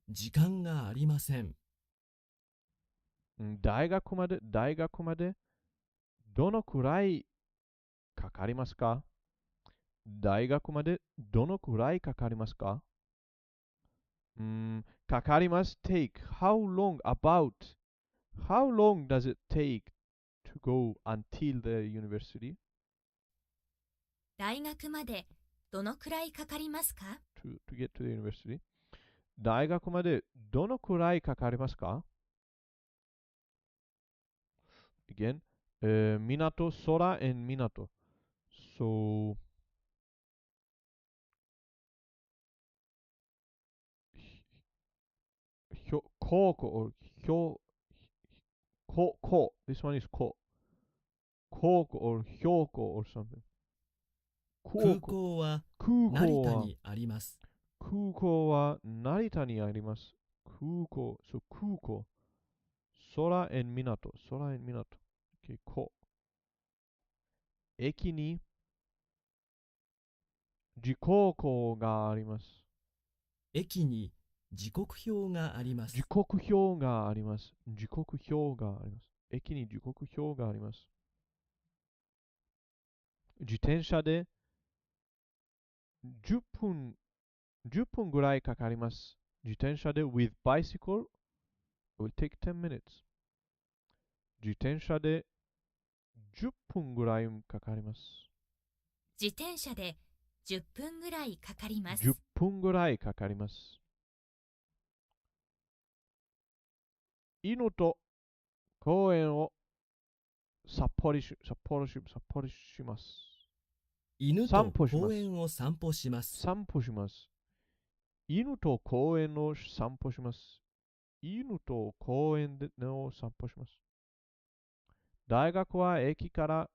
時間がありません。大学までどのくらいかかりますか？大学までどのくらいかかりますか？かかります。take. How long does it take to go until the university? 大学までどのくらいかかりますか？ to get to the university. 大学までどのくらいかかりますか？ Again, 港、空 and 港。So, 高校 or こ This one is 高校 or 標高 or something. 空港は成田にあります。空港は成田にあります。空港。空 and 港。Okay, 駅に時刻があります。駅に時刻表があります。時刻表があります。駅に時刻表があります。自転車で10分ぐらいかかります。自転車で with bicycle will take 10 minutes。自転車で10分ぐらいかかります。自転車で10分ぐらいかかります。10分ぐらいかかります。犬と公園を散歩します。犬と公園を散歩します。犬と公園を散歩します。大学は駅から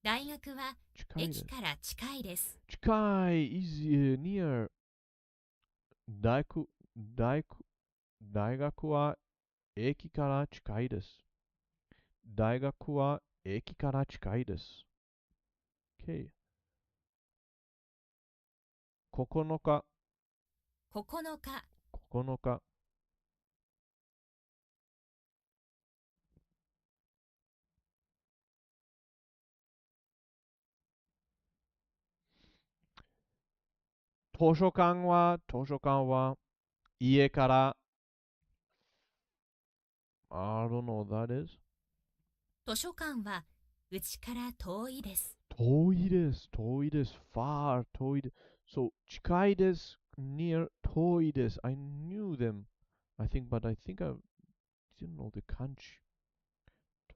大学は駅から近いです。近い is near。大学は駅から近いです。大学は駅から近いです。Okay。9日。図書館は家から I don't know what that is。 図書館は家から遠いです。遠いです。far 遠いです。So 近いです near 遠いです。I knew them I think but I think I didn't know the 漢字。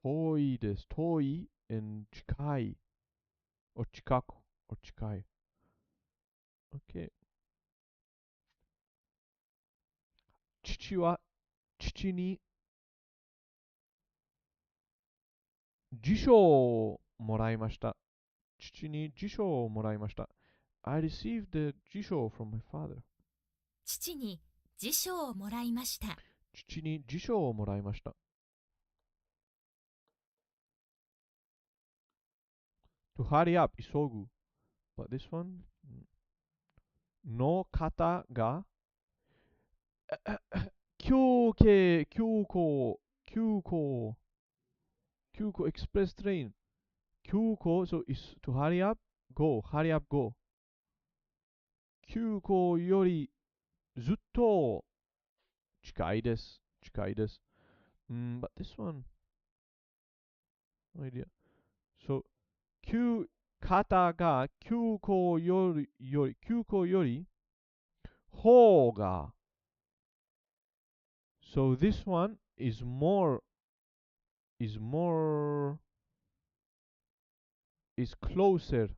遠いです。遠い and 近い or 近く or 近い。Okay。父に辞書をもらいました。I received the 辞書 from my father。 父に辞書をもらいました。To hurry up 急ぐ。But this one の方が休校エクスプレストレイン。休校 so is to hurry up go 休校よりずっと近いです。but this one no idea。 so 方が休校より方が so this one is closer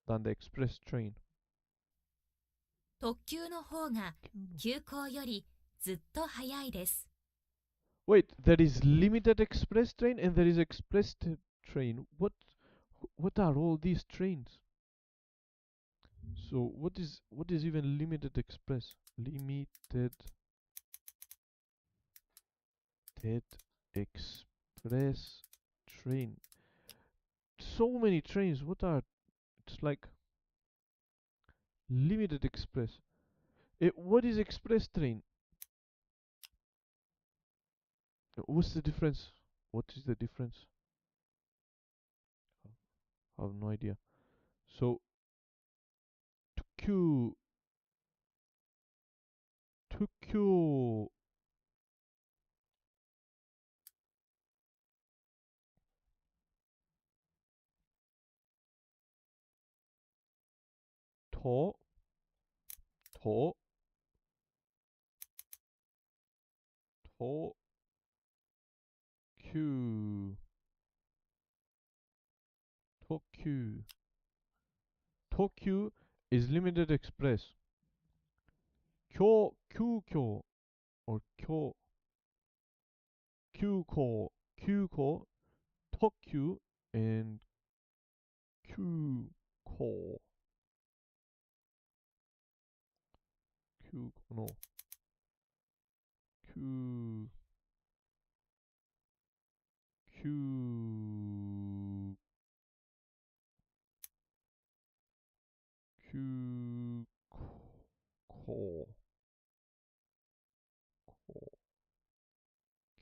than the express train。特急の方が急行よりずっと早いです。Wait, there is limited express train and there is express train. What are all these trains? So what is even limited express? Limited express train. So many trains. It's like limited express. What is express train? What's the difference? What is the difference? I have no idea. So Tokyo Tokyo to to to Q Tokyo Tokyo is limited express. Kyokyo or Kyuko Tokyo and Kyuko no Q Q Kyuko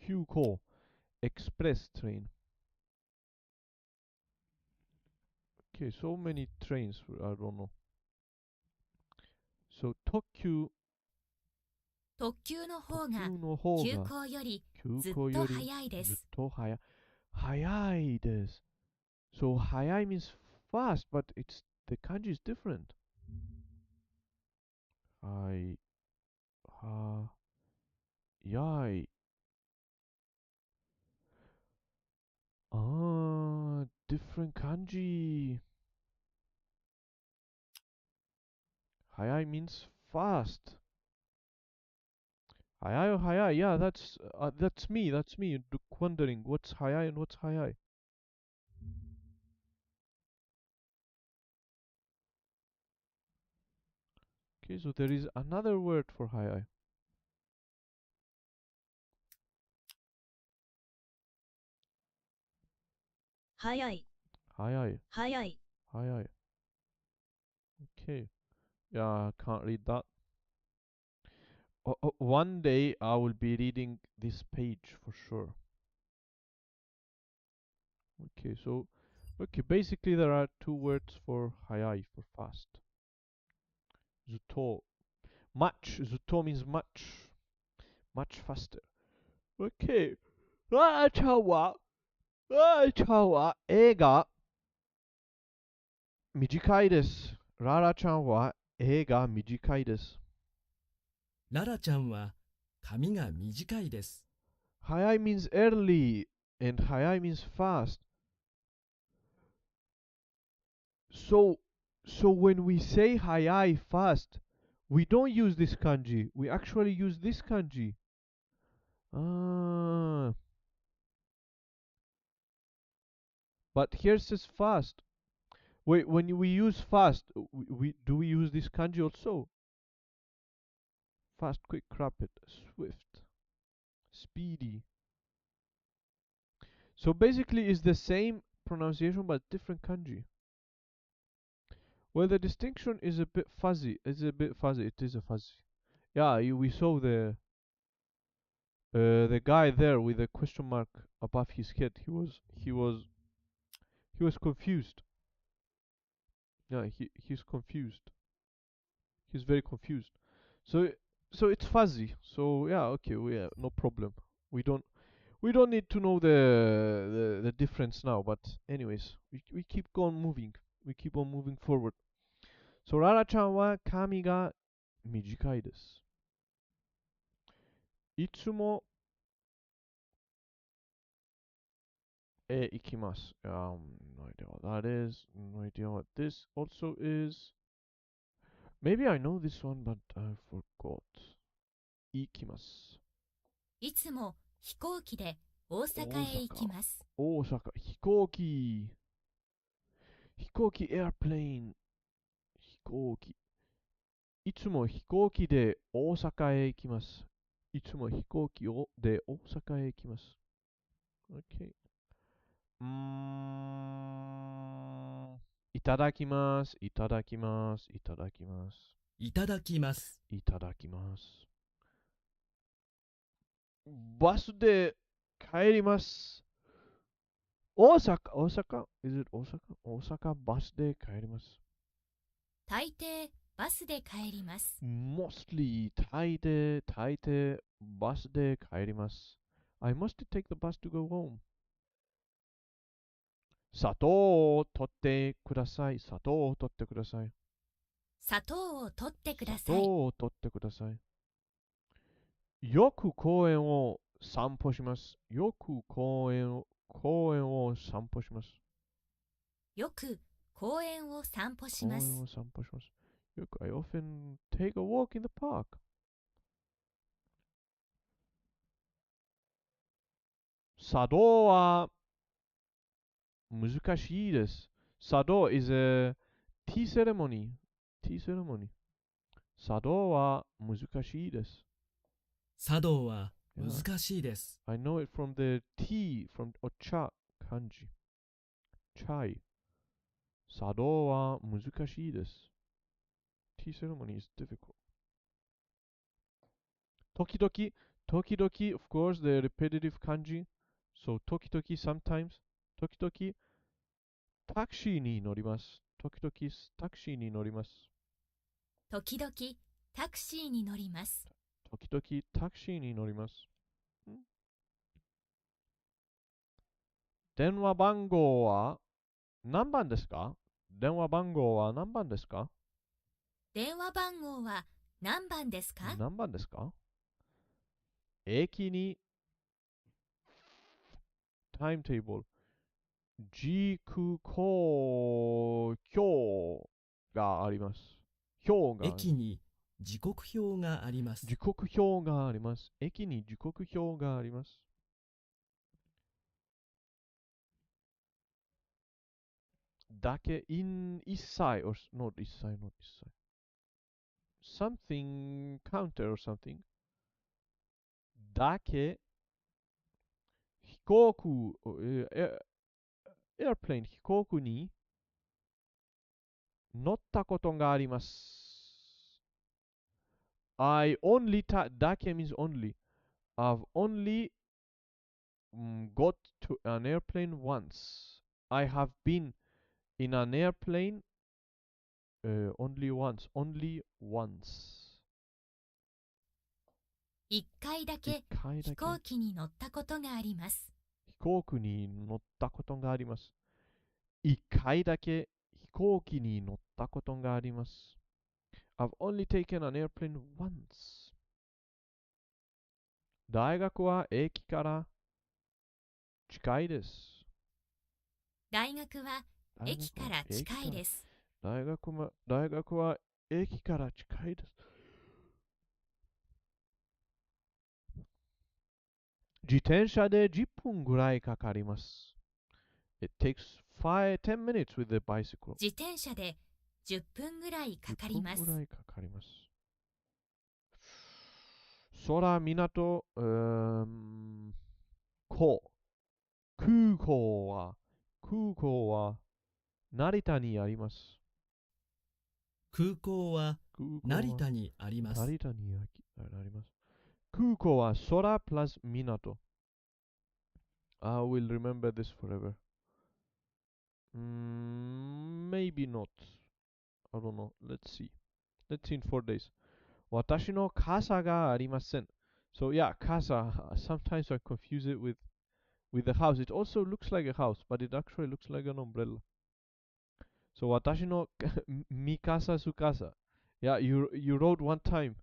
Kyuko express train. Okay, so many trains. I don't know. So Tokyo 特急の方が急行よりずっと早いです。早いです。So 早い means fast, but the kanji is different. 早い。Different kanji. 早い means fast. 早い. Yeah, that's me. Wondering what's 早い and what's 早い. Okay, so there is another word for 早い. 早い。早い. 早い。早い. Okay. Yeah, I can't read that. One day I will be reading this page for sure. Okay, basically there are two words for 早い for fast. ずっと much. ずっと means much faster. Okay. ララちゃんは映画短いです。ララちゃんは映画短いです。ララちゃんは髪が短いです。早い means early and 早い means fast. So when we say 早い fast, we don't use this kanji. We actually use this kanji. But here says fast. Wait, when we use fast, do we use this kanji also? Fast, quick, rapid, swift, speedy. So basically it's the same pronunciation but different kanji. Well, the distinction is a bit fuzzy. It is a fuzzy. Yeah, we saw the guy there with the question mark above his head. He was confused. Yeah, he's confused. He's very confused. So it's fuzzy. So yeah, okay, no problem. We don't need to know the difference now. But anyways, we keep on moving. We keep on moving forward. So ララちゃんは髪が短いです。いつも行きます。No idea what that is. No idea what this also is. Maybe I know this one, but I forgot. 行きます。いつも飛行機で大阪へ行きます。大阪、飛行機。飛行機、airplane。飛行機。いつも飛行機で大阪へ行きます。いつも飛行機で大阪へ行きます。OK。いただきます。いただきます。いただきます。いただきます。いただきます。バスで帰ります。大阪、大阪 Is it 大阪大阪バスで帰ります。大抵バスで帰ります。Mostly 大抵バスで帰ります。I must take the bus to go home. 砂糖を取ってください。砂糖を取ってください。砂糖を取ってください。砂糖を取ってください。よく公園を散歩します。よく公園を散歩します。よく公園を散歩します。公園を散歩します。よく I often take a walk in the park. 茶道は難しいです。茶道 is a tea ceremony. Tea ceremony. 茶道は難しいです。茶道は難しいです。I know it from the tea, from お茶漢字。chai。茶道は難しいです。Tea ceremony is difficult. 時々、of course, the repetitive kanji. So, 時々, sometimes. 時々、タクシーに乗ります。時々、タクシーに乗ります。時々、タクシーに乗ります。時々、タクシーに乗ります。電話番号は何番ですか？電話番号は何番ですか？電話番号は何番ですか？何番ですか？駅にタイムテーブル、時刻表があります。駅に時刻表があります。時刻表があります。駅に時刻表があります。だけ、一切 or not 一切 not 一切。something counter or something だけ飛行機airplane 飛行機に乗ったことがあります。I only だけ means only. I've only got to an airplane once. I have been in an airplane only once. Only once. 一回だけ飛行機に乗ったことがあります。飛行機に乗ったことがあります。一回だけ飛行機に乗ったことがあります。I've only taken an airplane once. 大学は駅から近いです。大学は駅から近いです。大学は駅から近いです。自転車で10分ぐらいかかります。It takes 10 minutes with the bicycle. 自転車で10分ぐらいかかります。10分ぐらいかかります。空、港、空港は成田にあります。空港は成田にあります。成田にあります。空港は空 plus 港。I will remember this forever. Maybe not. I don't know. Let's see. Let's see in 4 days. 私の傘がありません。So yeah, casa. Sometimes I confuse it with a house. It also looks like a house, but it actually looks like an umbrella. So 私のmi casa su casa. Yeah, you wrote one time.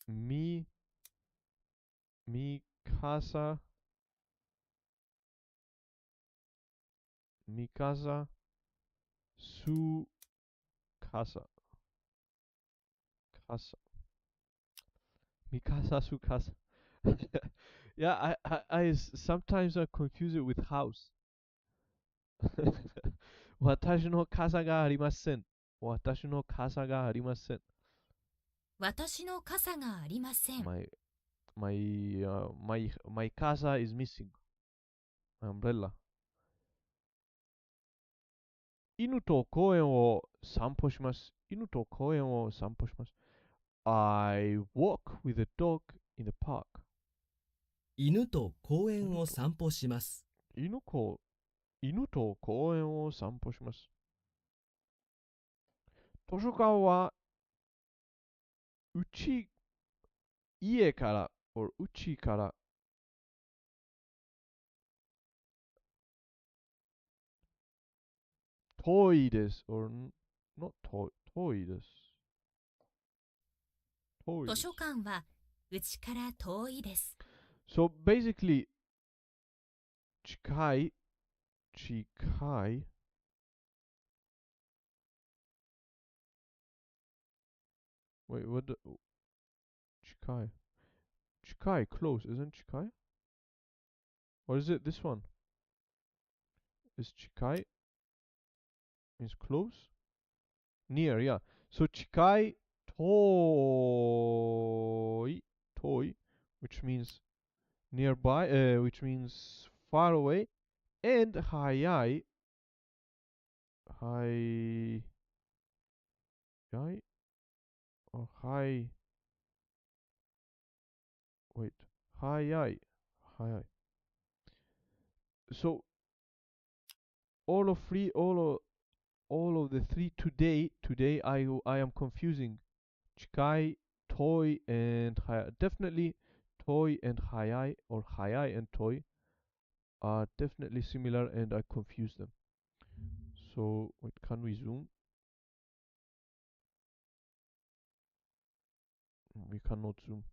Mi casa. Mi casa Su casa. Casa. Mi casa, su casa. Yeah, sometimes I confuse it with house. 私の傘がありません。私の傘がありません。私の傘がありません。My casa is missing. My umbrella. 犬と公園を散歩します。犬と公園を散歩します。I walk with a dog in the park. 犬と公園を散歩します。犬と公園を散歩します。図書館は家からうちから遠いです。not 遠いです。図書館はうちから遠いです。So basically, 近い Wait, what the... 近い close, isn't 近い? Or is it this one? Is 近い means close? Near, yeah. So 近い遠い which means nearby, which means far away, and 早い or high. Wait, 早い So all of the three today I am confusing 近い toy and 早い definitely toy and 早い or 早い and toy are definitely similar and I confuse them. So wait, can we zoom? We cannot zoom.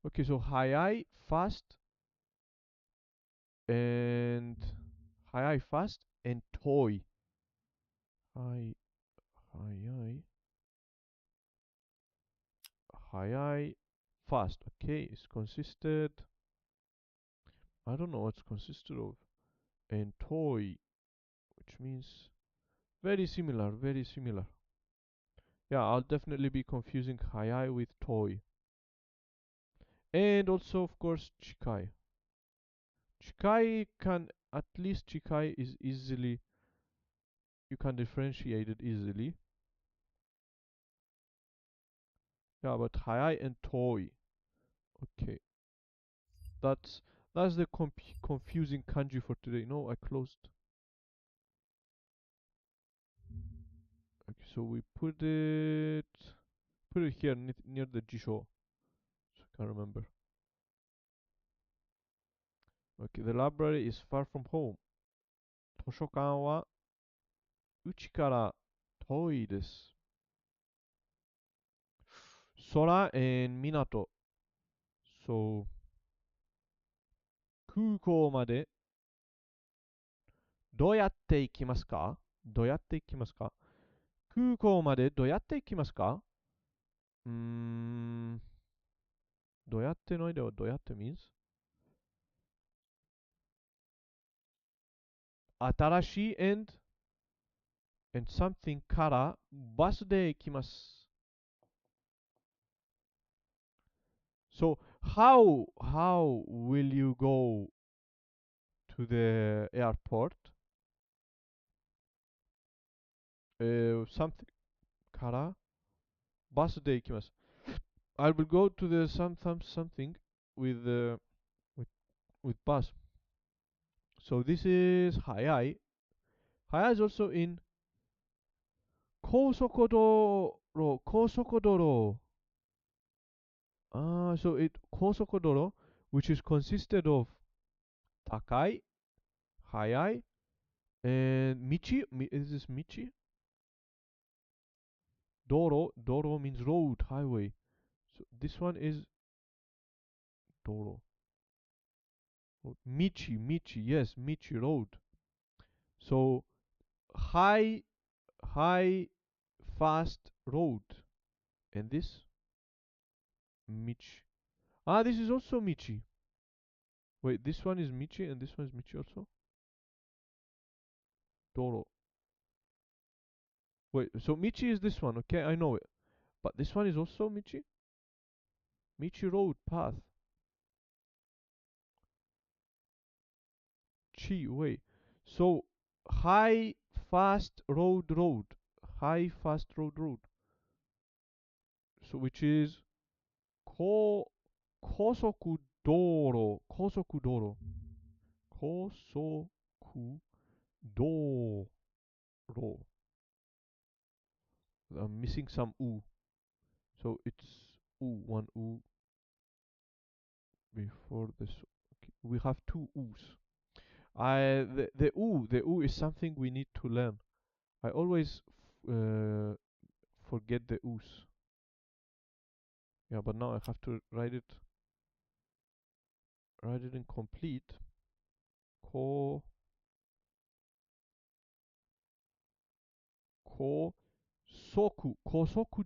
Okay, so 早い fast and 早い fast and toy. 早いfast. Okay, it's consisted. I don't know what's consisted of. And toy, which means very similar. Yeah, I'll definitely be confusing hayai with toy. And also, of course, chikai. Chikai can, at least chikai is easily, you can differentiate it easily. Yeah, but hayai and toy. Okay. That's the confusing kanji for today. No, I closed. Okay, so we put it here near the jisho. So I can't remember. Okay, the library is far from home. 図書館はうちから遠いです。空 and 港。So 空港までどうやって行きますか？空港までどうやって行きますか？どうやっての間はどうやって means 新しい and something からバスで行きます。So how will you go to the airport? Something からバスで行きます。I will go to the something with bus. So this is 早い。早い is also in 高速道路。So it 高速道路 which is consisted of 高い、早い and 道 is this 道？道路 means road, highway. So this one is 道路。道 yes, 道 road. So high high fast road. And this Michi. Ah, this is also Michi. Wait, this one is Michi and this one is Michi also? Doro. Wait, so Michi is this one, okay, I know it. But this one is also Michi? Michi Road path. Chi, wait. So, high fast road. High fast road. So, which is Kosoku Doro. Kosoku Doro. Kosoku Doro. I'm missing some U. So it's U, one U before this. Okay. We have two U's. The U is something we need to learn. I always forget the U's. Yeah, but now I have to write it in complete. Ko Kosoku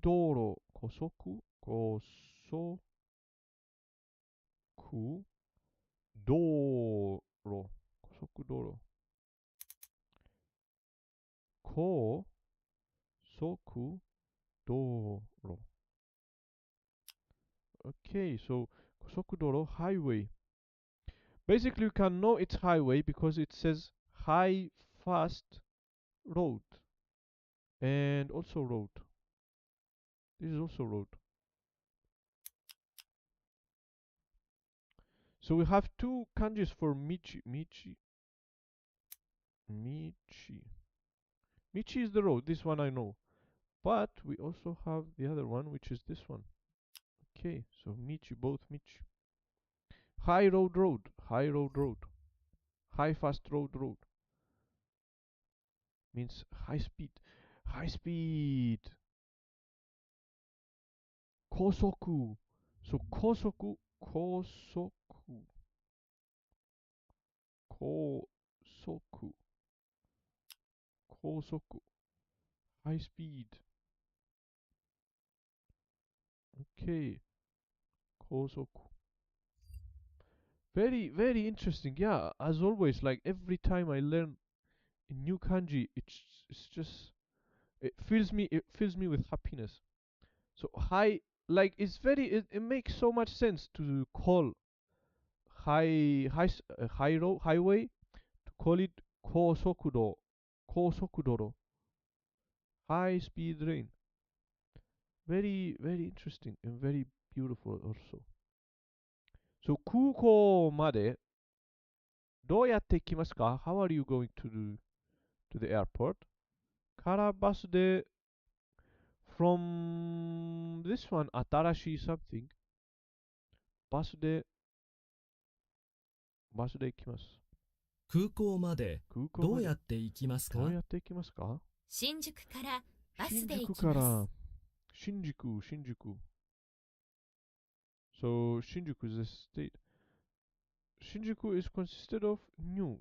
Doro. Kosoku Doro. Kosoku Doro. Kosoku Doro. Okay, so Kosoku Doro highway. Basically, you can know it's highway because it says high fast road and also road. This is also road. So we have two kanjis for Michi. Michi is the road. This one I know. But we also have the other one, which is this one. Okay, so Michi, both Michi. High road. High fast road. Means high speed. Kosoku. So Kosoku. High speed. Okay. Kosoku. Very, very interesting. Yeah, as always, like every time I learn a new kanji, it's just it fills me with happiness. So high, like it's it makes so much sense to call highway, to call it kosokudoro, high speed train. Very, very interesting and very beautiful also. So 空港までどうやって行きますか? How are you going to the airport? からバスで from this one 新しい something バスで行きます。空港までどうやって行きますか？新宿からバスで行きます。新宿。So Shinjuku is a state. Shinjuku is consisted of new.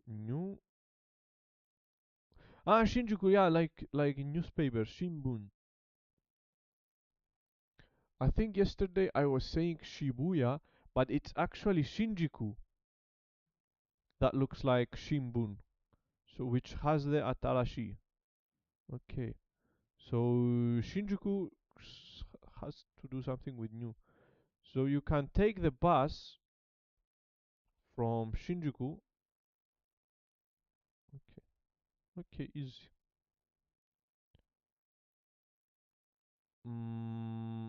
Shinjuku, yeah, like in newspaper, Shimbun. I think yesterday I was saying Shibuya, but it's actually Shinjuku. That looks like Shimbun. So which has the Atarashi. Okay. So Shinjuku has to do something with new. So you can take the bus from Shinjuku. Okay, easy.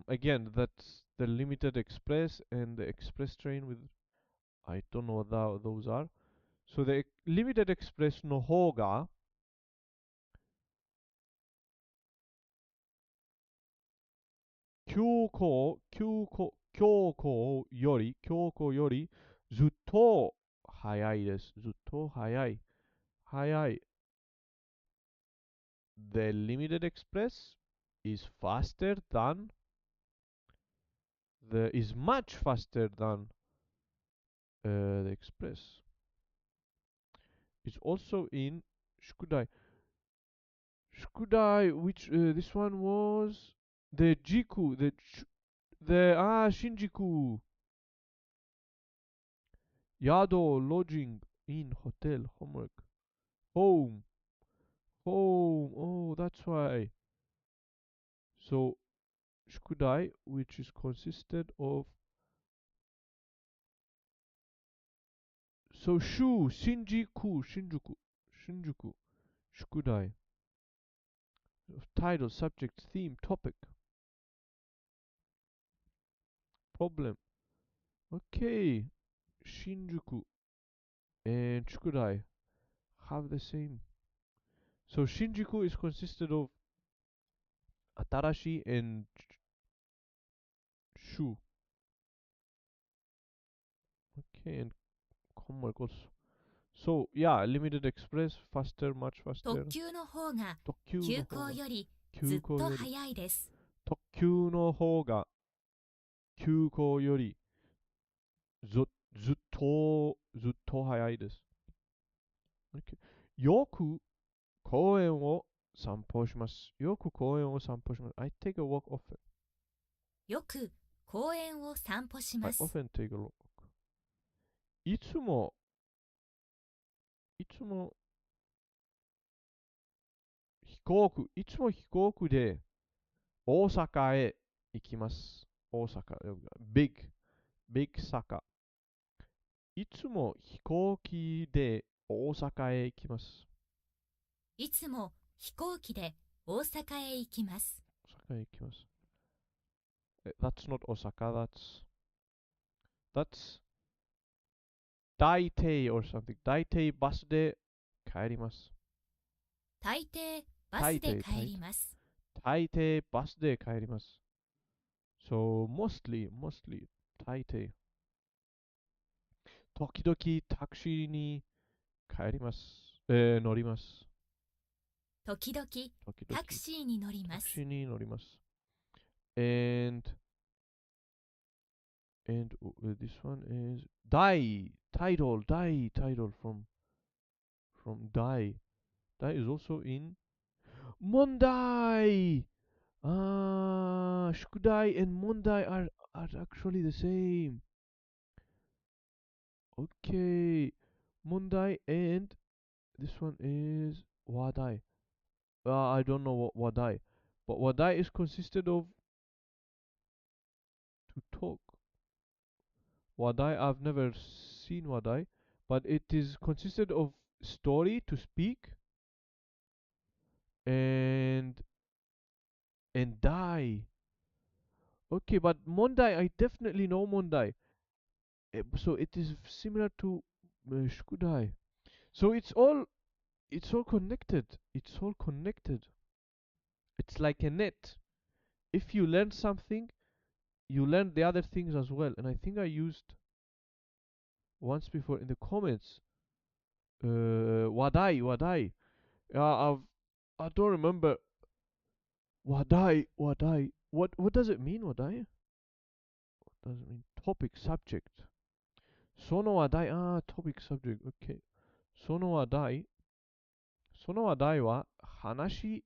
Again, that's the limited express and the express train with I don't know what those are. So the limited express no hoga kyoko yori ずっと早いです。ずっと早い。The limited express is faster than is much faster than the express. It's also in Shukudai. Shukudai, which this one was the Jiku, the Shinjuku. Yado, lodging, in, hotel, homework, home, home. Oh, that's why. So Shukudai, which is consisted of Shinjuku, Shukudai. Title, subject, theme, topic, problem. Okay, Shinjuku and Shukudai have the same. So Shinjuku is consisted of Atarashi and Shu. Okay, and homework also. So yeah, limited express, faster, much faster. 特急の方が急行よりずっと早いです。特急の方が急行よりずっと早いです。Okay. よく公園を散歩します。よく公園を散歩します。I take a walk often. よく公園を散歩します。I often take a walk. いつも飛行機で大阪へ行きます。大阪、big坂。いつも飛行機で大阪へ行きます。いつも飛行機で大阪へ行きます。大阪へ行きます。That's not Osaka, that's 大抵 or something. 大抵バスで帰ります。大抵バスで帰ります。大抵バスで帰ります。So mostly 大抵。時々タクシーに帰ります。乗ります。時々タクシーに乗ります。タクシーに乗ります。And this one is title from die. Die is also in 問題. Shukudai and mondai are actually the same. Okay, mondai and this one is wadai. I don't know what wadai, but wadai is consisted of to talk. Wadai, I've never seen wadai, but it is consisted of story to speak and dai. Okay, but mondai, I definitely know mondai. So it is similar to shukudai. So it's all connected. It's all connected. It's like a net. If you learn something, you learn the other things as well. And I think I used once before in the comments. Wadai. I don't remember. Wadai. What does it mean, wadai? What does it mean? Topic, subject. Sono wadai. Topic, subject. Okay. Sono wadai wa hanashi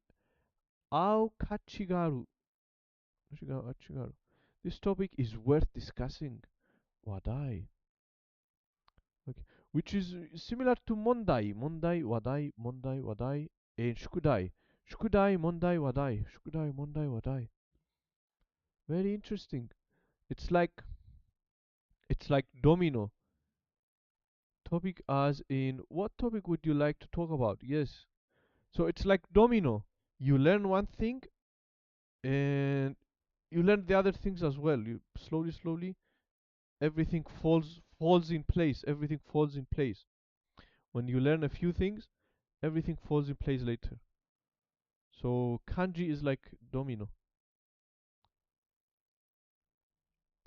au kachi ga aru. This topic is worth discussing. Wadai. Okay. Which is similar to mondai. Mondai, wadai, and shukudai. Shukudai, mondai, wadai. Very interesting. It's like domino. Topic as in what topic would you like to talk about? Yes. So it's like domino. You learn one thing and you learn the other things as well. You slowly everything falls in place. Everything falls in place. When you learn a few things, everything falls in place later. So kanji is like domino.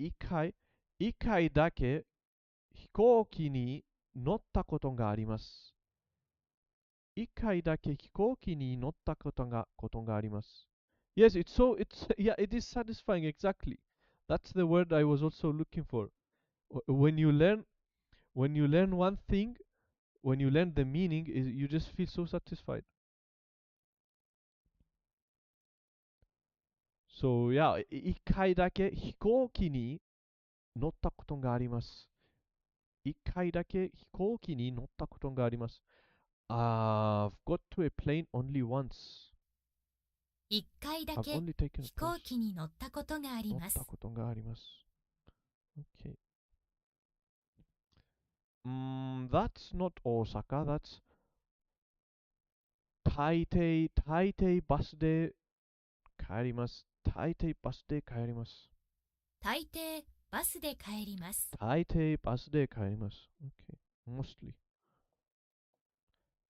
Ikai dake hikouki ni notta koto ga arimasu. Ikai dake hikouki ni notta koto ga arimasu. Yes, yeah, it is satisfying, exactly. That's the word I was also looking for. When you learn one thing, when you learn the meaning, you just feel so satisfied. So, yeah, 一回だけ飛行機に乗ったことがあります。一回だけ飛行機に乗ったことがあります。I've got to a plane only once. 一回だ I've け only taken 飛 a 行 bus. 機に乗ったことがあります乗った。ことがあります。Okay. That's not Osaka. That's 台北バスで帰ります。台北バスで帰ります。大抵バスで帰ります。大抵バスで帰ります。Okay. Mostly.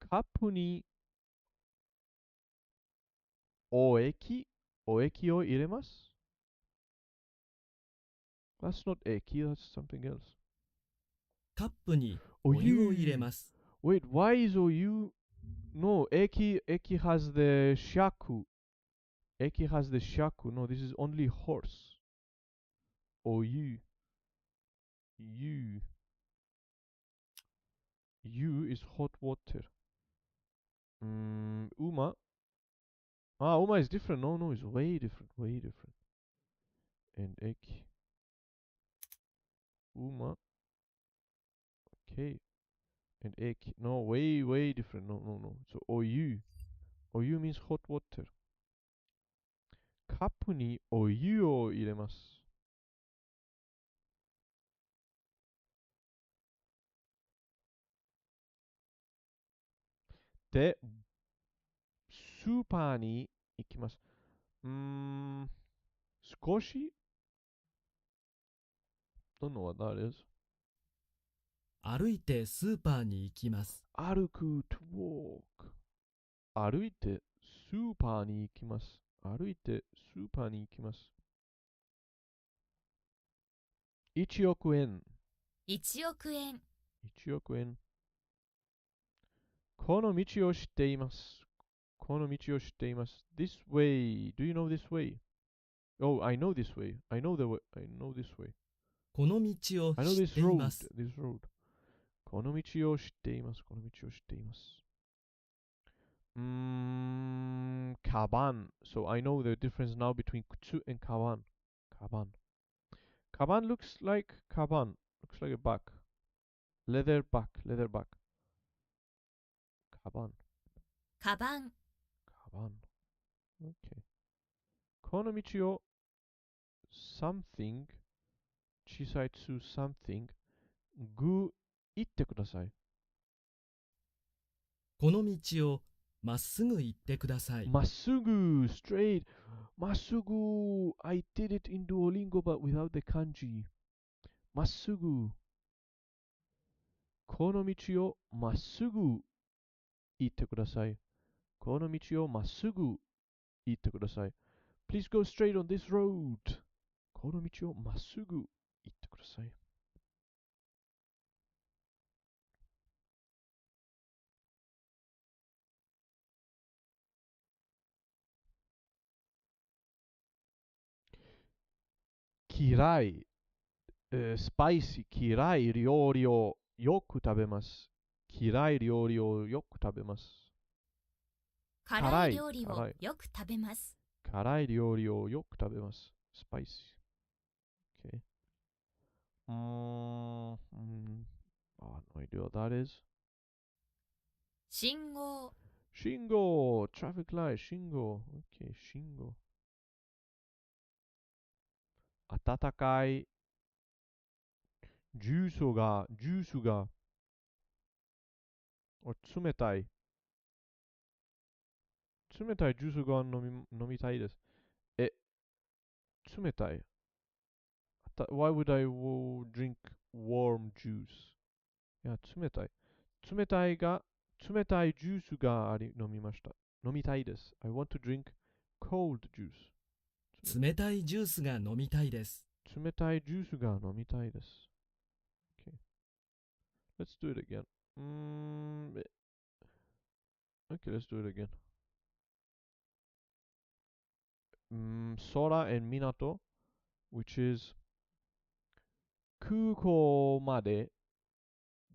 カップにお液を入れます。That's not 液 that's something else. カップにお湯を入れます。Wait, why is お湯 No, Eki has the shaku. Eki has the shaku. No, this is only horse. Or you. You. You is hot water. Uma. Uma is different. No, it's way different. Way different. And Eki. Uma. Okay. And Eki. No, way different. No. So, Oyu. Oyu means hot water. カップにお湯を入れます。で、スーパーに行きます。少し Don't know what that is. 歩いてスーパーに行きます。歩く to walk. 歩いてスーパーに行きます。歩いてスーパーに行きます。1億円。1億円。1億円。この道を知っています。この道を知っています。This way. Do you know this way? Oh, I know this way. I know the way. I know this way. この道を I know 知 this ってい road. ます。This road. この道を知っています。この道を知っています。カバン。So I know the difference now between 靴 and カバン。カバン。カバン looks like カバン。looks like a bag. Leather bag. Leather bag. カバン。カバン。カバン。Okay. この道を something 小さい to something ぐ行ってください。この道をまっすぐ行ってください。まっすぐ straight まっすぐ I did it in Duolingo but without the kanji まっすぐこの道をまっすぐ行ってください。この道をまっすぐ行ってください。Please go straight on this road この道をまっすぐ行ってください。嫌い、スパイシー、嫌い料理をよく食べます。嫌い料理をよく食べます。辛い料理をよく食べます。辛い料理をよく食べます。スパイシー。Okay. No idea what that is. 信号。信号 traffic light 信号 OK 信号温かいジュースが冷たいジュースが飲みたいです。冷たい。Why would I drink warm juice? いや、冷たい。冷たいジュースが飲みました。飲みたいです。I want to drink cold juice. 冷たいジュースが飲みたいです。冷たいジュースが飲みたいです。Okay. Let's do it again. Okay, let's do it again. Sora and Minato, which is 空港まで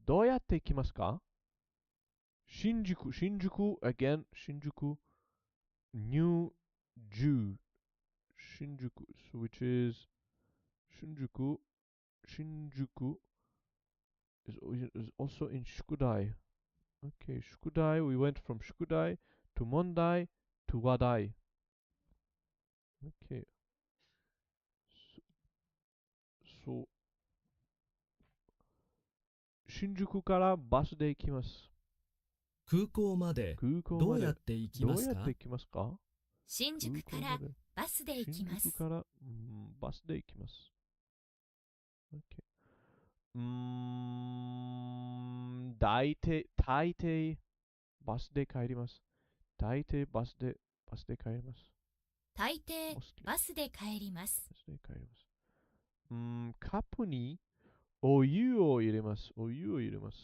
どうやって行きますか？新宿 again 新宿 New Jew Shinjuku, so which is Shinjuku. Shinjuku is also in Shukudai. Okay, Shukudai. We went from Shukudai to Mondai to Wadai. Okay. So 新宿からバスで行きます。空港までどうやって行きますか？どうやって行きますか？新宿からバスで行きます。新宿から、バスで行きます。Okay. 大抵バスで帰ります。大抵バスで帰ります。大抵バスで帰ります。バスで帰ります。カップにお湯を入れます。お湯を入れます。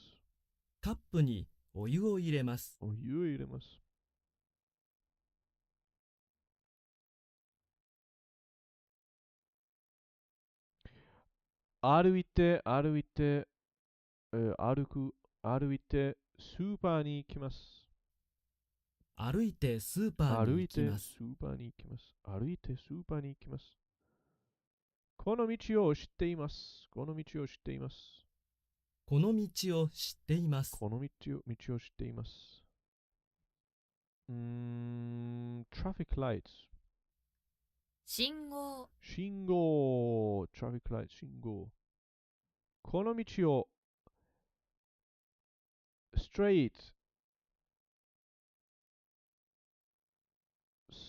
カップにお湯を入れます。お湯を入れます。歩いて歩いて、歩いてスーパーに行きます。歩いてスーパーに行きます。歩いてスーパーに行きます。歩いてスーパーに行きます。この道を知っています。この道を知っています。この道を知っています。この道を知っています。traffic lights。信号。信号。traffic lights。信号。この道を straight。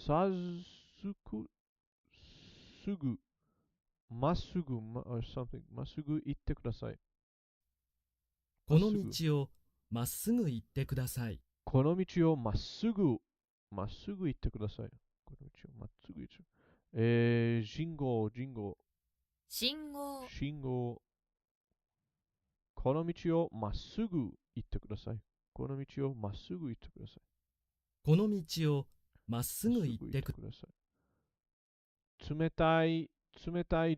さすぐ。まっすぐ、or something。まっすぐ行ってください。この道をまっすぐ行ってください。この道をまっすぐ行ってください。この道をまっすぐ行って。信号。信号。信号。この道をまっすぐ行ってください。この道をまっすぐ行ってください。この道をまっすぐ行ってください。冷たい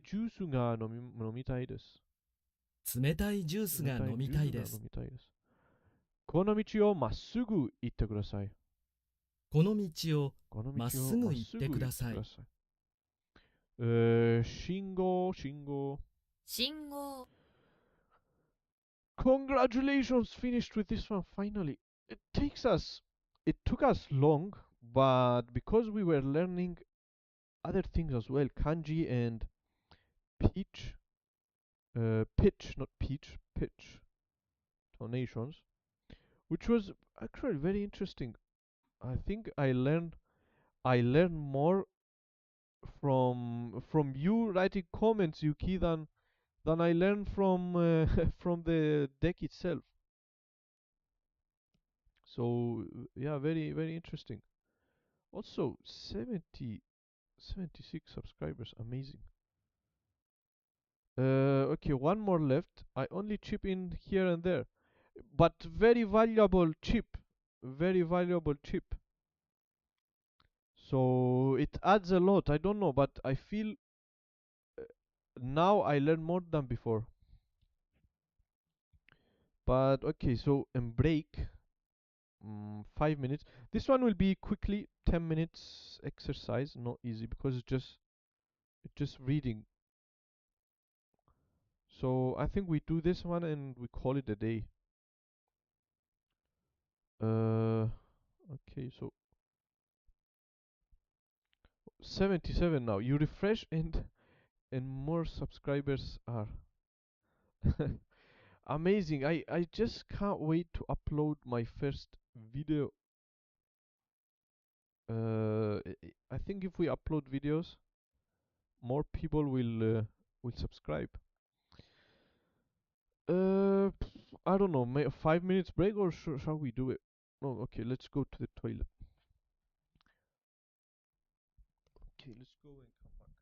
ジュースが飲みたいです。冷たいジュースが飲みたいです。この道をまっすぐ行ってください。この道をまっすぐ行ってください。信号。信号。Congratulations, finished with this one finally. It took us long, but because we were learning other things as well, kanji and pitch, not peach, pitch tonations, which was actually very interesting. I think I learned more from you writing comments, Yuki, than I learned from from the deck itself. So yeah, very very interesting. Also 76 subscribers, amazing. Okay, one more left. I only chip in here and there, but very valuable chip. So it adds a lot. I don't know, but I feel now I learn more than before. But okay, so and break 5 minutes. This one will be quickly 10 minutes exercise, not easy because it's just reading. So I think we do this one and we call it a day. Okay, so 77 now. You refresh and more subscribers are amazing. I just can't wait to upload my first video. I think if we upload videos, more people will subscribe. I don't know, 5 minutes break or shall we do it? Oh, okay, let's go to the toilet. Okay, let's go and come back.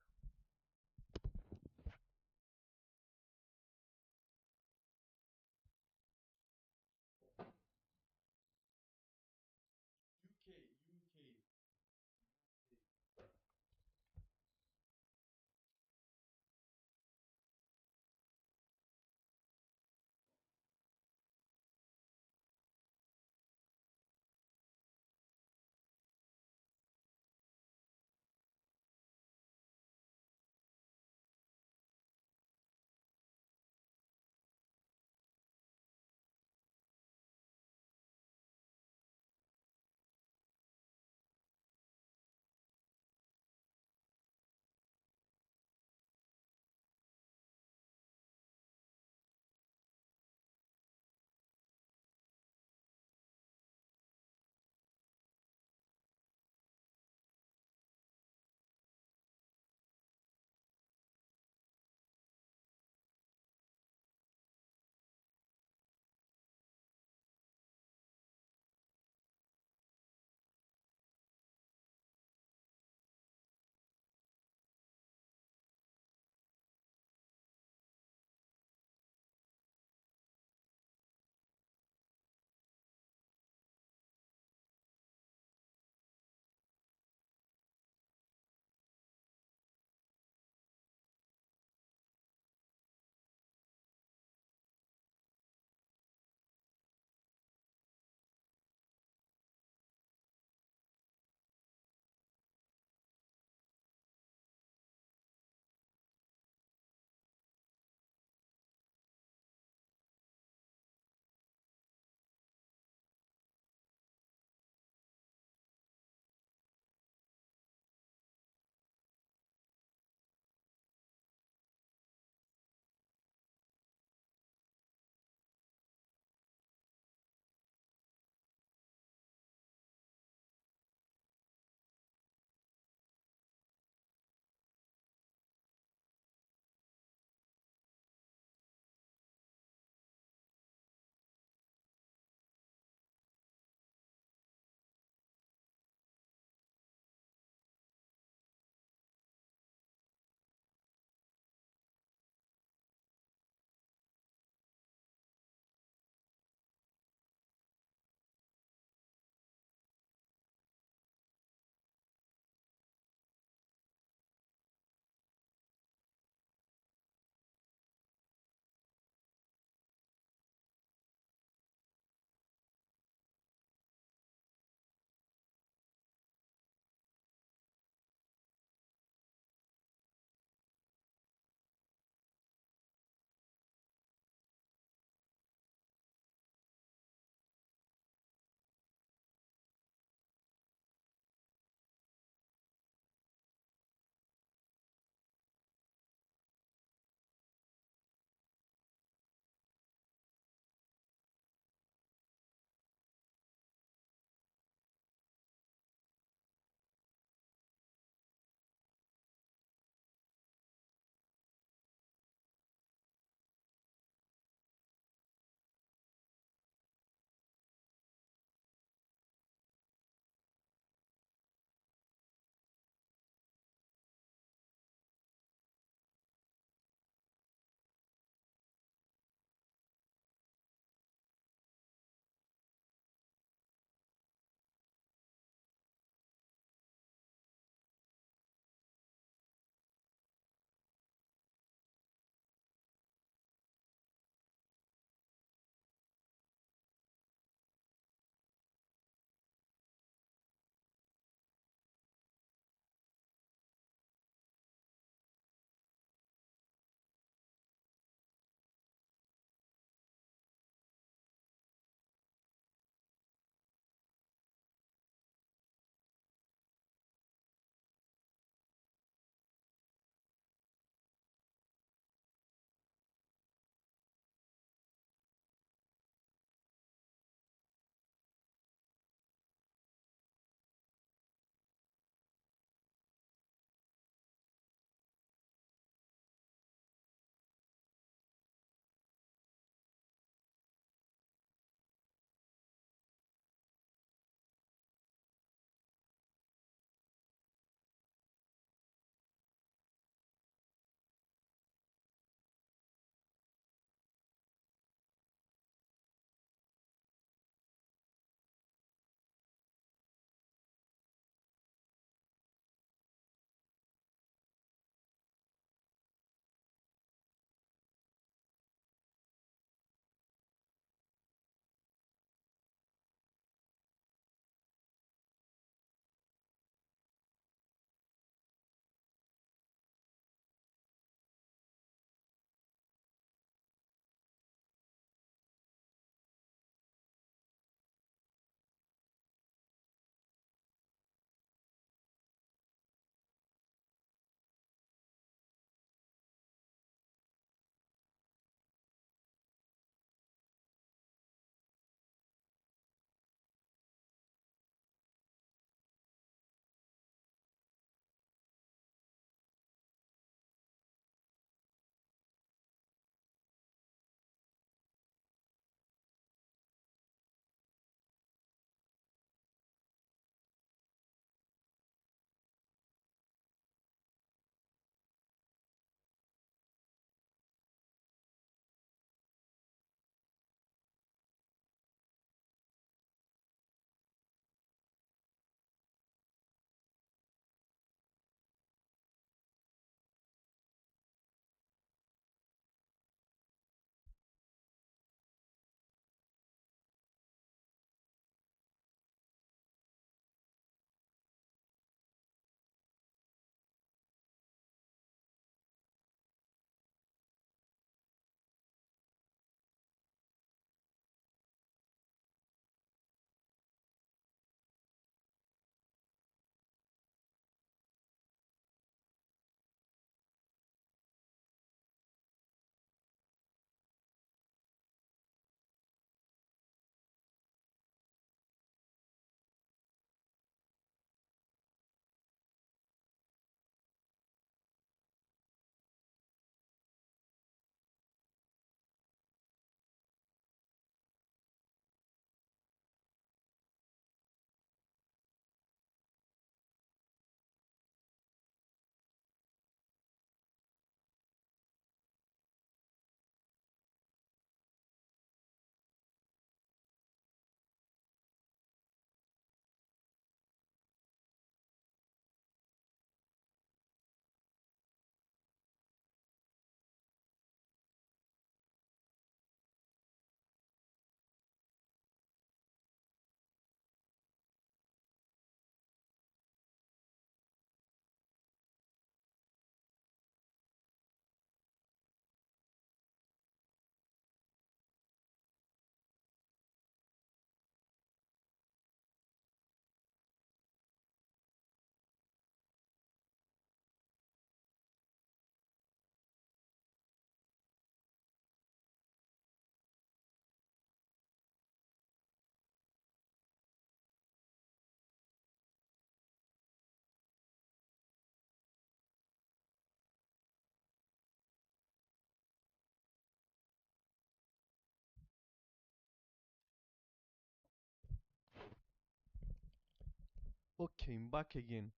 Okay, I'm back again.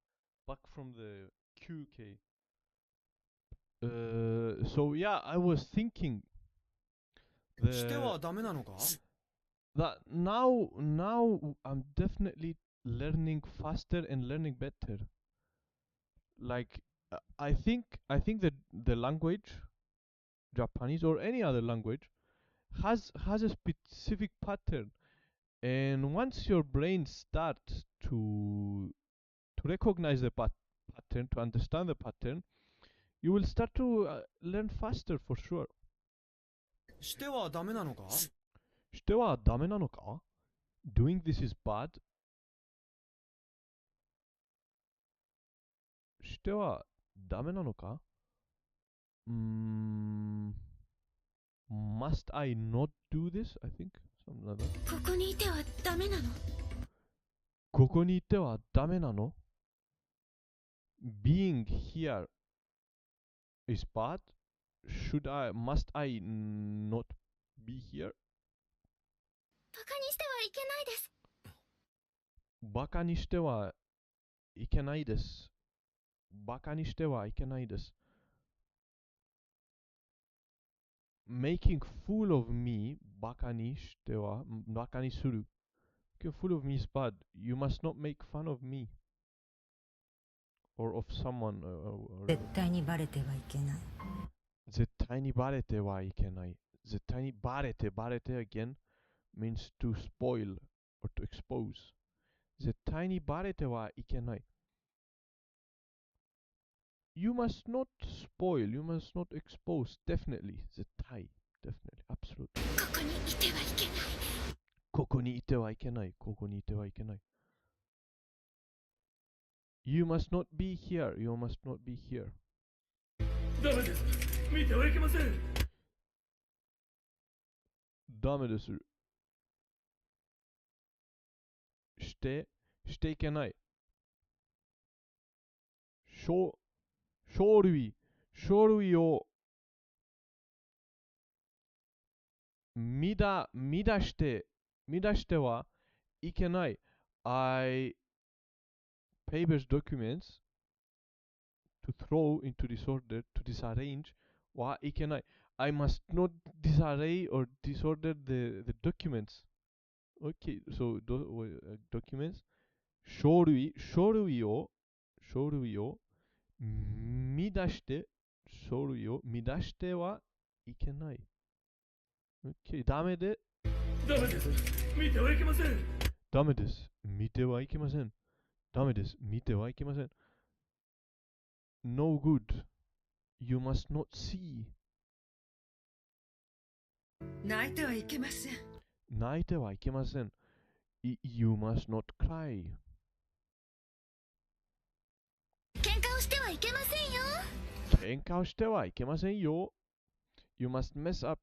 Back from the QK. So yeah, I was thinking してはダメなのか that now I'm definitely learning faster and learning better. Like I think that the language, Japanese or any other language, has a specific pattern, and once your brain starts to recognize the pattern, to understand the pattern, you will start to learn faster for sure. してはダメなのかしてはダメなのか Doing this is bad. してはダメなのか Must I not do this? I think something like that. ここにいてはダメなのここにいてはダメなの Being here is bad. Must I not be here? バカにしてはいけないです。バカにしてはいけないです。バカにしてはいけないです。Making fool of me, バカにしては、バカにする。Making fool of me is bad. You must not make fun of me. Or of someone. 絶対にバレてはいけない。絶対にバレてはいけない。絶対にバレて again means to spoil or to expose. 絶対にバレてはいけない。You must not spoil, you must not expose, definitely, 絶対 definitely, absolutely. ここにいてはいけない。ここにいてはいけない。ここにいてはいけない。You must not be here, you must not be here. ダメです。見てはいけません。ダメです。していけない。書類を乱してはいけない。Papers, documents to throw into disorder, to disarrange はいけない。I must not disarray or disorder the documents. Okay, so documents 書類を乱してはいけない。Okay, ダメです。見てはいけません。ダメです。見てはいけません。ダメです。見てはいけません。No good. You must not see. 泣いてはいけません。泣いてはいけません。You must not cry. 喧嘩をしてはいけませんよ。喧嘩をしてはいけませんよ。You mustn't mess up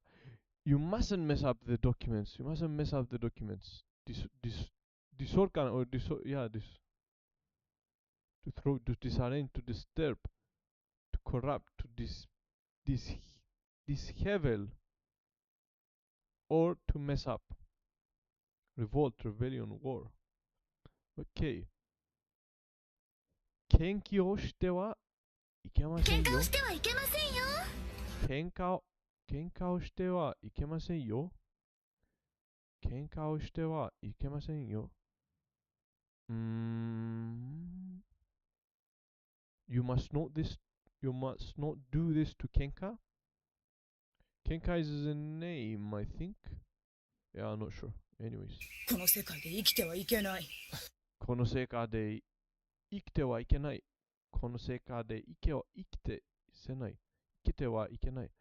the documents. You mustn't mess up the documents. Disorgan or to throw, to disarrange, to disturb, to corrupt, to dishevel, or to mess up. Revolt, rebellion, war. Okay. 喧嘩をしてはいけませんよ。喧嘩をしてはいけませんよ。喧嘩をしてはいけませんよ。喧嘩をしてはいけませんよ。You must not do this to Kenka. Kenka is a name, I think. Yeah, I'm not sure. Anyways. この世界で生きてはいけない。この世界で生きてはいけない。この世界で生きてせない。生きてはいけない。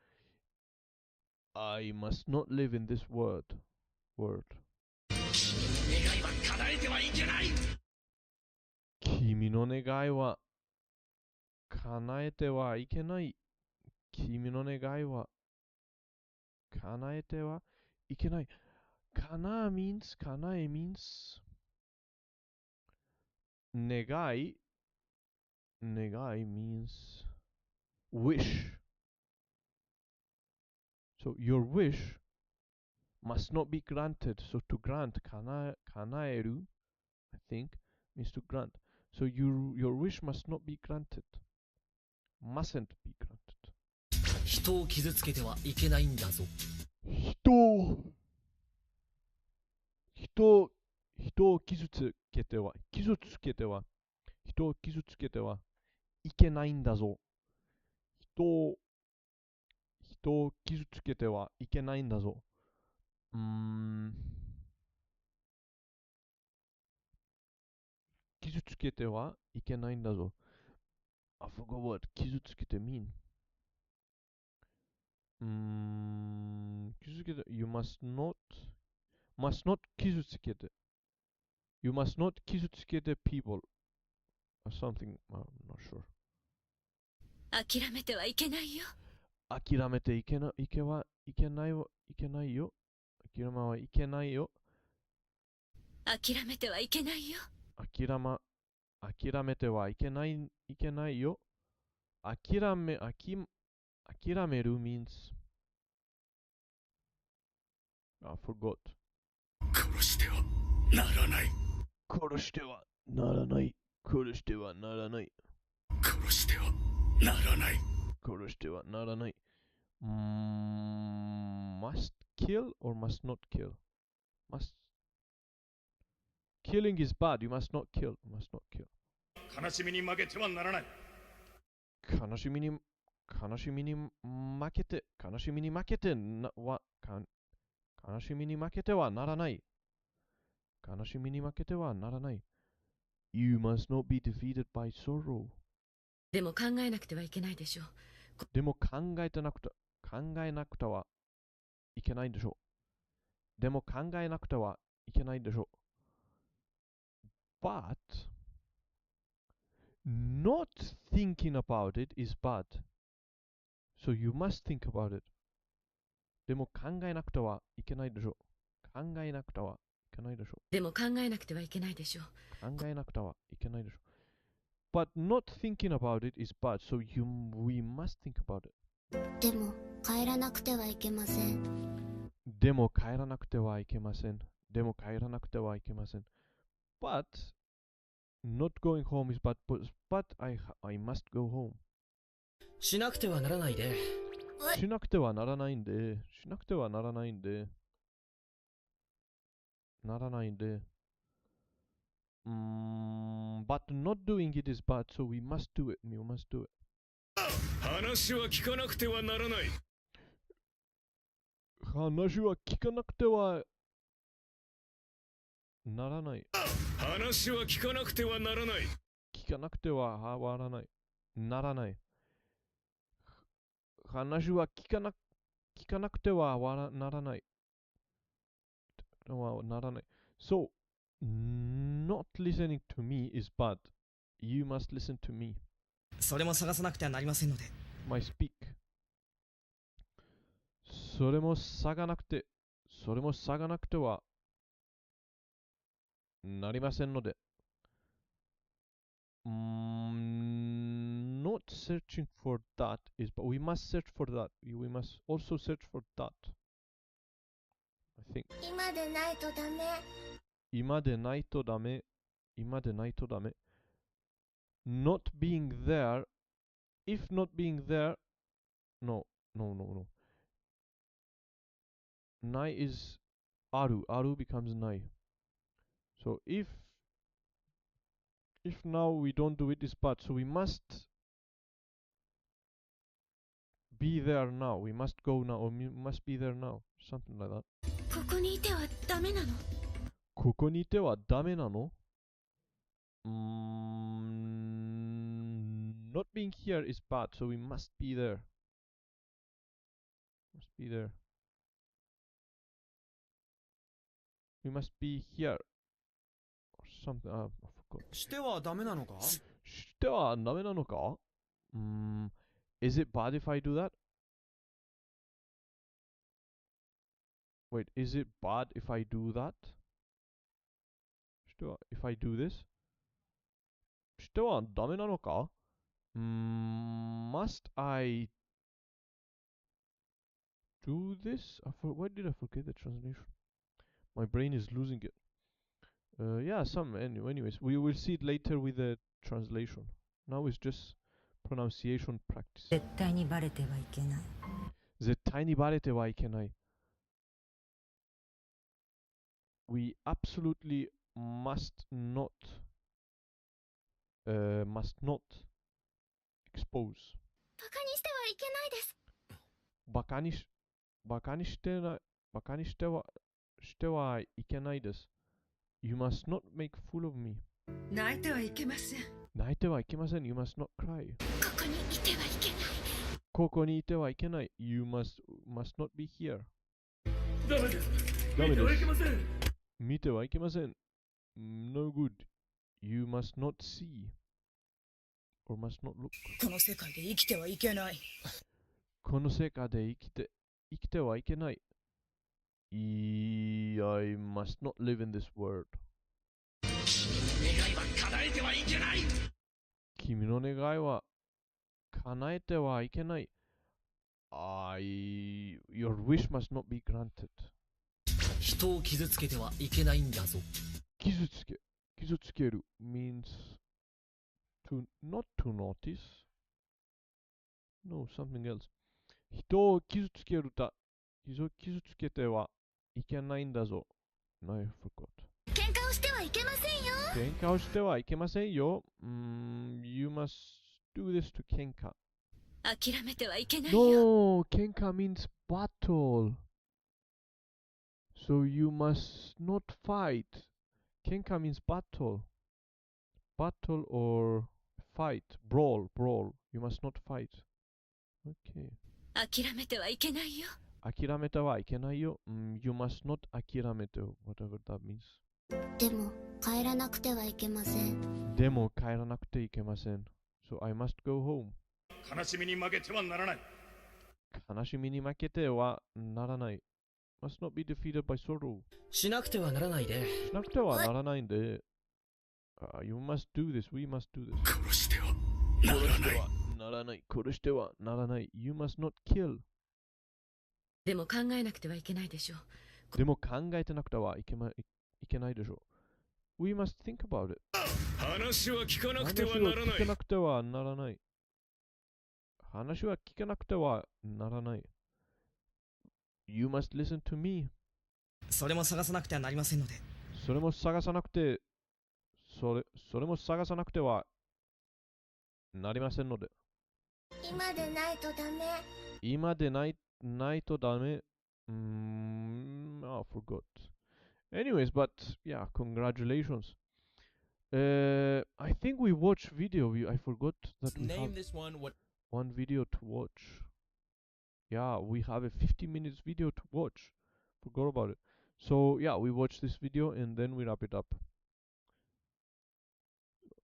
I must not live in this world. 願いは叶えてはいけない。君の願いは叶えてはいけない。君の願いは叶えてはいけない。叶え means 願い means wish. So your wish must not be granted. So to grant 叶える I think means to grant. So your wish must not be granted. Mustn't be granted. 人を傷つけてはいけないんだぞ。人を傷つけてはいけないんだぞ。人を傷つけてはいけないんだぞ。傷つけてはいけないんだぞ。I forgot what 傷つけて mean. 傷つけて You must not 傷つけて You must not 傷つけて people or something. I'm not sure. 諦めてはいけないよ。諦めていけないよ。諦めはいけないよ。諦めてはいけないよ。諦めてはいけないよ。諦める means I forgot. 殺してはならない。殺してはならない。殺してはならない。殺してはならない。殺してはならない。must kill or must not kill? Must. Killing is bad. You must not kill. Must not kill. 悲しみに負けてはならない。悲しみに負けてはならない。悲しみに負けてはならない。You must not be defeated by sorrow. でも考えなくてはいけないでしょう。でも考えなくてはいけないんでしょう。でも考えなくてはいけないんでしょう。But not thinking about it is bad. So you must think about it. でも考えなくてはいけないでしょう。考えなくてはいけないでしょう。でも考えなくてはいけないでしょう。考えなくてはいけないでしょう。But not thinking about it is bad. So we must think about it. でも帰らなくてはいけません。でも帰らなくてはいけません。でも帰らなくてはいけません。But not going home is bad. But I must go home. しなくてはならないで。しなくてはならないんで。しなくてはならないんで。ならないんで。But not doing it is bad. So we must do it. We must do it. 話は聞かなくてはならない。話は聞かなくてはならない。話は聞かなくてはならない。聞かなくてはならない。話は聞かなくてはならない。ならない。So, not listening to me is bad. You must listen to me. それも探さなくてはなりませんので。My speak. それも探なくてはなりませんので。Not searching for that is, but we must search for that. We must also search for that. I think. 今でないとダメ。今でないとダメ。今でないとダメ。Not being there. If not being there, no. ない is ある becomes ない。So if now we don't do it is bad, so we must be there now. We must go now, or we must be there now. Something like that. ここにいてはダメなの？ここにいてはダメなの？Not being here is bad, so we must be there. Must be there. We must be here. Or something. I forgot. してはダメなのか？してはダメなのか？Is it bad if I do that? Wait, is it bad if I do that? しては if I do this? してはダメなのか？Must I do this? Why did I forget the translation? My brain is losing it. Yeah, some. Anyways, we will see it later with the translation. Now it's just pronunciation practice. 絶対にバレてはいけない。絶対にバレてはいけない。We absolutely must not expose. バカにしてはいけないです。バカにしてはいけないです。You must not make fool of me. 泣いてはいけません。泣いてはいけません。You must not cry. ここにいてはいけない。ここにいてはいけない。You must not be here. ダメです。ダメです。見てはいけません。見てはいけません。No good. You must not see. Or must not look. この世界で生きてはいけない。この世界で生きてはいけない。I must not live in this world. 君の願いは叶えてはいけない。Your wish must not be granted. 人を傷つけてはいけないんだぞ。傷つける means not to notice. No, something else. 人を傷つけてはいけないんだぞ。No, I forgot. 喧嘩をしてはいけませんよ。喧嘩をしてはいけませんよ。You must do this to 喧嘩。諦めてはいけないよ。No, 喧嘩 means battle. So you must not fight. 喧嘩 means battle. Battle or fight. Brawl. You must not fight. Okay. 諦めてはいけないよ。諦めてはいけないよ。You must not 諦めて whatever that means. でも帰らなくてはいけません。でも帰らなくていけません。So I must go home. 悲しみに負けてはならない。悲しみに負けてはならない。Must not be defeated by sorrow. しなくてはならないで。しなくてはならないんで。You must do this. We must do this. 殺してはならない。ならない。殺してはならない。You must not kill. でも考えなくてはいけないでしょう。でも考えてなくてはいけないでしょう。We must think about it. 話は聞かなくてはならない。話は聞かなくてはならない。話は聞かなくてはならない。You must listen to me. それも探さなくてはなりませんので。それも探さなくてはなりませんので。今でないとダメ。今でないとダメ。I forgot. Anyways, but yeah, congratulations. I think we watched video. I forgot that we Name have this one video to watch. Yeah, we have a 50 minutes video to watch. Forgot about it. So yeah, we watched this video and then we wrap it up.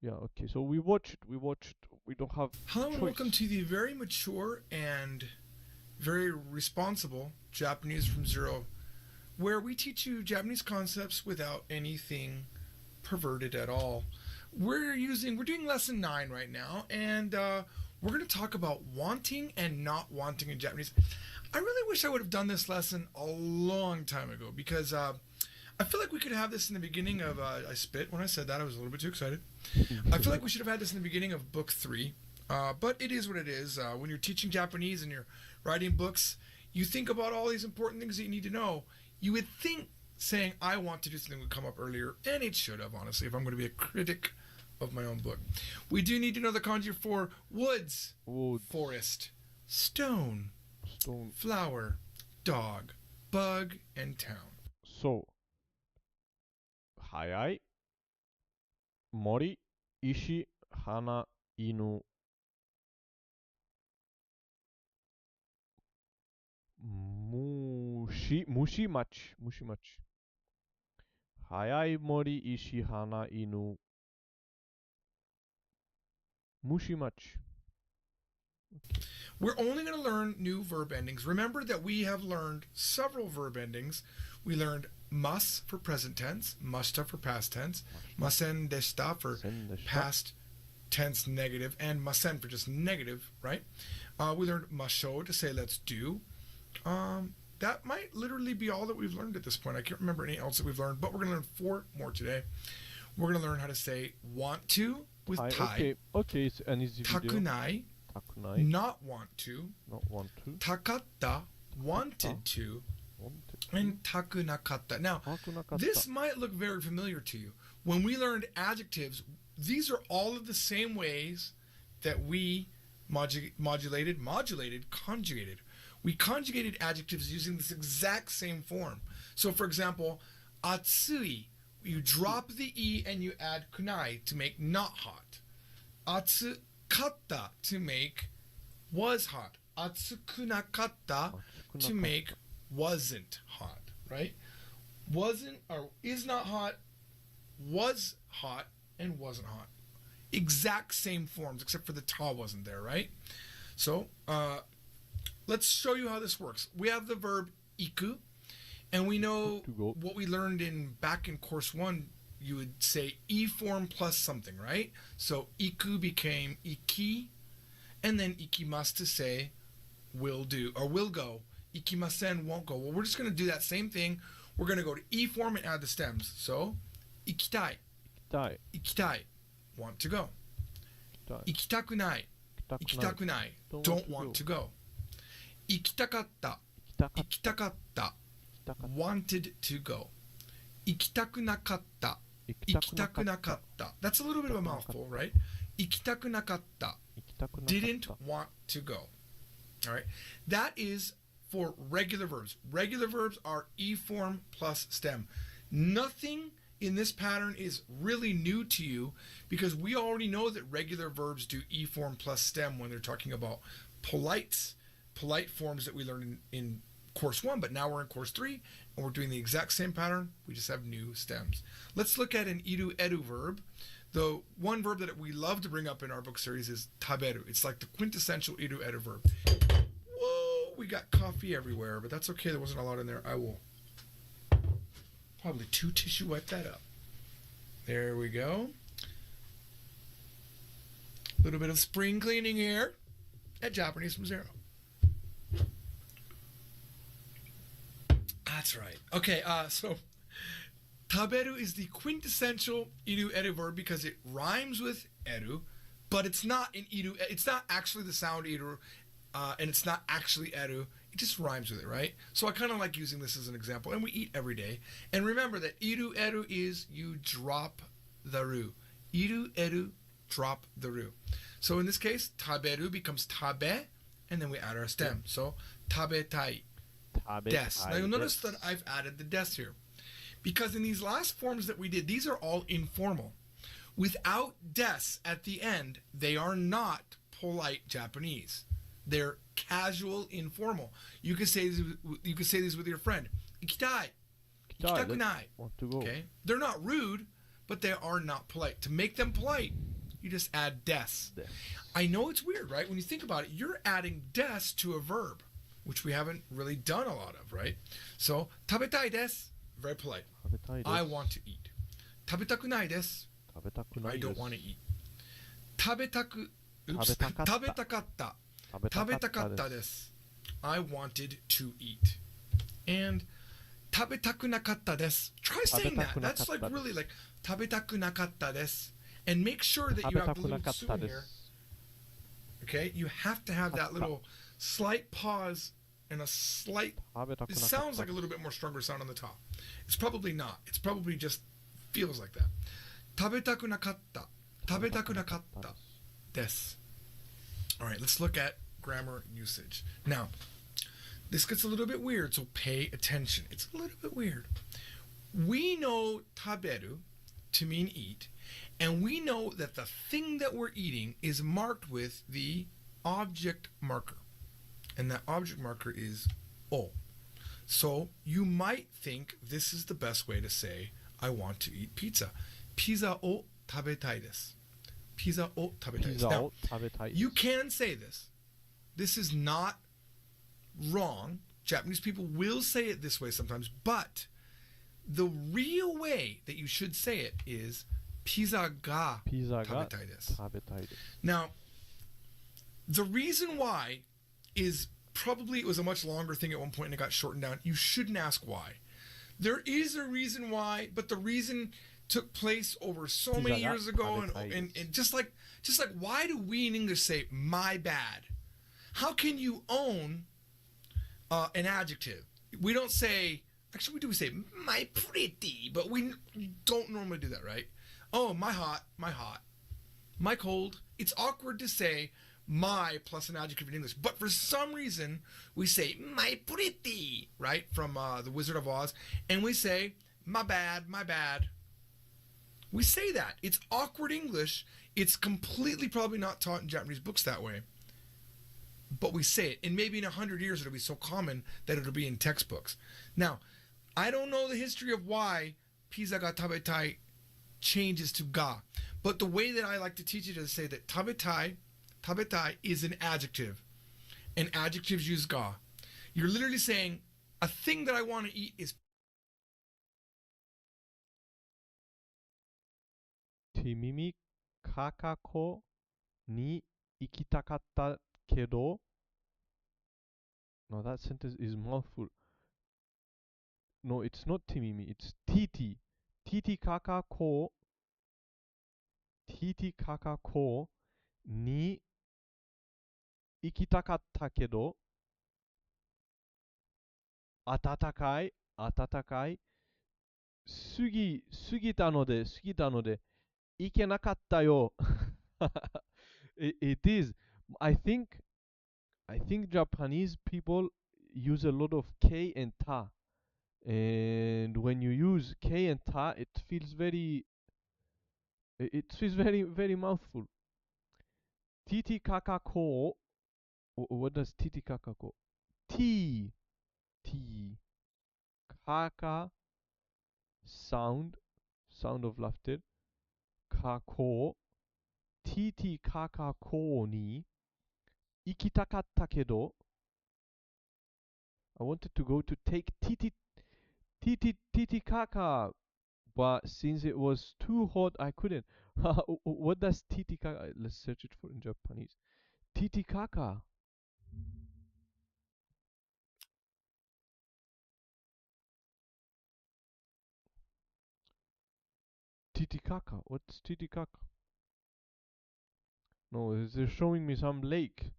Yeah, okay. So we watched. We don't have Hello and choice. welcome to the very mature and very responsible Japanese from Zero, where we teach you Japanese concepts without anything perverted at all. We're doing lesson 9 right now, and we're going to talk about wanting and not wanting in Japanese. I really wish I would have done this lesson a long time ago, because I feel like we could have this in the beginning of, I spit when I said that, I was a little bit too excited. I feel like we should have had this in the beginning of book 3, but it is what it is. When you're teaching Japanese and you're writing books, you think about all these important things that you need to know. You would think saying, I want to do something would come up earlier, and it should have, honestly, if I'm going to be a critic of my own book. We do need to know the kanji for woods, forest, stone, flower, dog, bug, and town. So, 早い、森、石、花、犬、虫町。早い、森、石、花、犬、虫町。We're only going to learn new verb endings. Remember that we have learned several verb endings. We learned mas for present tense, mashita for past tense, masen deshita for past tense negative, and masen for just negative, right? We learned masho to say let's do. that might literally be all that we've learned at this point. I can't remember any else that we've learned, but we're going to learn 4 more today. We're going to learn how to say want to with tai. Okay, it's an easy video. Takunai. Not want to. Takatta, wanted to. And takunakatta. Now, this might look very familiar to you. When we learned adjectives, these are all of the same ways that we conjugated. We conjugated adjectives using this exact same form. So, for example, atsui, you drop the e and you add kunai to make not hot. Atsukatta to make was hot. Atsukunakatta to make wasn't hot, right? Wasn't or is not hot, was hot, and wasn't hot. Exact same forms, except for the ta wasn't there, right? So, let's show you how this works. We have the verb iku, and we know what we learned back in course 1. You would say e form plus something, right? So iku became iki, and then ikimasu to say will do or will go. Ikimasen won't go. Well, we're just going to do that same thing. We're going to go to e form and add the stems. So ikitai, ikitai, want to go. Ikitakunai, ikitakunai, don't want to go. Ikitakatta, ikitakatta, wanted to go. Ikitakunakatta, ikitakunakatta. That's a little bit of a mouthful, right? Ikitakunakatta, didn't want to go. All right, that is for regular verbs. Regular verbs are e form plus stem. Nothing in this pattern is really new to you because we already know that regular verbs do e form plus stem when they're talking about polite forms that we learned in course 1, but now we're in course 3 and we're doing the exact same pattern. We just have new stems. Let's look at an iru eru verb. The one verb that we love to bring up in our book series is taberu. It's like the quintessential iru eru verb. Whoa, we got coffee everywhere, but that's okay. There wasn't a lot in there. I will probably tissue wipe that up. There we go. A little bit of spring cleaning here at Japanese from Zero. That's right. Okay, so taberu is the quintessential iru eru verb because it rhymes with eru, but it's not an iru. It's not actually the sound iru, and it's not actually eru. It just rhymes with it, right? So I kind of like using this as an example. And we eat every day. And remember that iru eru is you drop the ru. Iru eru, drop the ru. So in this case, taberu becomes tabe, and then we add our stem. So tabetai. Des. Now you'll notice that I've added the des here. Because in these last forms that we did, these are all informal. Without des at the end, they are not polite Japanese. They're casual, informal. You could say these with your friend. Ikitai. Ikitakunai. Want to go. Okay? They're not rude, but they are not polite. To make them polite, you just add des. I know it's weird, right? When you think about it, you're adding des to a verb, which we haven't really done a lot of, right? So, tabetai desu, very polite. I want to eat. Tabetakunai desu, I don't want to eat. Tabetakatta desu, I wanted to eat. And tabetakunakatta desu, try saying that. That's like really like tabetakunakatta desu. And make sure that you have the little tsu in here. Okay, you have to have that little slight pause and a slight, it sounds like a little bit more stronger sound on the top. It's probably not. It's probably just feels like that. Tabetakunakatta. Tabetakunakatta desu. All right, let's look at grammar usage. Now, this gets a little bit weird, so pay attention. It's a little bit weird. We know taberu to mean eat, and we know that the thing that we're eating is marked with the object marker. And that object marker is o. So you might think this is the best way to say, I want to eat pizza. Pizza o tabetai desu. Pizza o tabetai desu. Now, you can say this. This is not wrong. Japanese people will say it this way sometimes, but the real way that you should say it is pizza ga tabetai desu. Now, the reason why is probably it was a much longer thing at one point and it got shortened down. You shouldn't ask why. There is a reason why, but the reason took place over so many years ago, and just like why do we in English say my bad? How can you own an adjective? We don't say, actually we say my pretty, but we don't normally do that, right? Oh, my hot, my cold. It's awkward to say my plus an adjective in English, but for some reason we say my pretty, right, from The Wizard of Oz, and we say my bad. We say that. It's awkward English. It's completely probably not taught in Japanese books that way, but we say it, and maybe in 100 years it'll be so common that it'll be in textbooks. Now, I don't know the history of why pizza ga tabetai changes to ga, but the way that I like to teach it is to say that tabetai is an adjective, and adjectives use ga. You're literally saying a thing that I want to eat is 耳かかこに行きたかったけど No, that sentence is mouthful. No, it's not timimi, it's titi. Titi kaka ko ni ikitakatta kedo atatakai sugita no de ikenakatta yo. It is. I think Japanese people use a lot of K and ta. And when you use K and ta, it feels very very mouthful. Titi kaka ko. What does titi kaka ko? T kaka sound of laughter. Kako titi kaka ko ni ikitakatta kedo. I wanted to go to take titi kaka, but since it was too hot, I couldn't. What does titi kaka? Let's search it for in Japanese. Titi kaka. Titi kaka. What's titi kaka? No, they're showing me some lake.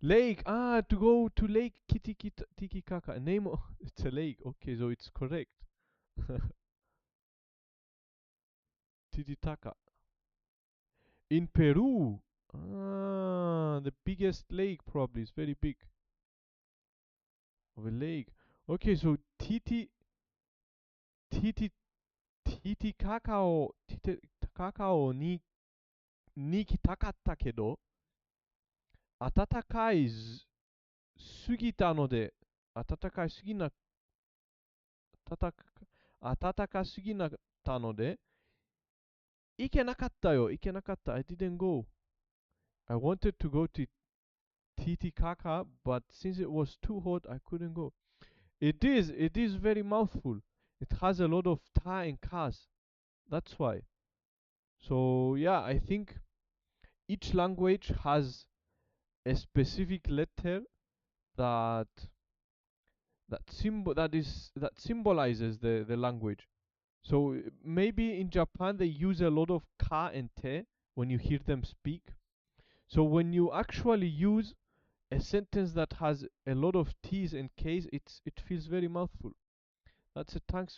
Lake. To go to Lake Tiki Kaka. Name. It's a lake. Okay, so it's correct. Titicaca. In Peru. The biggest lake probably. It's very big. Of a lake. Okay, so Titi Kakao ni kitakatta kedo 暖かいすぎたので暖かすぎなったので行けなかったよ I didn't go. I wanted to go to Titicaca, but since it was too hot I couldn't go. It is very mouthful. It has a lot of ta and kas. That's why. So yeah, I think each language has a specific letter that symbolizes the language. So maybe in Japan they use a lot of ka and te when you hear them speak. So when you actually use a sentence that has a lot of t's and k's, it feels very mouthful. That's a tongue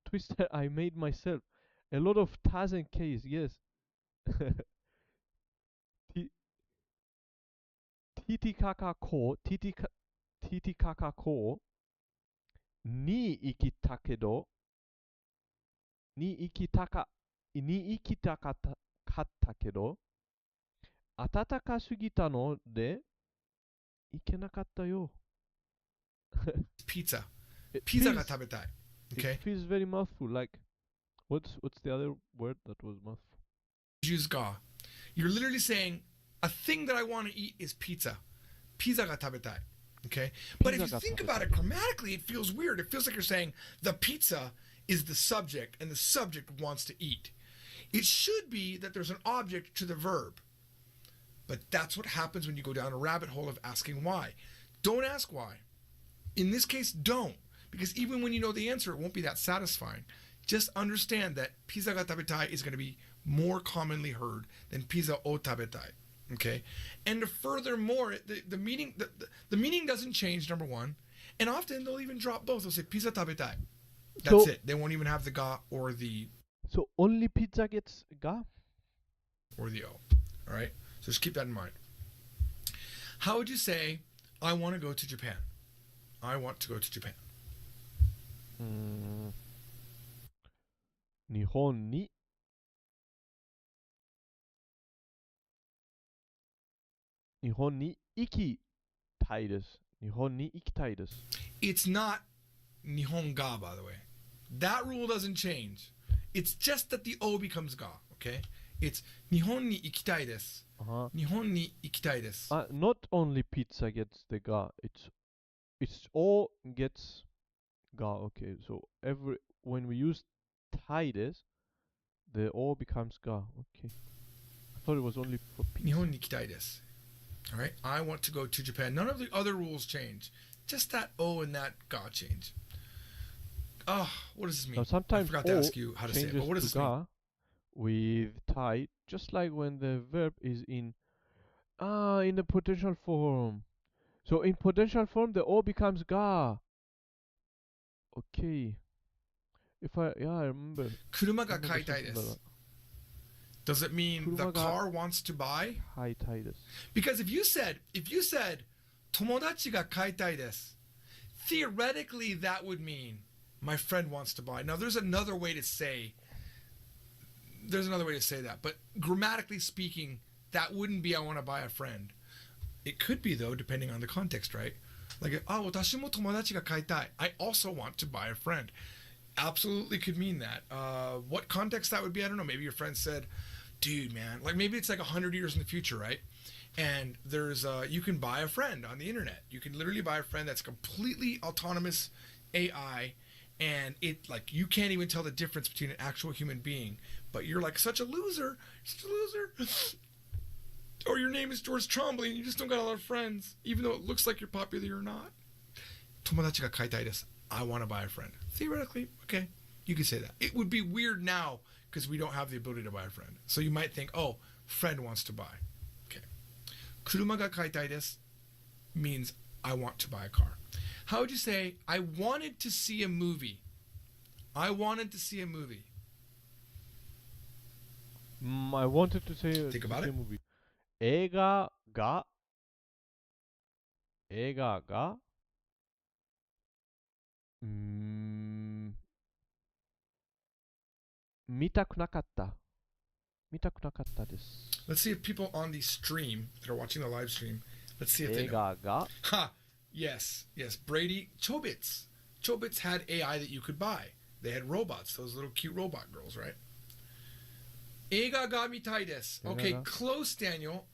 twister I made myself. A lot of t's and k's, yes. Titicaka ko ni ikitakatta kedo 暖かすぎたので行けなかったよ Pizza. Pizza ga tabetai. Okay. It feels very mouthful. Like, what's the other word that was mouthful? Use ga. You're literally saying a thing that I want to eat is pizza. Pizza ga tabetai. Okay. But if you think about it grammatically, it feels weird. It feels like you're saying the pizza is the subject and the subject wants to eat. It should be that there's an object to the verb. But that's what happens when you go down a rabbit hole of asking why. Don't ask why. In this case, don't. Because even when you know the answer, it won't be that satisfying. Just understand that pizza ga tabetai is going to be more commonly heard than pizza o tabetai. Okay? And furthermore, the meaning doesn't change, number one. And often they'll even drop both. They'll say pizza tabetai. That's it. They won't even have the ga or the... So only pizza gets ga? Or the o. Alright? So just keep that in mind. How would you say, I want to go to Japan? I want to go to Japan. 日本に行きたいです。日本に行きたいです。It's not 日本が, by the way. That rule doesn't change. It's just that the O becomes ga, okay? It's 日本に行きたいです。日本に行きたいです。Not only pizza gets the ga, it's all gets ga. Okay, so when we use たいです, the all becomes ga. Okay. I thought it was only for pizza. 日本に行きたいです. All right, I want to go to Japan. None of the other rules change. Just that O and that ga change. Oh, what does this mean? Now sometimes I forgot to ask you how to say it, but what does this mean? With tai, just like when the verb is in the potential form. So in potential form, the O becomes ga. Okay. I remember. 車が買いたいです. Does it mean the car wants to buy? Because if you said 友達が買いたいです, theoretically that would mean my friend wants to buy. Now there's another way to say that, but grammatically speaking, that wouldn't be I want to buy a friend. It could be though, depending on the context, right? Like, 私も友達が買いたい. I also want to buy a friend. Absolutely could mean that. What context that would be, I don't know. Maybe your friend said, dude, man, like maybe it's like 100 years in the future, right? And there's you can buy a friend on the internet. You can literally buy a friend that's completely autonomous AI, and it like you can't even tell the difference between an actual human being. But you're like such a loser, or your name is George Trombley and you just don't got a lot of friends, even though it looks like you're popular, you're not. 友達が買いたいです. I want to buy a friend. Theoretically, okay, you could say that. It would be weird now because we don't have the ability to buy a friend. So you might think, oh, friend wants to buy. Okay. 車が買いたいです means I want to buy a car. How would you say, I wanted to see a movie? I wanted to see a movie. I wanted to say Think about it. A movie. 映画が見たくなかったです. Let's see if people on the stream that are watching the live stream, let's see if they know. Ha! Yes. Brady, Chobits had AI that you could buy. They had robots, those little cute robot girls, right? 映画が見たいです. Okay, close, Daniel.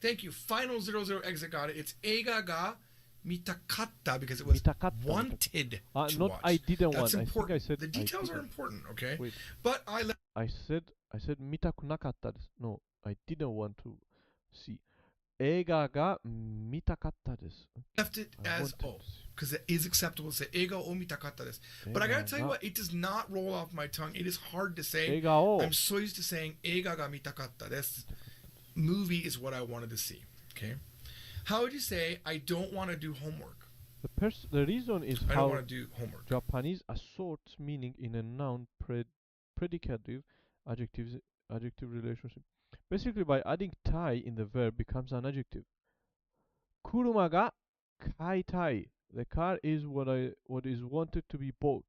Thank you. Final 00 exit got it. It's 映画が見たかった because it was wanted to not watch. I didn't That's want. important. I think I said the details I are important, okay? Wait. But I said 見たくなかったです. No, I didn't want to see. 映画が見たかったです. left it as O because it is acceptable to say 映画を見たかったです. But I gotta tell you what, it does not roll off my tongue. It is hard to say. 映画を I'm so used to saying 映画が見たかったです. Movie is what I wanted to see. Okay? How would you say I don't want to do homework? The reason is I how don't want to do homework. Japanese assorts meaning in a noun predicative adjective relationship. Basically, by adding tai in the verb becomes an adjective. 車が買いたい. The car is what is wanted to be bought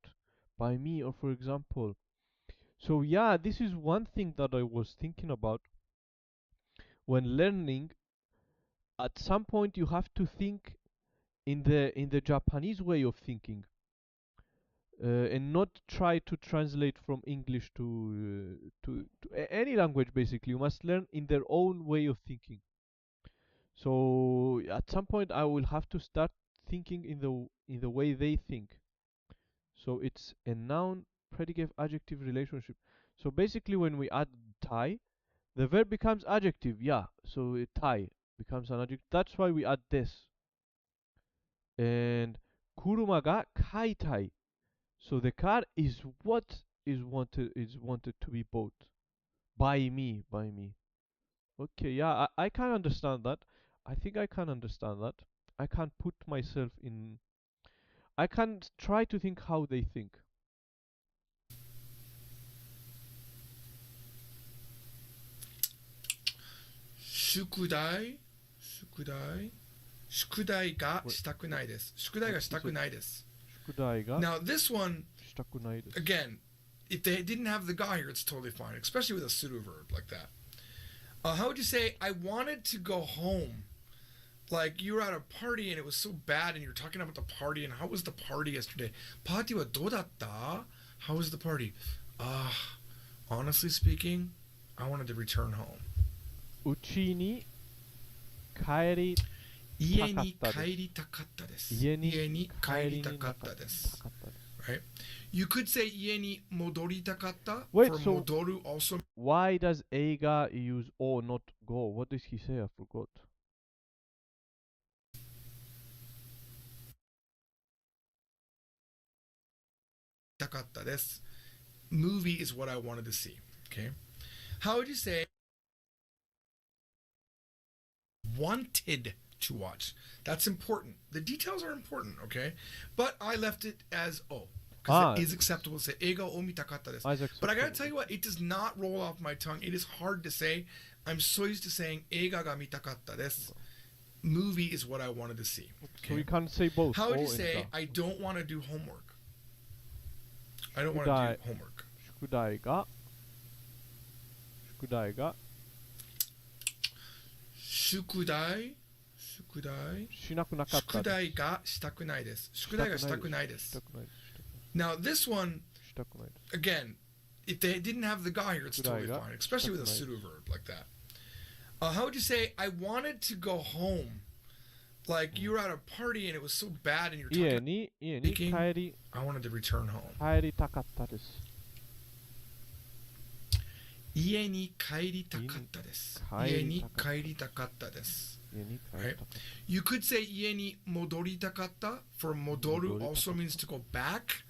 by me, or for example. So yeah, this is one thing that I was thinking about when learning. At some point, you have to think in the Japanese way of thinking, and not try to translate from English to any language. Basically, you must learn in their own way of thinking. So at some point, I will have to start thinking in the way they think. So it's a noun predicate adjective relationship. So basically, when we add tai, The verb becomes adjective, yeah. So itai becomes an adjective. That's why we add this. And kuruma ga kaitai. So the car is what is wanted to be bought by me, by me. Okay, yeah, I can understand that. I think I can understand that. I can put myself in. I can try to think how they think. 宿題宿題宿題がしたくないです。宿題がしたくないです。宿題が Now this one, したくないです。 again, if they didn't have the ga here, it's totally fine, especially with a pseudo verb like that. How would you say, I wanted to go home? Like you were at a party and it was so bad and you're talking about the party and how was the party yesterday? Party wa do datta? How was the party? Honestly speaking, I wanted to return home. うちに帰り家に帰りたかったです。家に帰りたかったです。Right? You could say 家に戻りたかった Wait, for so 戻る also. Why does Eiga use O, not go? What does he say? I forgot. たかったです。Movie is what I wanted to see. Okay? How would you say wanted to watch? That's important. The details are important, okay? But I left it as O. Because it is acceptable to say, 映画を見たかったです. But I gotta tell you what, it does not roll off my tongue. It is hard to say. I'm so used to saying, 映画が見たかったです. Movie is what I wanted to see. Okay? So we can't say both. How would you say, I don't want to do homework? I don't want to do homework. 宿題が宿題しなくなかった。宿題がしたくないです。宿題がしたくないです。Now this one, again, if they didn't have the ga here, it's totally fine, especially with a pseudo verb like that. How would you say, I wanted to go home? Like you were at a party and it was so bad and you're talking 家に帰り I wanted to return home. 帰りたかったです。家に帰りたかったです。家に帰りたかったです。Right? You could say 家に戻りたかった for 戻る also means to go back.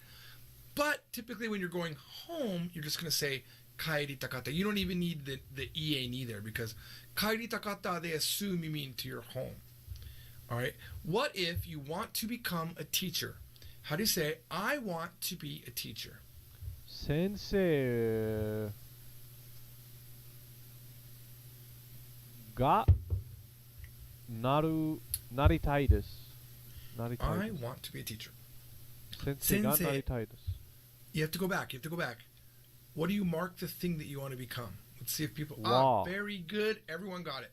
But typically when you're going home, you're just going to say 帰りたかった. You don't even need the EA there because 帰りたかった they assume you mean to your home. Alright? What if you want to become a teacher? How do you say, I want to be a teacher? 先生がなりたいです。I want to be a teacher. 先生がなりたいです。You have to go back. What do you mark the thing that you want to become? Let's see if people... Wow. Very good. Everyone got it.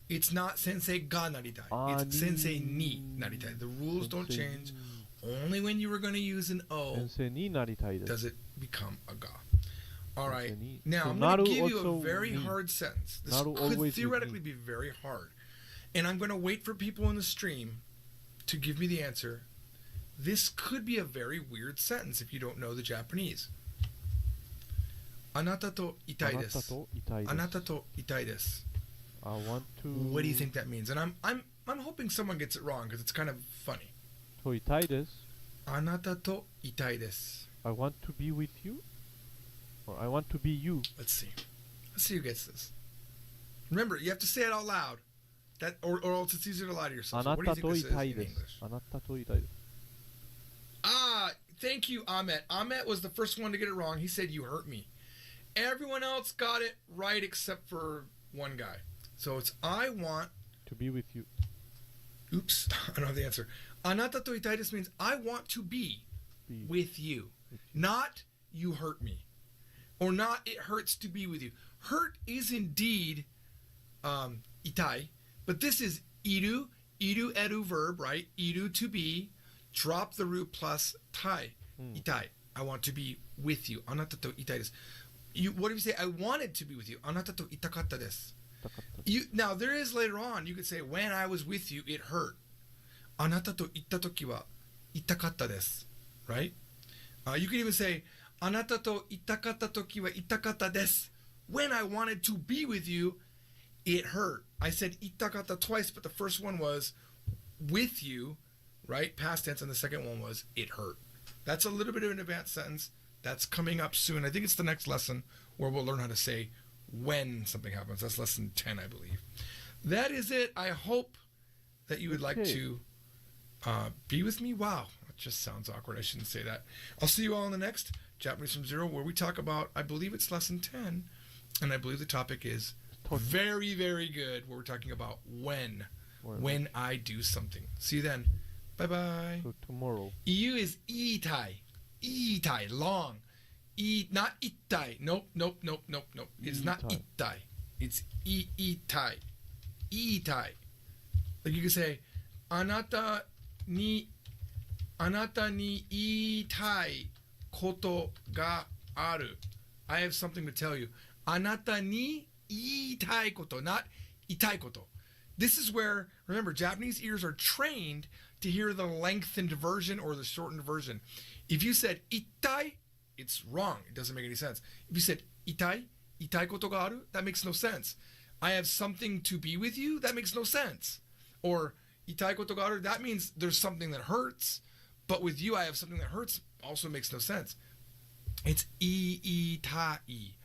It's not sensei ga naritai. It's sensei ni naritai. The rules don't change. Only when you were going to use an O 先生になりたいです。 does it become a ga. All right. Now, I'm going to give you a very hard sentence. This could theoretically be very hard. And I'm going to wait for people in the stream to give me the answer. This could be a very weird sentence if you don't know the Japanese. あなたといたいです。あなたといたいです。I want to... What do you think that means? And I'm hoping someone gets it wrong because it's kind of funny. といたいです。あなたといたいです。I want to be with you? Or I want to be you? Let's see. Let's see who gets this. Remember, you have to say it out loud. That, or else it's easier to lie to yourself. So what do you think this is in English? あなたといたいです。Thank you, Ahmet. Ahmet was the first one to get it wrong. He said, you hurt me. Everyone else got it right except for one guy. So it's, I want... to be with you. Oops, I don't have the answer. あなたといたいです means I want to be with you. Not you hurt me. Or not it hurts to be with you. Hurt is indeed itai, but this is iru eru verb, right? Iru to be, drop the root plus tai, itai. I want to be with you. あなたといたいです. What if you say, I wanted to be with you? あなたといたかったです. Now, there is later on, you could say, when I was with you, it hurt. あなたといったときは痛かったです. Right? You could even say, あなたといたかったときは痛かったです. when I wanted to be with you, it hurt. I said itakata twice, but the first one was with you, right? Past tense, and the second one was it hurt. That's a little bit of an advanced sentence. That's coming up soon. I think it's the next lesson where we'll learn how to say when something happens. That's lesson 10, I believe. That is it. I hope that you would like to be with me. Wow, that just sounds awkward. I shouldn't say that. I'll see you all in the next Japanese from Zero, where we talk about, I believe it's lesson 10, and I believe the topic is very, very good, where we're talking about when I do something. See you then. Bye-bye. So tomorrow. Iu is itai. Itai, long. Not itai. Nope. It's not itai. It's itai. Itai. Like you can say, anata ni itai koto ga aru. I have something to tell you. Anata ni itai koto, not itai koto. This is where, remember, Japanese ears are trained to hear the lengthened version or the shortened version. If you said itai, it's wrong. It doesn't make any sense. If you said itai koto ga aru, that makes no sense. I have something to be with you, that makes no sense. Or itai koto ga aru, that means there's something that hurts, but with you I have something that hurts, also makes no sense. It's itai.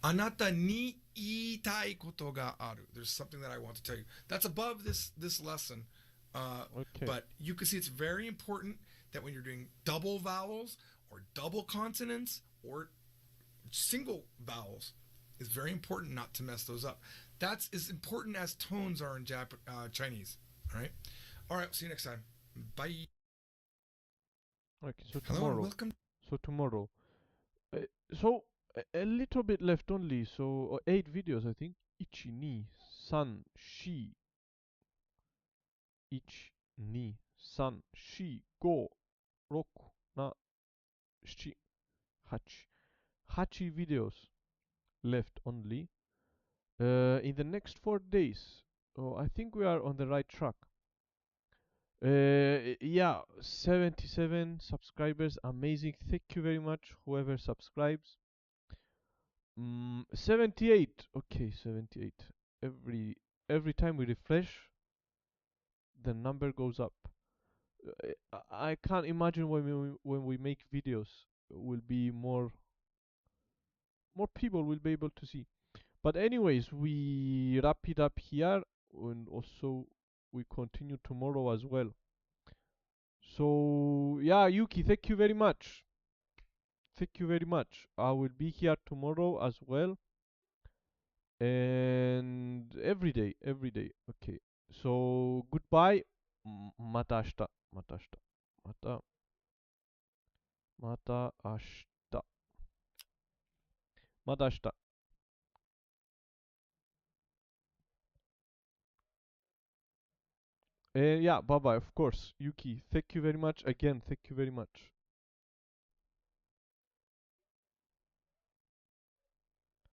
Anata ni itai koto ga aru. There's something that I want to tell you. That's above this lesson. But you can see it's very important that when you're doing double vowels or double consonants or single vowels, it's very important not to mess those up. That's as important as tones are in Chinese. All right? All right, see you next time. Bye. Okay, so Hello, tomorrow. welcome. So tomorrow. So a little bit left only. So 8 videos, I think. 1, 2, 3, 4. 1, 2, 3, 4, 5, 6, 7, 8. 8 videos left only. In the next 4 days. Oh, I think we are on the right track. Yeah, 77 subscribers. Amazing. Thank you very much, whoever subscribes. 78. Okay, 78. Every time we refresh, the number goes up. I can't imagine when we make videos, will be more people will be able to see. But anyways, we wrap it up here, and also we continue tomorrow as well. So yeah, Yuki, thank you very much. Thank you very much. I will be here tomorrow as well, and every day. Okay. So goodbye. Mata ashita. Mata ashita. Mata ashita. Yeah, bye bye. Of course, Yuki. Thank you very much again. Thank you very much.